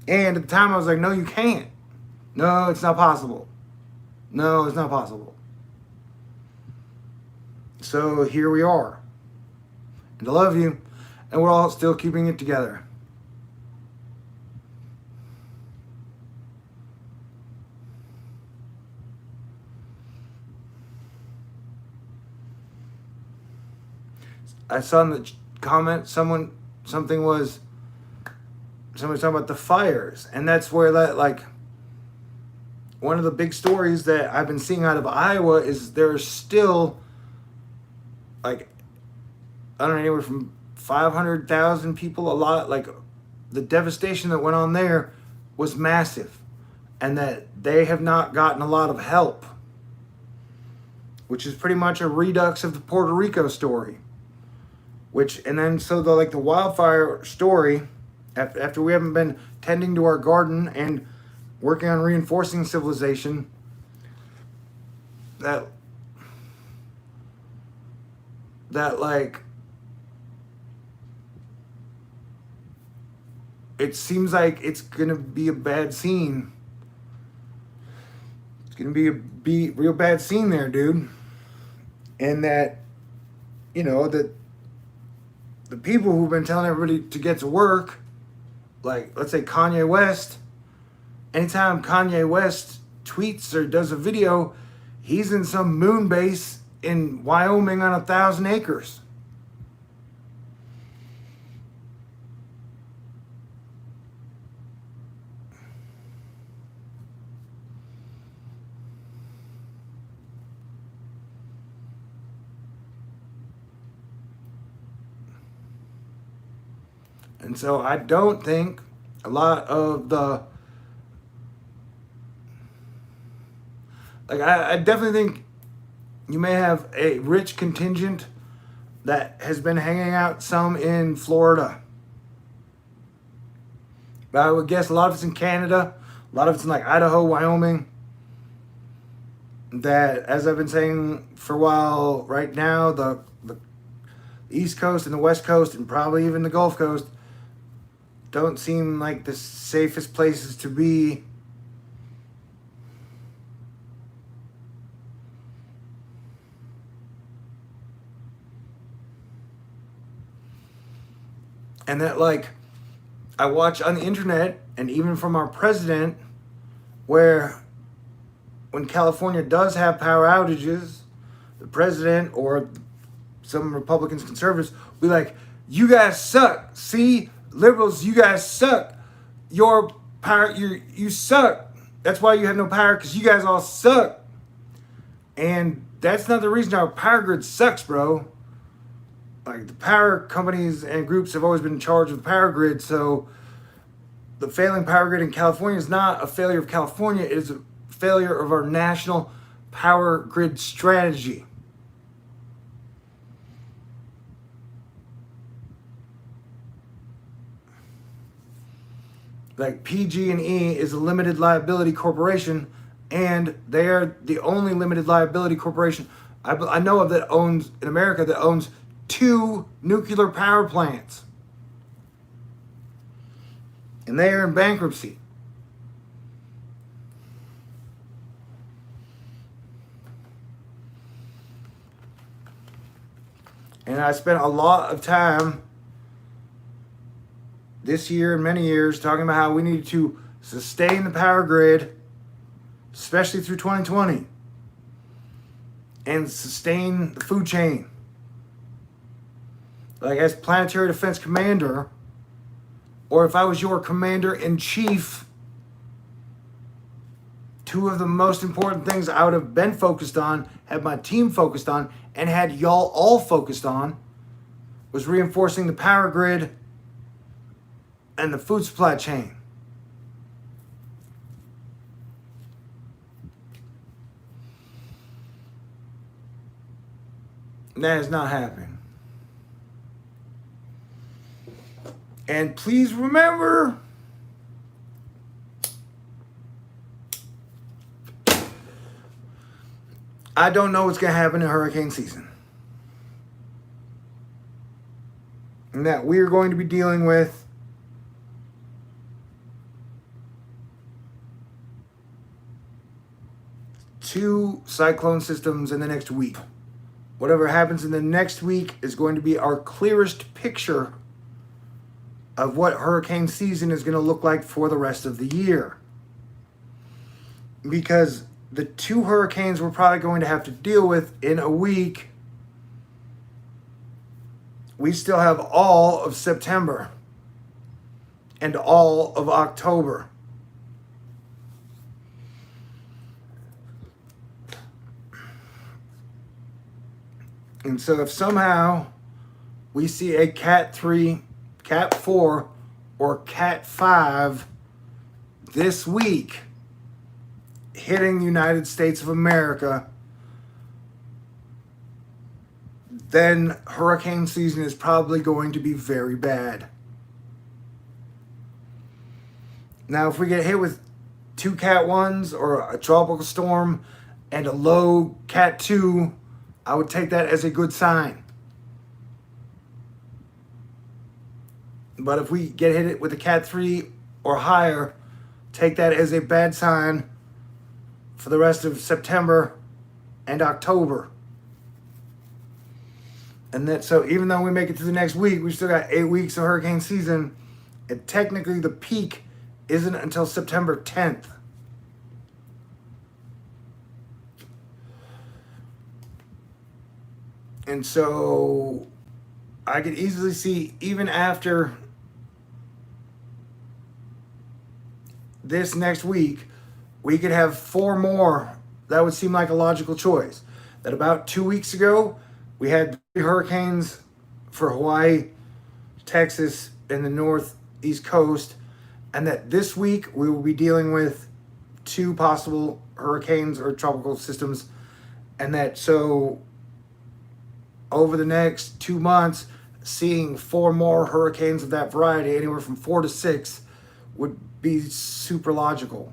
[SPEAKER 1] And at the time I was like, no, you can't. No, it's not possible. No, it's not possible. So here we are. And I love you. And we're all still keeping it together. I saw in the comment somebody was talking about the fires, and that's where that, like, one of the big stories that I've been seeing out of Iowa is there's still, like, I don't know, anywhere from 500,000 people, a lot, like, the devastation that went on there was massive, and that they have not gotten a lot of help, which is pretty much a redux of the Puerto Rico story. And then so the wildfire story, after we haven't been tending to our garden and working on reinforcing civilization, that like, it seems like it's gonna be a bad scene. It's gonna be real bad scene there, dude. And that, you know, that the people who've been telling everybody to get to work, like, let's say Kanye West, anytime Kanye West tweets or does a video, he's in some moon base in Wyoming on 1,000 acres. And so I don't think a lot of the, like, I definitely think you may have a rich contingent that has been hanging out some in Florida. But I would guess a lot of it's in Canada, a lot of it's in, like, Idaho, Wyoming. That, as I've been saying for a while, right now, the East Coast and the West Coast and probably even the Gulf Coast don't seem like the safest places to be. And that, like, I watch on the internet, and even from our president, where when California does have power outages, the president or some Republicans, conservatives, will be like, you guys suck. See, liberals, you guys suck. Your power, you suck. That's why you have no power, because you guys all suck. And that's not the reason our power grid sucks, bro. Like, the power companies and groups have always been in charge of the power grid, so the failing power grid in California is not a failure of California, it is a failure of our national power grid strategy. Like, PG&E is a limited liability corporation, and they are the only limited liability corporation I know of that owns, in America, that owns 2 nuclear power plants. And they are in bankruptcy. And I spent a lot of time this year and many years talking about how we need to sustain the power grid, especially through 2020, and sustain the food chain. Like, as Planetary Defense Commander, or if I was your Commander-in-Chief, two of the most important things I would have been focused on, had my team focused on, and had y'all all focused on, was reinforcing the power grid and the food supply chain. And that is not happening. And please remember, I don't know what's going to happen in hurricane season. And that we are going to be dealing with two cyclone systems in the next week. Whatever happens in the next week is going to be our clearest picture of what hurricane season is going to look like for the rest of the year. Because the two hurricanes we're probably going to have to deal with in a week, we still have all of September and all of October. And so if somehow we see a Cat 3, Cat 4, or Cat 5 this week hitting the United States of America, then hurricane season is probably going to be very bad. Now, if we get hit with two Cat 1s or a tropical storm and a low Cat 2, I would take that as a good sign. But if we get hit with a Cat 3 or higher, take that as a bad sign for the rest of September and October. And that, so even though we make it to the next week, we still got 8 weeks of hurricane season. And technically the peak isn't until September 10th. And so I could easily see, even after this next week, we could have 4 more. That would seem like a logical choice. That about 2 weeks ago, we had 3 hurricanes for Hawaii, Texas, and the northeast coast. And that this week, we will be dealing with 2 possible hurricanes or tropical systems. And that so over the next 2 months, seeing 4 more hurricanes of that variety, anywhere from 4 to 6, would be super logical.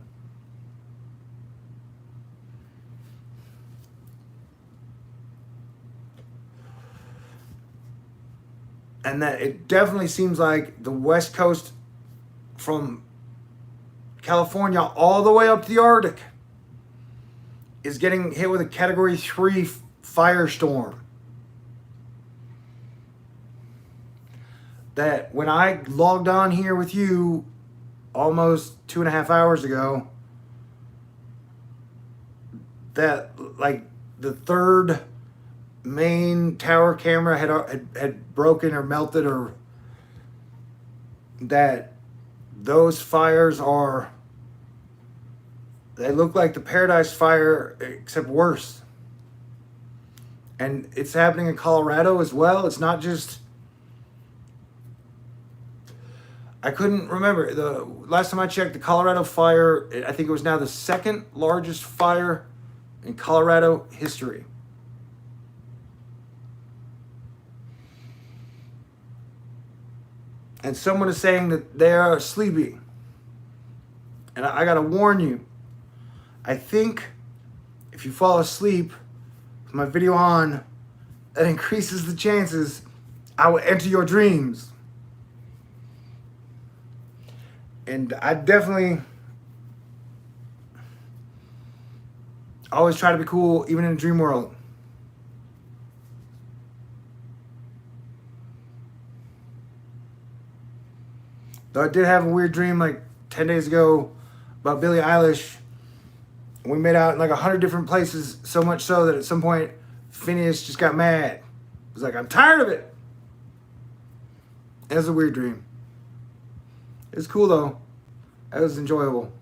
[SPEAKER 1] And that it definitely seems like the West Coast, from California all the way up to the Arctic, is getting hit with a Category 3 firestorm. That when I logged on here with you almost 2.5 hours ago, that like the third main tower camera had broken or melted, or that those fires they look like the Paradise Fire except worse. And it's happening in Colorado as well. It's not just, I couldn't remember. The last time I checked, the Colorado fire, I think it was now the 2nd largest fire in Colorado history. And someone is saying that they are sleepy. And I got to warn you, I think if you fall asleep with my video on, that increases the chances I will enter your dreams. And I definitely always try to be cool, even in a dream world. Though I did have a weird dream like 10 days ago about Billie Eilish. We made out in like 100 different places, so much so that at some point, Phineas just got mad. He was like, I'm tired of it. It was a weird dream. It was cool though. It was enjoyable.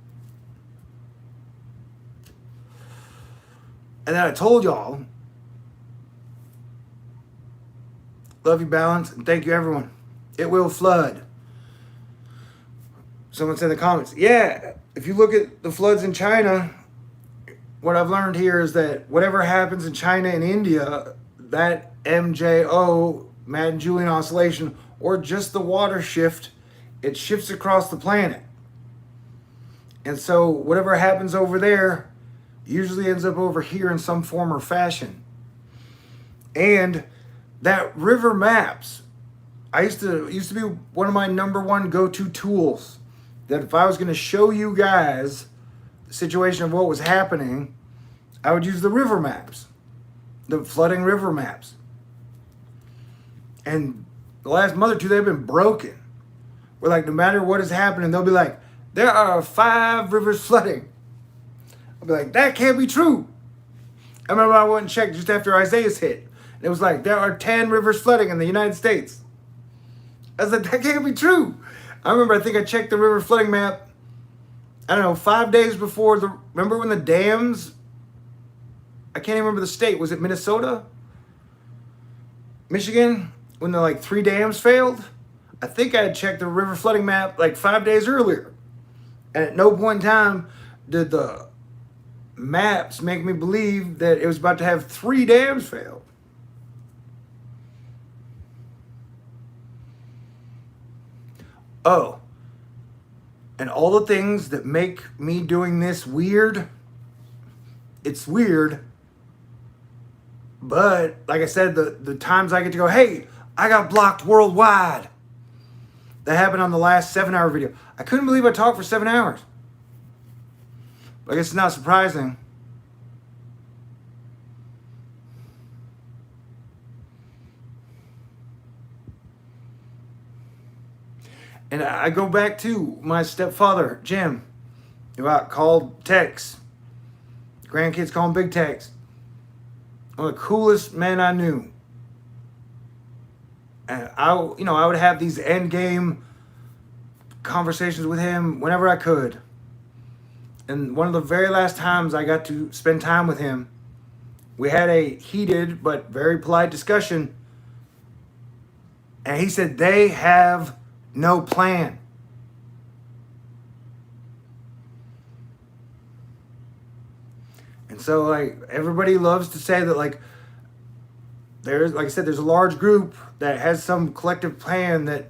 [SPEAKER 1] And then I told y'all, love you, balance, and thank you, everyone. It will flood. Someone said in the comments, yeah, if you look at the floods in China, what I've learned here is that whatever happens in China and India, that MJO, Madden-Julian oscillation, or just the water shift, it shifts across the planet. And so whatever happens over there usually ends up over here in some form or fashion. And that river maps, it used to be one of my number one go-to tools. That if I was going to show you guys the situation of what was happening, I would use the river maps, the flooding river maps. And the last month or two, they've been broken. Where like no matter what is happening, they'll be like, there are 5 rivers flooding. I'll be like, that can't be true. I remember I went and checked just after Isaiah's hit. And it was like, there are 10 rivers flooding in the United States. I was like, that can't be true. I remember, I think I checked the river flooding map, I don't know, 5 days before remember when the dams, I can't even remember the state, was it Minnesota? Michigan? When the like 3 dams failed? I think I had checked the river flooding map like 5 days earlier. And at no point in time did the maps make me believe that it was about to have 3 dams fail. Oh, and all the things that make me doing this weird, it's weird, but like I said, the times I get to go, hey, I got blocked worldwide. That happened on the last 7-hour video. I couldn't believe I talked for 7 hours. But I guess it's not surprising. And I go back to my stepfather, Jim, who I called Tex. Grandkids call him Big Tex. One of the coolest men I knew. And I would have these end game conversations with him whenever I could. And one of the very last times I got to spend time with him, we had a heated but very polite discussion. And he said, they have no plan. And so like everybody loves to say that like there's, like I said, there's a large group that has some collective plan that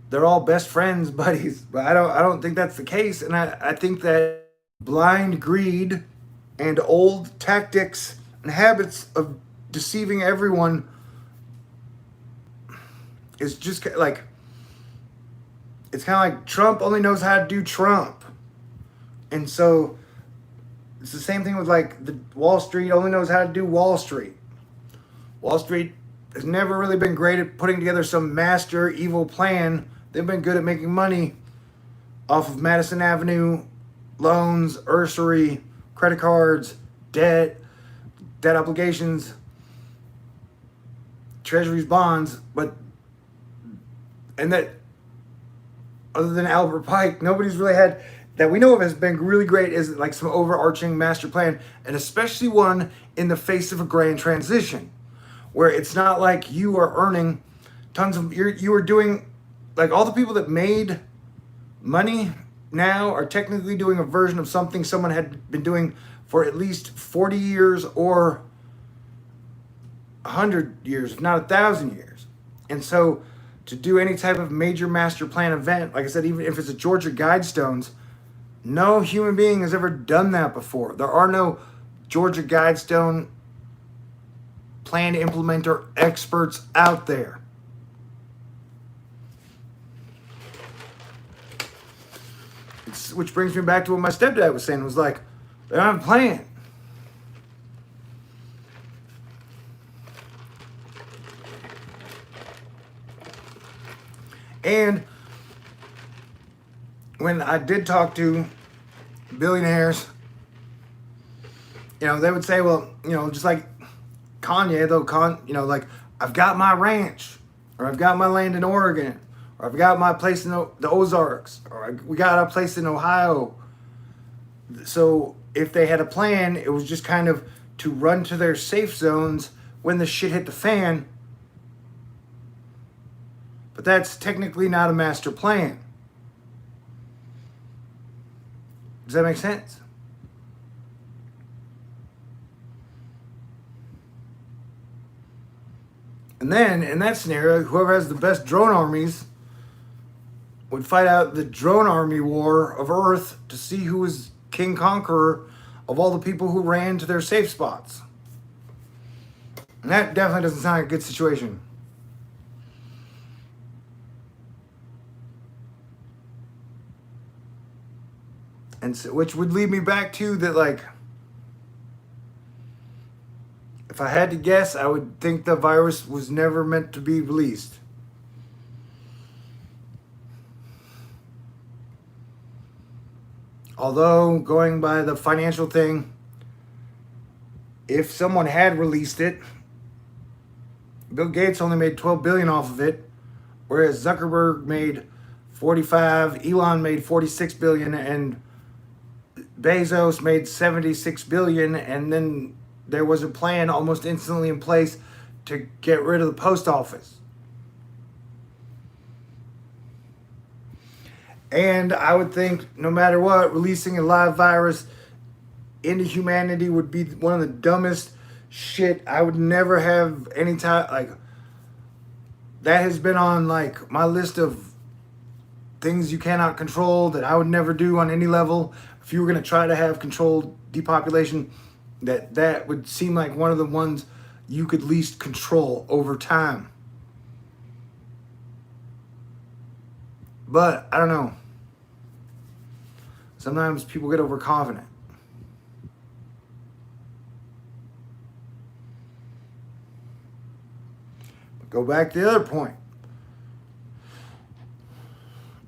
[SPEAKER 1] they're all best friends, buddies. But I don't think that's the case. And I think that blind greed and old tactics and habits of deceiving everyone is just like, it's kind of like Trump only knows how to do Trump. And so it's the same thing with like the Wall Street only knows how to do Wall Street. Wall Street has never really been great at putting together some master evil plan. They've been good at making money off of Madison Avenue, loans, usury, credit cards, debt obligations, treasuries, bonds, and that other than Albert Pike, nobody's really had, that we know of, has been really great, is like some overarching master plan, and especially one in the face of a grand transition, where it's not like you are earning tons of, you are doing, like all the people that made money now are technically doing a version of something someone had been doing for at least 40 years or 100 years, if not 1,000 years. And so to do any type of major master plan event, like I said, even if it's a Georgia Guidestones, no human being has ever done that before. There are no Georgia Guidestone plan implementer experts out there. Which brings me back to what my stepdad was saying. It was like, they don't have a plan. And when I did talk to billionaires, they would say, well, just like Kanye, though, like, I've got my ranch, or I've got my land in Oregon, or I've got my place in the Ozarks, or we got a place in Ohio. So if they had a plan, it was just kind of to run to their safe zones when the shit hit the fan. But that's technically not a master plan. Does that make sense? And then, in that scenario, whoever has the best drone armies would fight out the drone army war of Earth to see who was king conqueror of all the people who ran to their safe spots. And that definitely doesn't sound like a good situation. And so, which would lead me back to that, like, if I had to guess, I would think the virus was never meant to be released. Although, going by the financial thing, if someone had released it, Bill Gates only made 12 billion off of it, whereas Zuckerberg made 45, Elon made 46 billion, and Bezos made 76 billion, and then there was a plan almost instantly in place to get rid of the post office. And I would think, no matter what, releasing a live virus into humanity would be one of the dumbest shit. I would never have any time, like, that has been on, like, my list of things you cannot control that I would never do on any level. If you were going to try to have controlled depopulation, that would seem like one of the ones you could least control over time. But I don't know. Sometimes people get overconfident. But go back to the other point.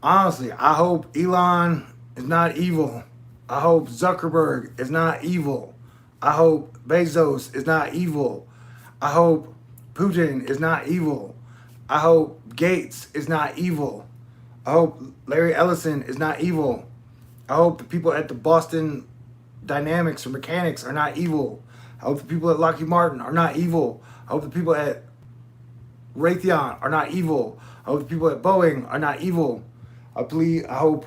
[SPEAKER 1] Honestly, I hope Elon is not evil. I hope Zuckerberg is not evil. I hope Bezos is not evil. I hope Putin is not evil. I hope Gates is not evil. I hope Larry Ellison is not evil. I hope the people at the Boston Dynamics or Mechanics are not evil. I hope the people at Lockheed Martin are not evil. I hope the people at Raytheon are not evil. I hope the people at Boeing are not evil. I hope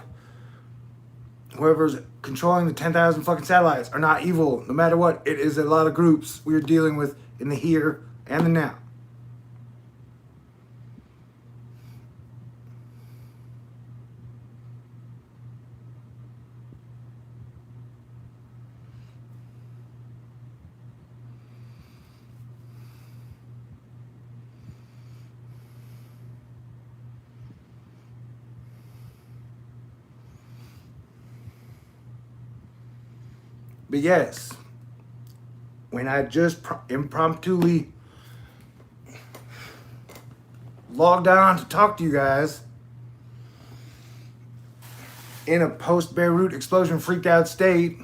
[SPEAKER 1] whoever's controlling the 10,000 fucking satellites are not evil. No matter what, it is a lot of groups we're dealing with in the here and the now. But yes, when I just impromptu logged on to talk to you guys in a post-Beirut explosion freaked out state,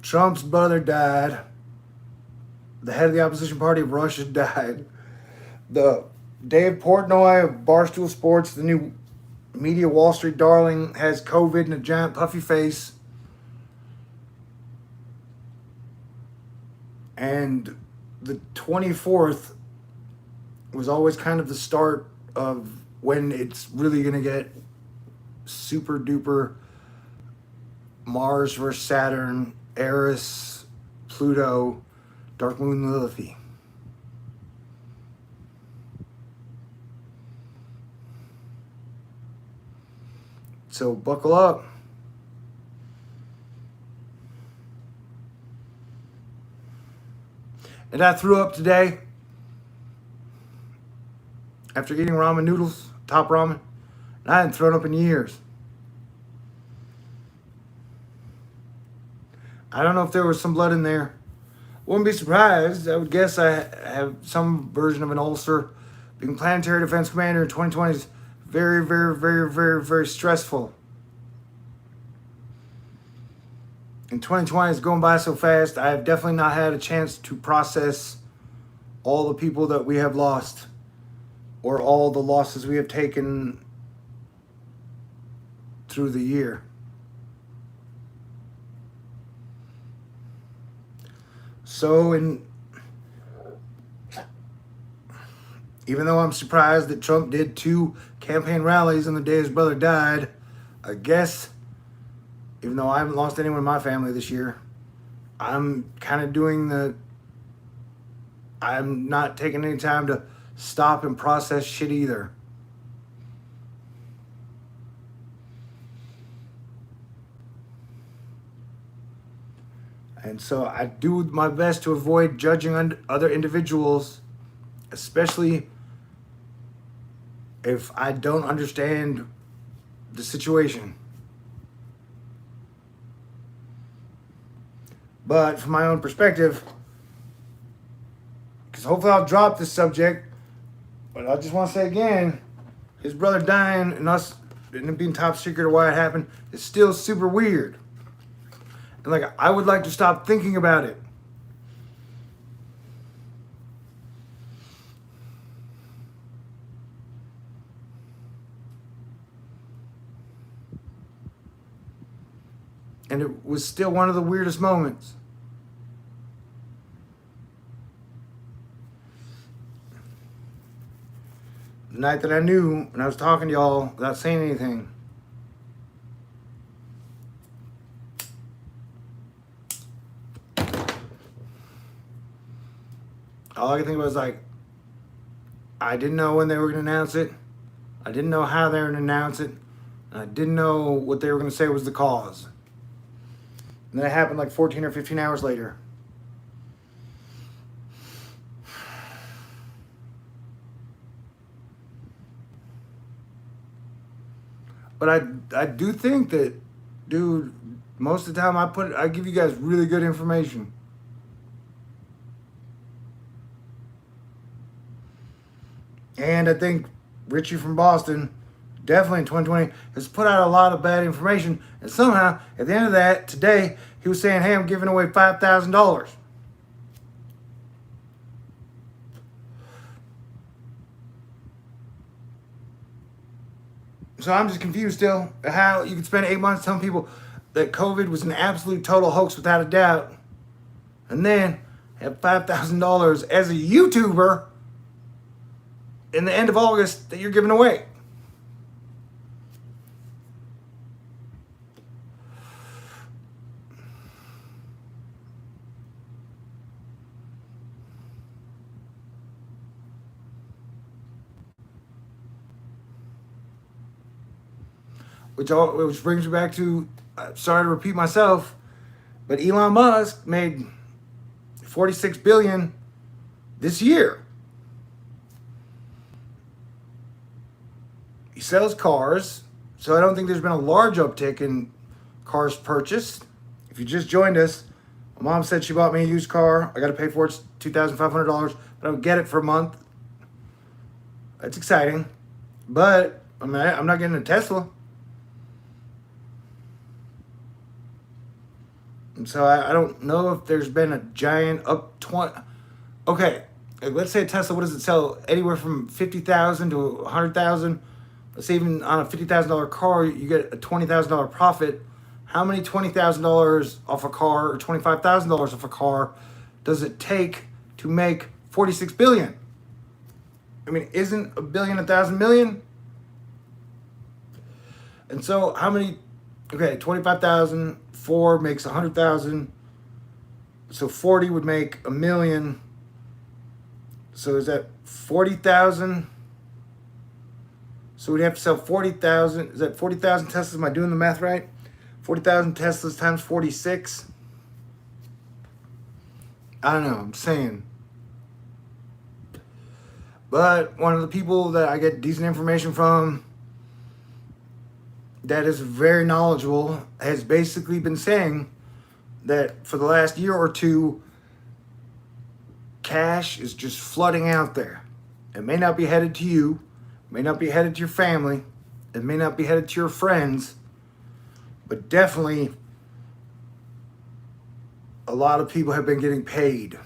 [SPEAKER 1] Trump's brother died, the head of the opposition party of Russia died, the Dave Portnoy of Barstool Sports, the new media Wall Street darling, has COVID and a giant puffy face. And the 24th was always kind of the start of when it's really going to get super duper Mars versus Saturn, Eris, Pluto, Dark Moon Lilith. So buckle up. And I threw up today after eating ramen noodles, top ramen. And I hadn't thrown up in years. I don't know if there was some blood in there. Wouldn't be surprised. I would guess I have some version of an ulcer. Being planetary defense commander in 2020 is very, very, very, very, very stressful. And 2020 is going by so fast. I have definitely not had a chance to process all the people that we have lost or all the losses we have taken through the year. So, even though I'm surprised that Trump did 2 campaign rallies on the day his brother died, I guess, even though I haven't lost anyone in my family this year, I'm kind of I'm not taking any time to stop and process shit either. And so I do my best to avoid judging other individuals, especially if I don't understand the situation. But from my own perspective, because hopefully I'll drop this subject, but I just want to say again, his brother dying and us and it being top secret of why it happened is still super weird. And like, I would like to stop thinking about it. And it was still one of the weirdest moments. The night that I knew, and I was talking to y'all without saying anything. All I could think about was like, I didn't know when they were going to announce it. I didn't know how they were going to announce it. And I didn't know what they were going to say was the cause. And then it happened like 14 or 15 hours later. But I do think that, dude, most of the time I give you guys really good information. And I think Richie from Boston, definitely in 2020, has put out a lot of bad information. And somehow, at the end of that, today, he was saying, hey, I'm giving away $5,000. So I'm just confused still how you could spend 8 months telling people that COVID was an absolute total hoax without a doubt, and then have $5,000 as a YouTuber in the end of August that you're giving away. Which brings me back to, sorry to repeat myself, but Elon Musk made $46 billion this year. He sells cars, so I don't think there's been a large uptick in cars purchased. If you just joined us, my mom said she bought me a used car. I got to pay for it. It's $2,500, but I would get it for a month. That's exciting, but I'm not getting a Tesla. And so I don't know if there's been a giant up 20. Okay, let's say a Tesla, what does it sell? Anywhere from 50,000 to 100,000. Let's say even on a $50,000 car, you get a $20,000 profit. How many $20,000 off a car or $25,000 off a car does it take to make 46 billion? I mean, isn't a billion 1,000 million? And so how many? Okay, 25,000. 4 makes 100,000. So 40 would make a million. So is that 40,000? So we'd have to sell 40,000. Is that 40,000 Teslas? Am I doing the math right? 40,000 Teslas times 46. I don't know. I'm saying. But one of the people that I get decent information from that is very knowledgeable has basically been saying that for the last year or two, cash is just flooding out there. It may not be headed to you, it may not be headed to your family, it may not be headed to your friends, but definitely a lot of people have been getting paid.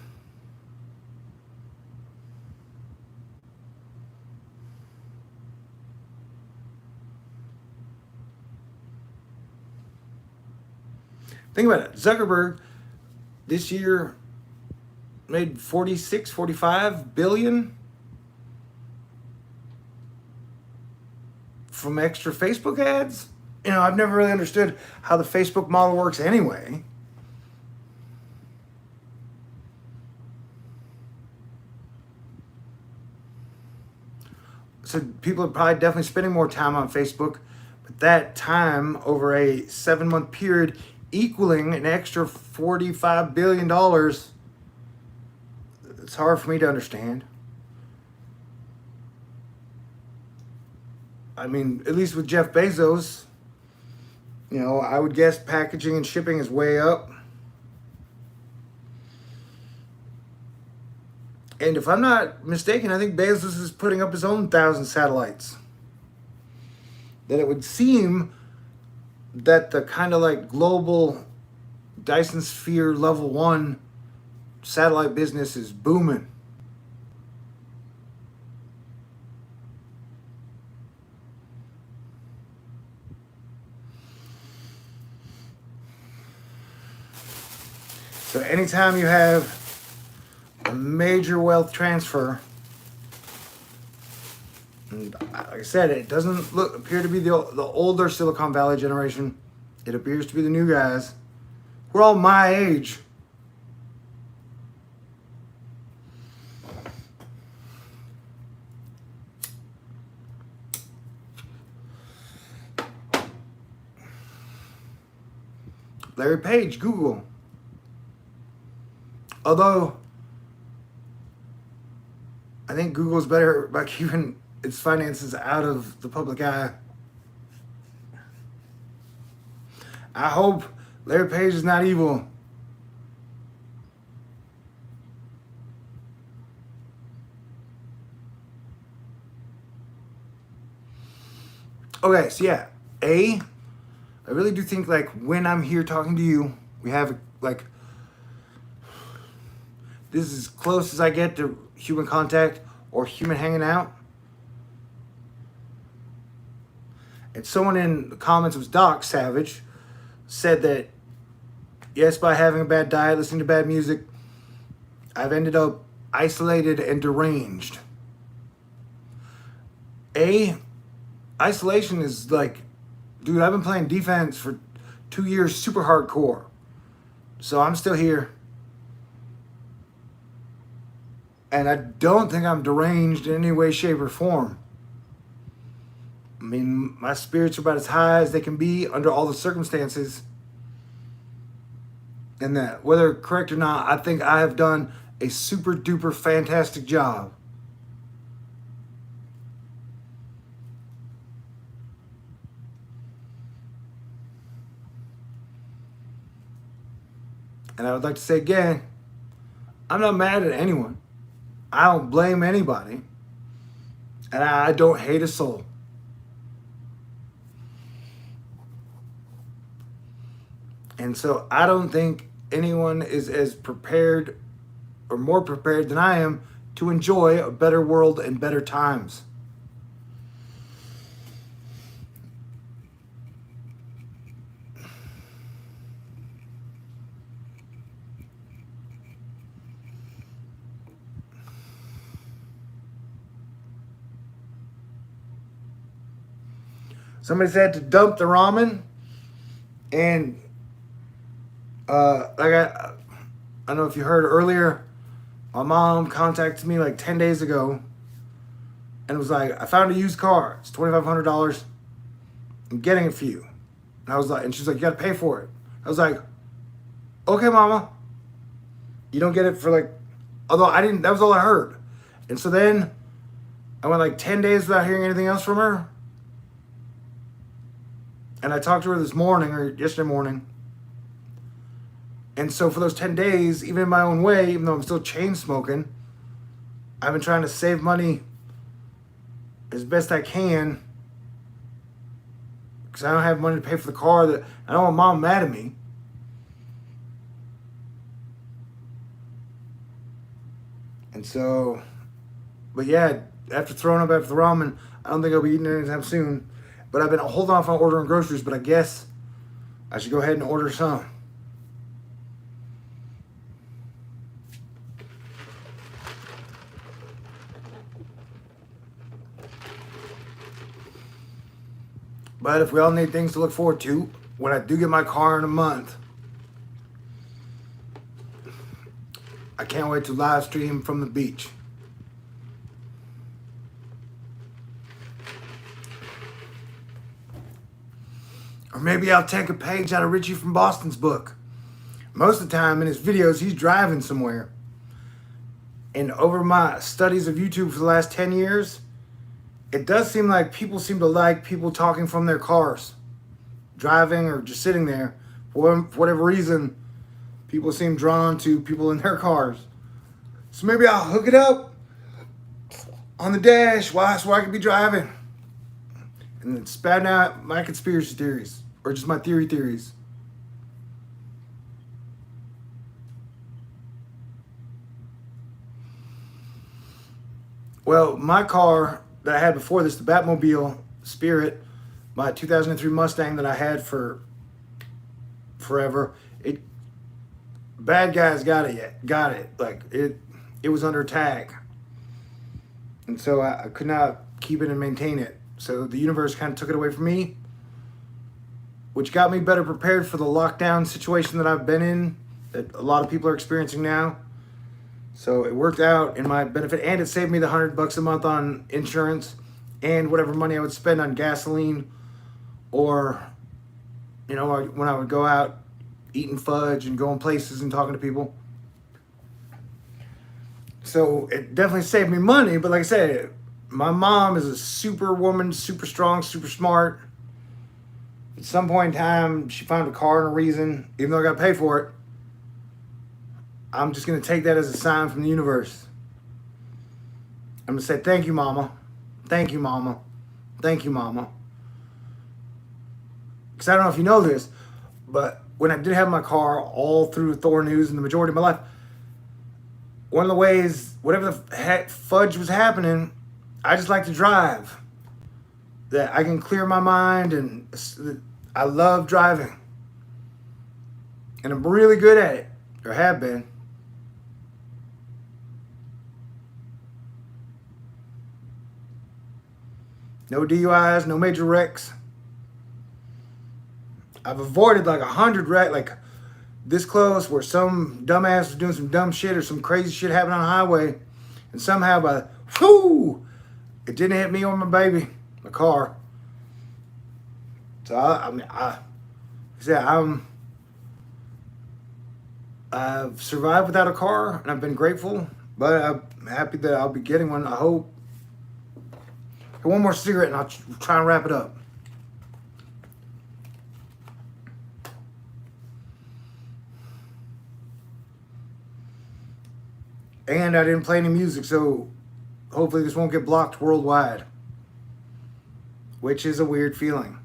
[SPEAKER 1] Think about it. Zuckerberg this year made 46, 45 billion from extra Facebook ads. You know, I've never really understood how the Facebook model works anyway. So people are probably definitely spending more time on Facebook, but that time over a 7-month period equaling an extra $45 billion, it's hard for me to understand. I mean, at least with Jeff Bezos, you know, I would guess packaging and shipping is way up. And if I'm not mistaken, I think Bezos is putting up his own 1,000 satellites. That it would seem that the kind of like global Dyson Sphere level 1 satellite business is booming. So anytime you have a major wealth transfer, and like I said, it doesn't appear to be the older Silicon Valley generation. It appears to be the new guys. We're all my age. Larry Page, Google. Although, I think Google's better about keeping its finances out of the public eye. I hope Larry Page is not evil. Okay, so yeah, I really do think like when I'm here talking to you, we have like, this is as close as I get to human contact or human hanging out. And someone in the comments, it was Doc Savage, said that, yes, by having a bad diet, listening to bad music, I've ended up isolated and deranged. Isolation is like, dude, I've been playing defense for 2 years, super hardcore. So I'm still here. And I don't think I'm deranged in any way, shape, or form. I mean, my spirits are about as high as they can be under all the circumstances. And that, whether correct or not, I think I have done a super duper fantastic job. And I would like to say again, I'm not mad at anyone. I don't blame anybody. And I don't hate a soul. And so I don't think anyone is as prepared or more prepared than I am to enjoy a better world and better times. Somebody said to dump the ramen, and I don't know if you heard earlier, my mom contacted me like 10 days ago and was like, I found a used car. It's $2,500. I'm getting it for you. And I was like, and she's like, you got to pay for it. I was like, okay, mama. You don't get it for like, although I didn't, that was all I heard. And so then I went like 10 days without hearing anything else from her. And I talked to her this morning or yesterday morning. And so for those 10 days, even in my own way, even though I'm still chain smoking, I've been trying to save money as best I can because I don't have money to pay for the car. That I don't want mom mad at me. And so, but yeah, after throwing up after the ramen, I don't think I'll be eating it anytime soon. But I've been holding off on ordering groceries, but I guess I should go ahead and order some. But if we all need things to look forward to, when I do get my car in a month, I can't wait to live stream from the beach. Or maybe I'll take a page out of Richie from Boston's book. Most of the time in his videos, he's driving somewhere. And over my studies of YouTube for the last 10 years, it does seem like people seem to like people talking from their cars, driving or just sitting there. For whatever reason, people seem drawn to people in their cars. So maybe I'll hook it up on the dash so I can be driving. And then spouting out my conspiracy theories. Or just my theories. Well, my car that I had before this, the Batmobile Spirit, my 2003 Mustang that I had for forever, bad guys got it. Like it was under attack. And so I could not keep it and maintain it. So the universe kind of took it away from me, which got me better prepared for the lockdown situation that I've been in, that a lot of people are experiencing now. So it worked out in my benefit, and it saved me the $100 a month on insurance and whatever money I would spend on gasoline, or, you know, when I would go out eating fudge and going places and talking to people. So it definitely saved me money, but like I said, my mom is a super woman, super strong, super smart. At some point in time, she found a car and a reason, even though I got to pay for it. I'm just going to take that as a sign from the universe. I'm going to say, thank you, Mama. Thank you, Mama. Thank you, Mama. Because I don't know if you know this, but when I did have my car all through Thor News and the majority of my life, one of the ways, whatever the heck fudge was happening, I just like to drive. That I can clear my mind, and I love driving. And I'm really good at it, or have been. No DUIs, no major wrecks. I've avoided like 100 wrecks, like this close, where some dumbass was doing some dumb shit or some crazy shit happened on the highway, and somehow it didn't hit me or my baby, my car. So I've survived without a car, and I've been grateful, but I'm happy that I'll be getting one, I hope. One more cigarette and I'll try and wrap it up. And I didn't play any music, so hopefully this won't get blocked worldwide, which is a weird feeling.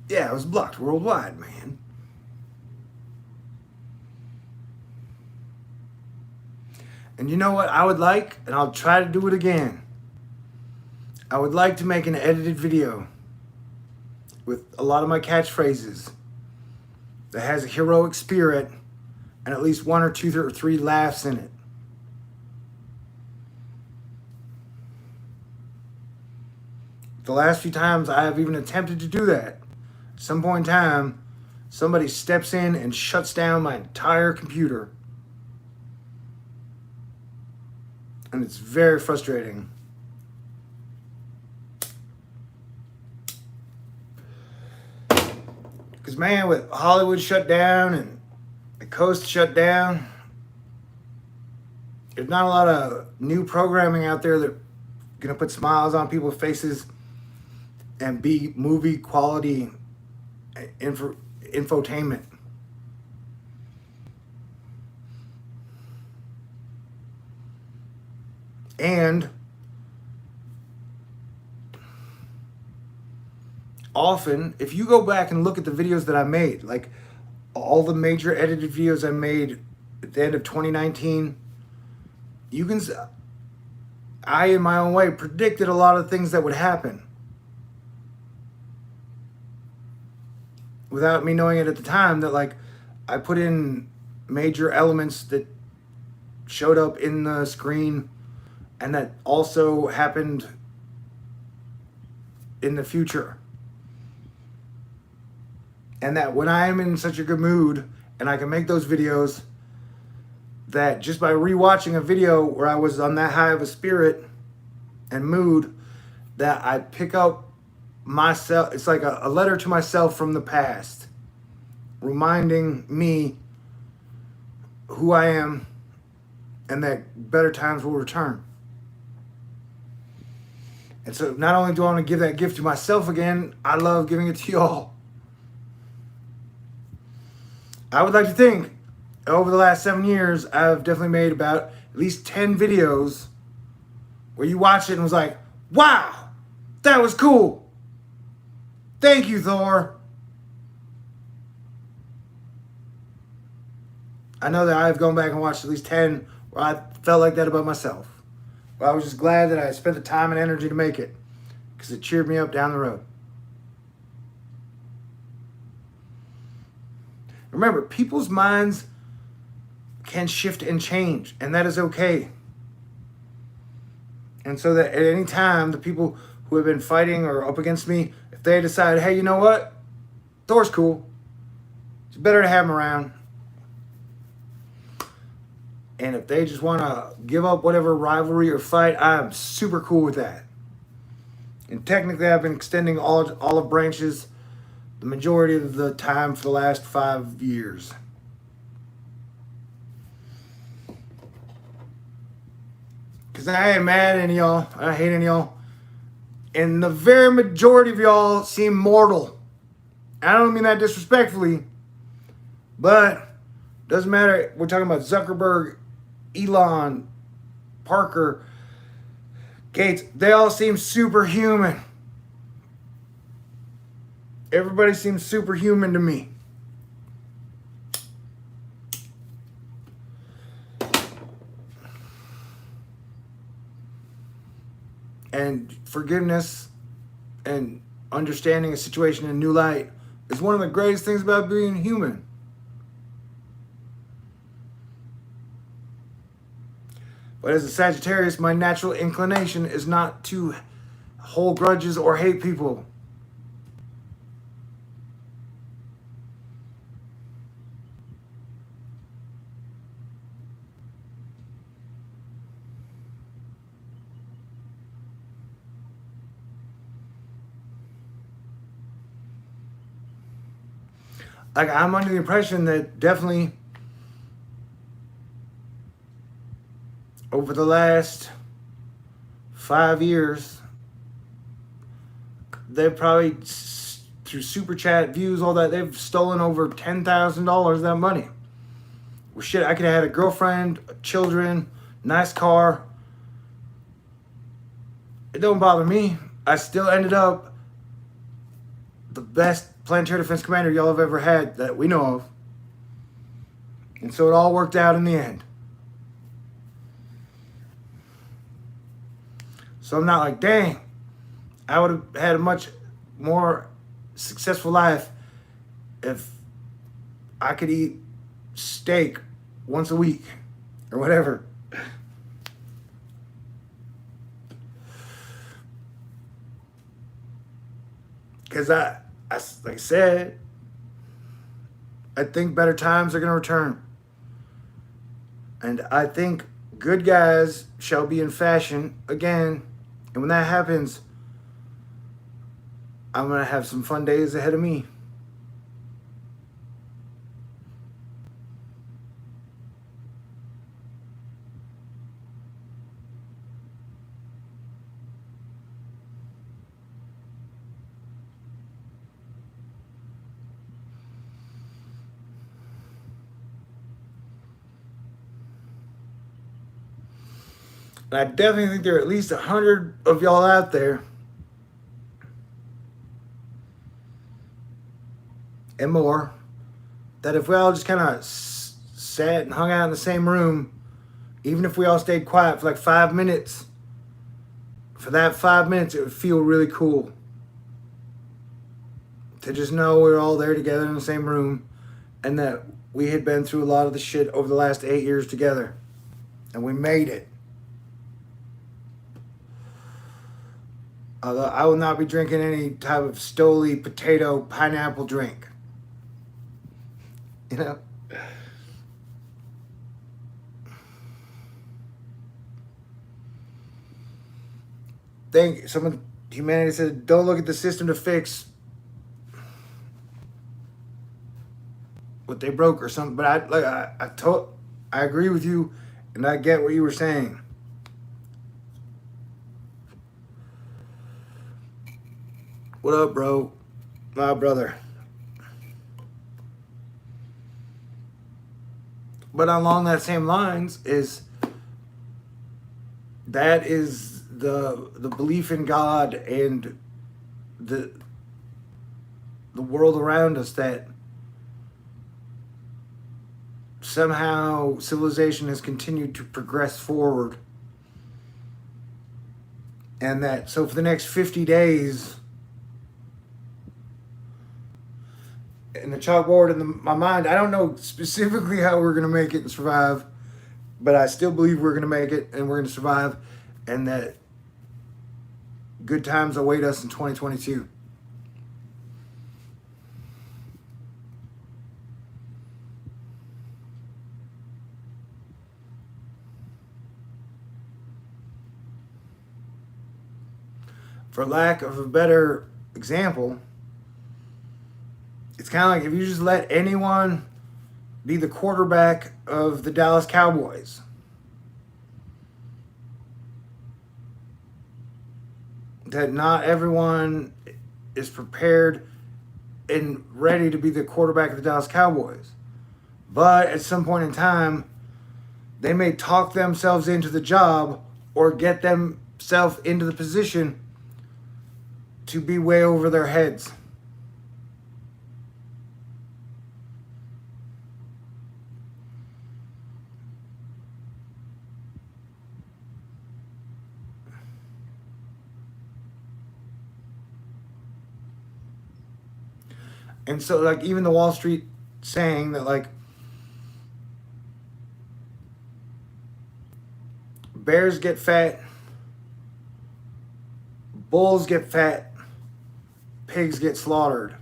[SPEAKER 1] Yeah, it was blocked worldwide, man. And you know what I would like, and I'll try to do it again. I would like to make an edited video with a lot of my catchphrases that has a heroic spirit and at least 1 or 2 or 3 laughs in it. The last few times I have even attempted to do that, at some point in time, somebody steps in and shuts down my entire computer. And it's very frustrating. Because, man, with Hollywood shut down and the coast shut down, there's not a lot of new programming out there that's going to put smiles on people's faces and be movie quality infotainment. And often, if you go back and look at the videos that I made, like all the major edited videos I made at the end of 2019, I, in my own way, predicted a lot of things that would happen without me knowing it at the time, that like I put in major elements that showed up in the screen and that also happened in the future. And that when I am in such a good mood and I can make those videos, that just by rewatching a video where I was on that high of a spirit and mood, that I pick up myself. It's like a letter to myself from the past, reminding me who I am and that better times will return. And so not only do I want to give that gift to myself again, I love giving it to y'all. I would like to think over the last 7 years, I've definitely made about at least 10 videos where you watch it and was like, wow, that was cool. Thank you, Thor. I know that I've gone back and watched at least 10 where I felt like that about myself. Where I was just glad that I spent the time and energy to make it, because it cheered me up down the road. Remember, people's minds can shift and change, and that is okay. And so that at any time, the people who have been fighting or up against me, if they decide, hey, you know what? Thor's cool. It's better to have him around. And if they just want to give up whatever rivalry or fight, I'm super cool with that. And technically, I've been extending olive branches the majority of the time for the last 5 years. Because I ain't mad at any of y'all. I hate any of y'all. And the very majority of y'all seem mortal. I don't mean that disrespectfully. But doesn't matter. We're talking about Zuckerberg, Elon, Parker, Gates. They all seem superhuman. Everybody seems superhuman to me. And forgiveness and understanding a situation in a new light is one of the greatest things about being human. But as a Sagittarius, my natural inclination is not to hold grudges or hate people. Like, I'm under the impression that definitely over the last 5 years, they've probably, through super chat, views, all that, they've stolen over $10,000 of that money. Well, shit, I could have had a girlfriend, children, nice car. It don't bother me. I still ended up the best planetary defense commander y'all have ever had that we know of. And so it all worked out in the end. So I'm not like, dang, I would have had a much more successful life if I could eat steak once a week or whatever. Because like I said, I think better times are going to return. And I think good guys shall be in fashion again. And when that happens, I'm going to have some fun days ahead of me. And I definitely think there are at least 100 of y'all out there and more that if we all just kind of sat and hung out in the same room, even if we all stayed quiet for like 5 minutes, for that 5 minutes, it would feel really cool. To just know we're all there together in the same room and that we had been through a lot of the shit over the last 8 years together. And we made it. Although I will not be drinking any type of Stoli potato pineapple drink. You know? Humanity said, don't look at the system to fix what they broke or something. But I agree with you, and I get what you were saying. What up, bro? My brother. But along that same lines that is the belief in God and the world around us, that somehow civilization has continued to progress forward. And that, so for the next 50 days, in the chalkboard in my mind, I don't know specifically how we're going to make it and survive, but I still believe we're going to make it and we're going to survive, and that good times await us in 2022. For lack of a better example, it's kind of like if you just let anyone be the quarterback of the Dallas Cowboys. That not everyone is prepared and ready to be the quarterback of the Dallas Cowboys. But at some point in time, they may talk themselves into the job or get themselves into the position to be way over their heads. And so, like, even the Wall Street saying that, like, bears get fat, bulls get fat, pigs get slaughtered.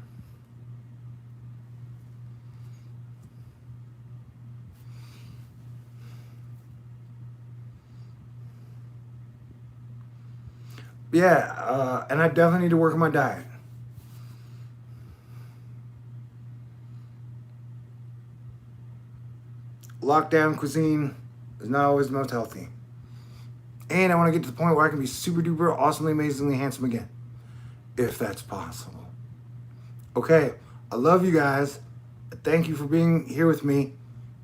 [SPEAKER 1] Yeah, and I definitely need to work on my diet. Lockdown cuisine is not always the most healthy. And I want to get to the point where I can be super duper awesomely, amazingly handsome again. If that's possible. Okay, I love you guys. Thank you for being here with me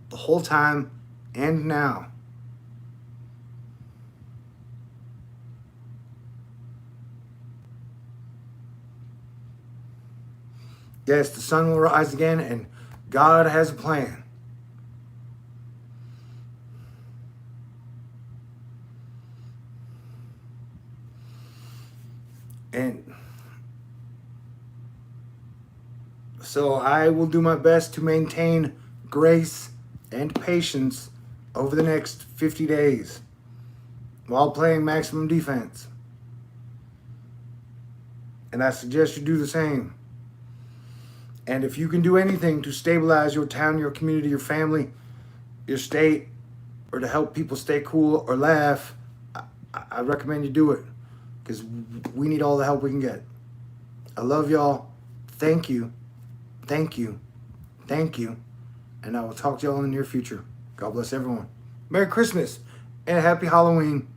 [SPEAKER 1] the whole time and now. Yes, the sun will rise again, and God has a plan. And so I will do my best to maintain grace and patience over the next 50 days while playing maximum defense. And I suggest you do the same. And if you can do anything to stabilize your town, your community, your family, your state, or to help people stay cool or laugh, I recommend you do it, because we need all the help we can get. I love y'all. Thank you. Thank you. Thank you. And I will talk to y'all in the near future. God bless everyone. Merry Christmas and a happy Halloween.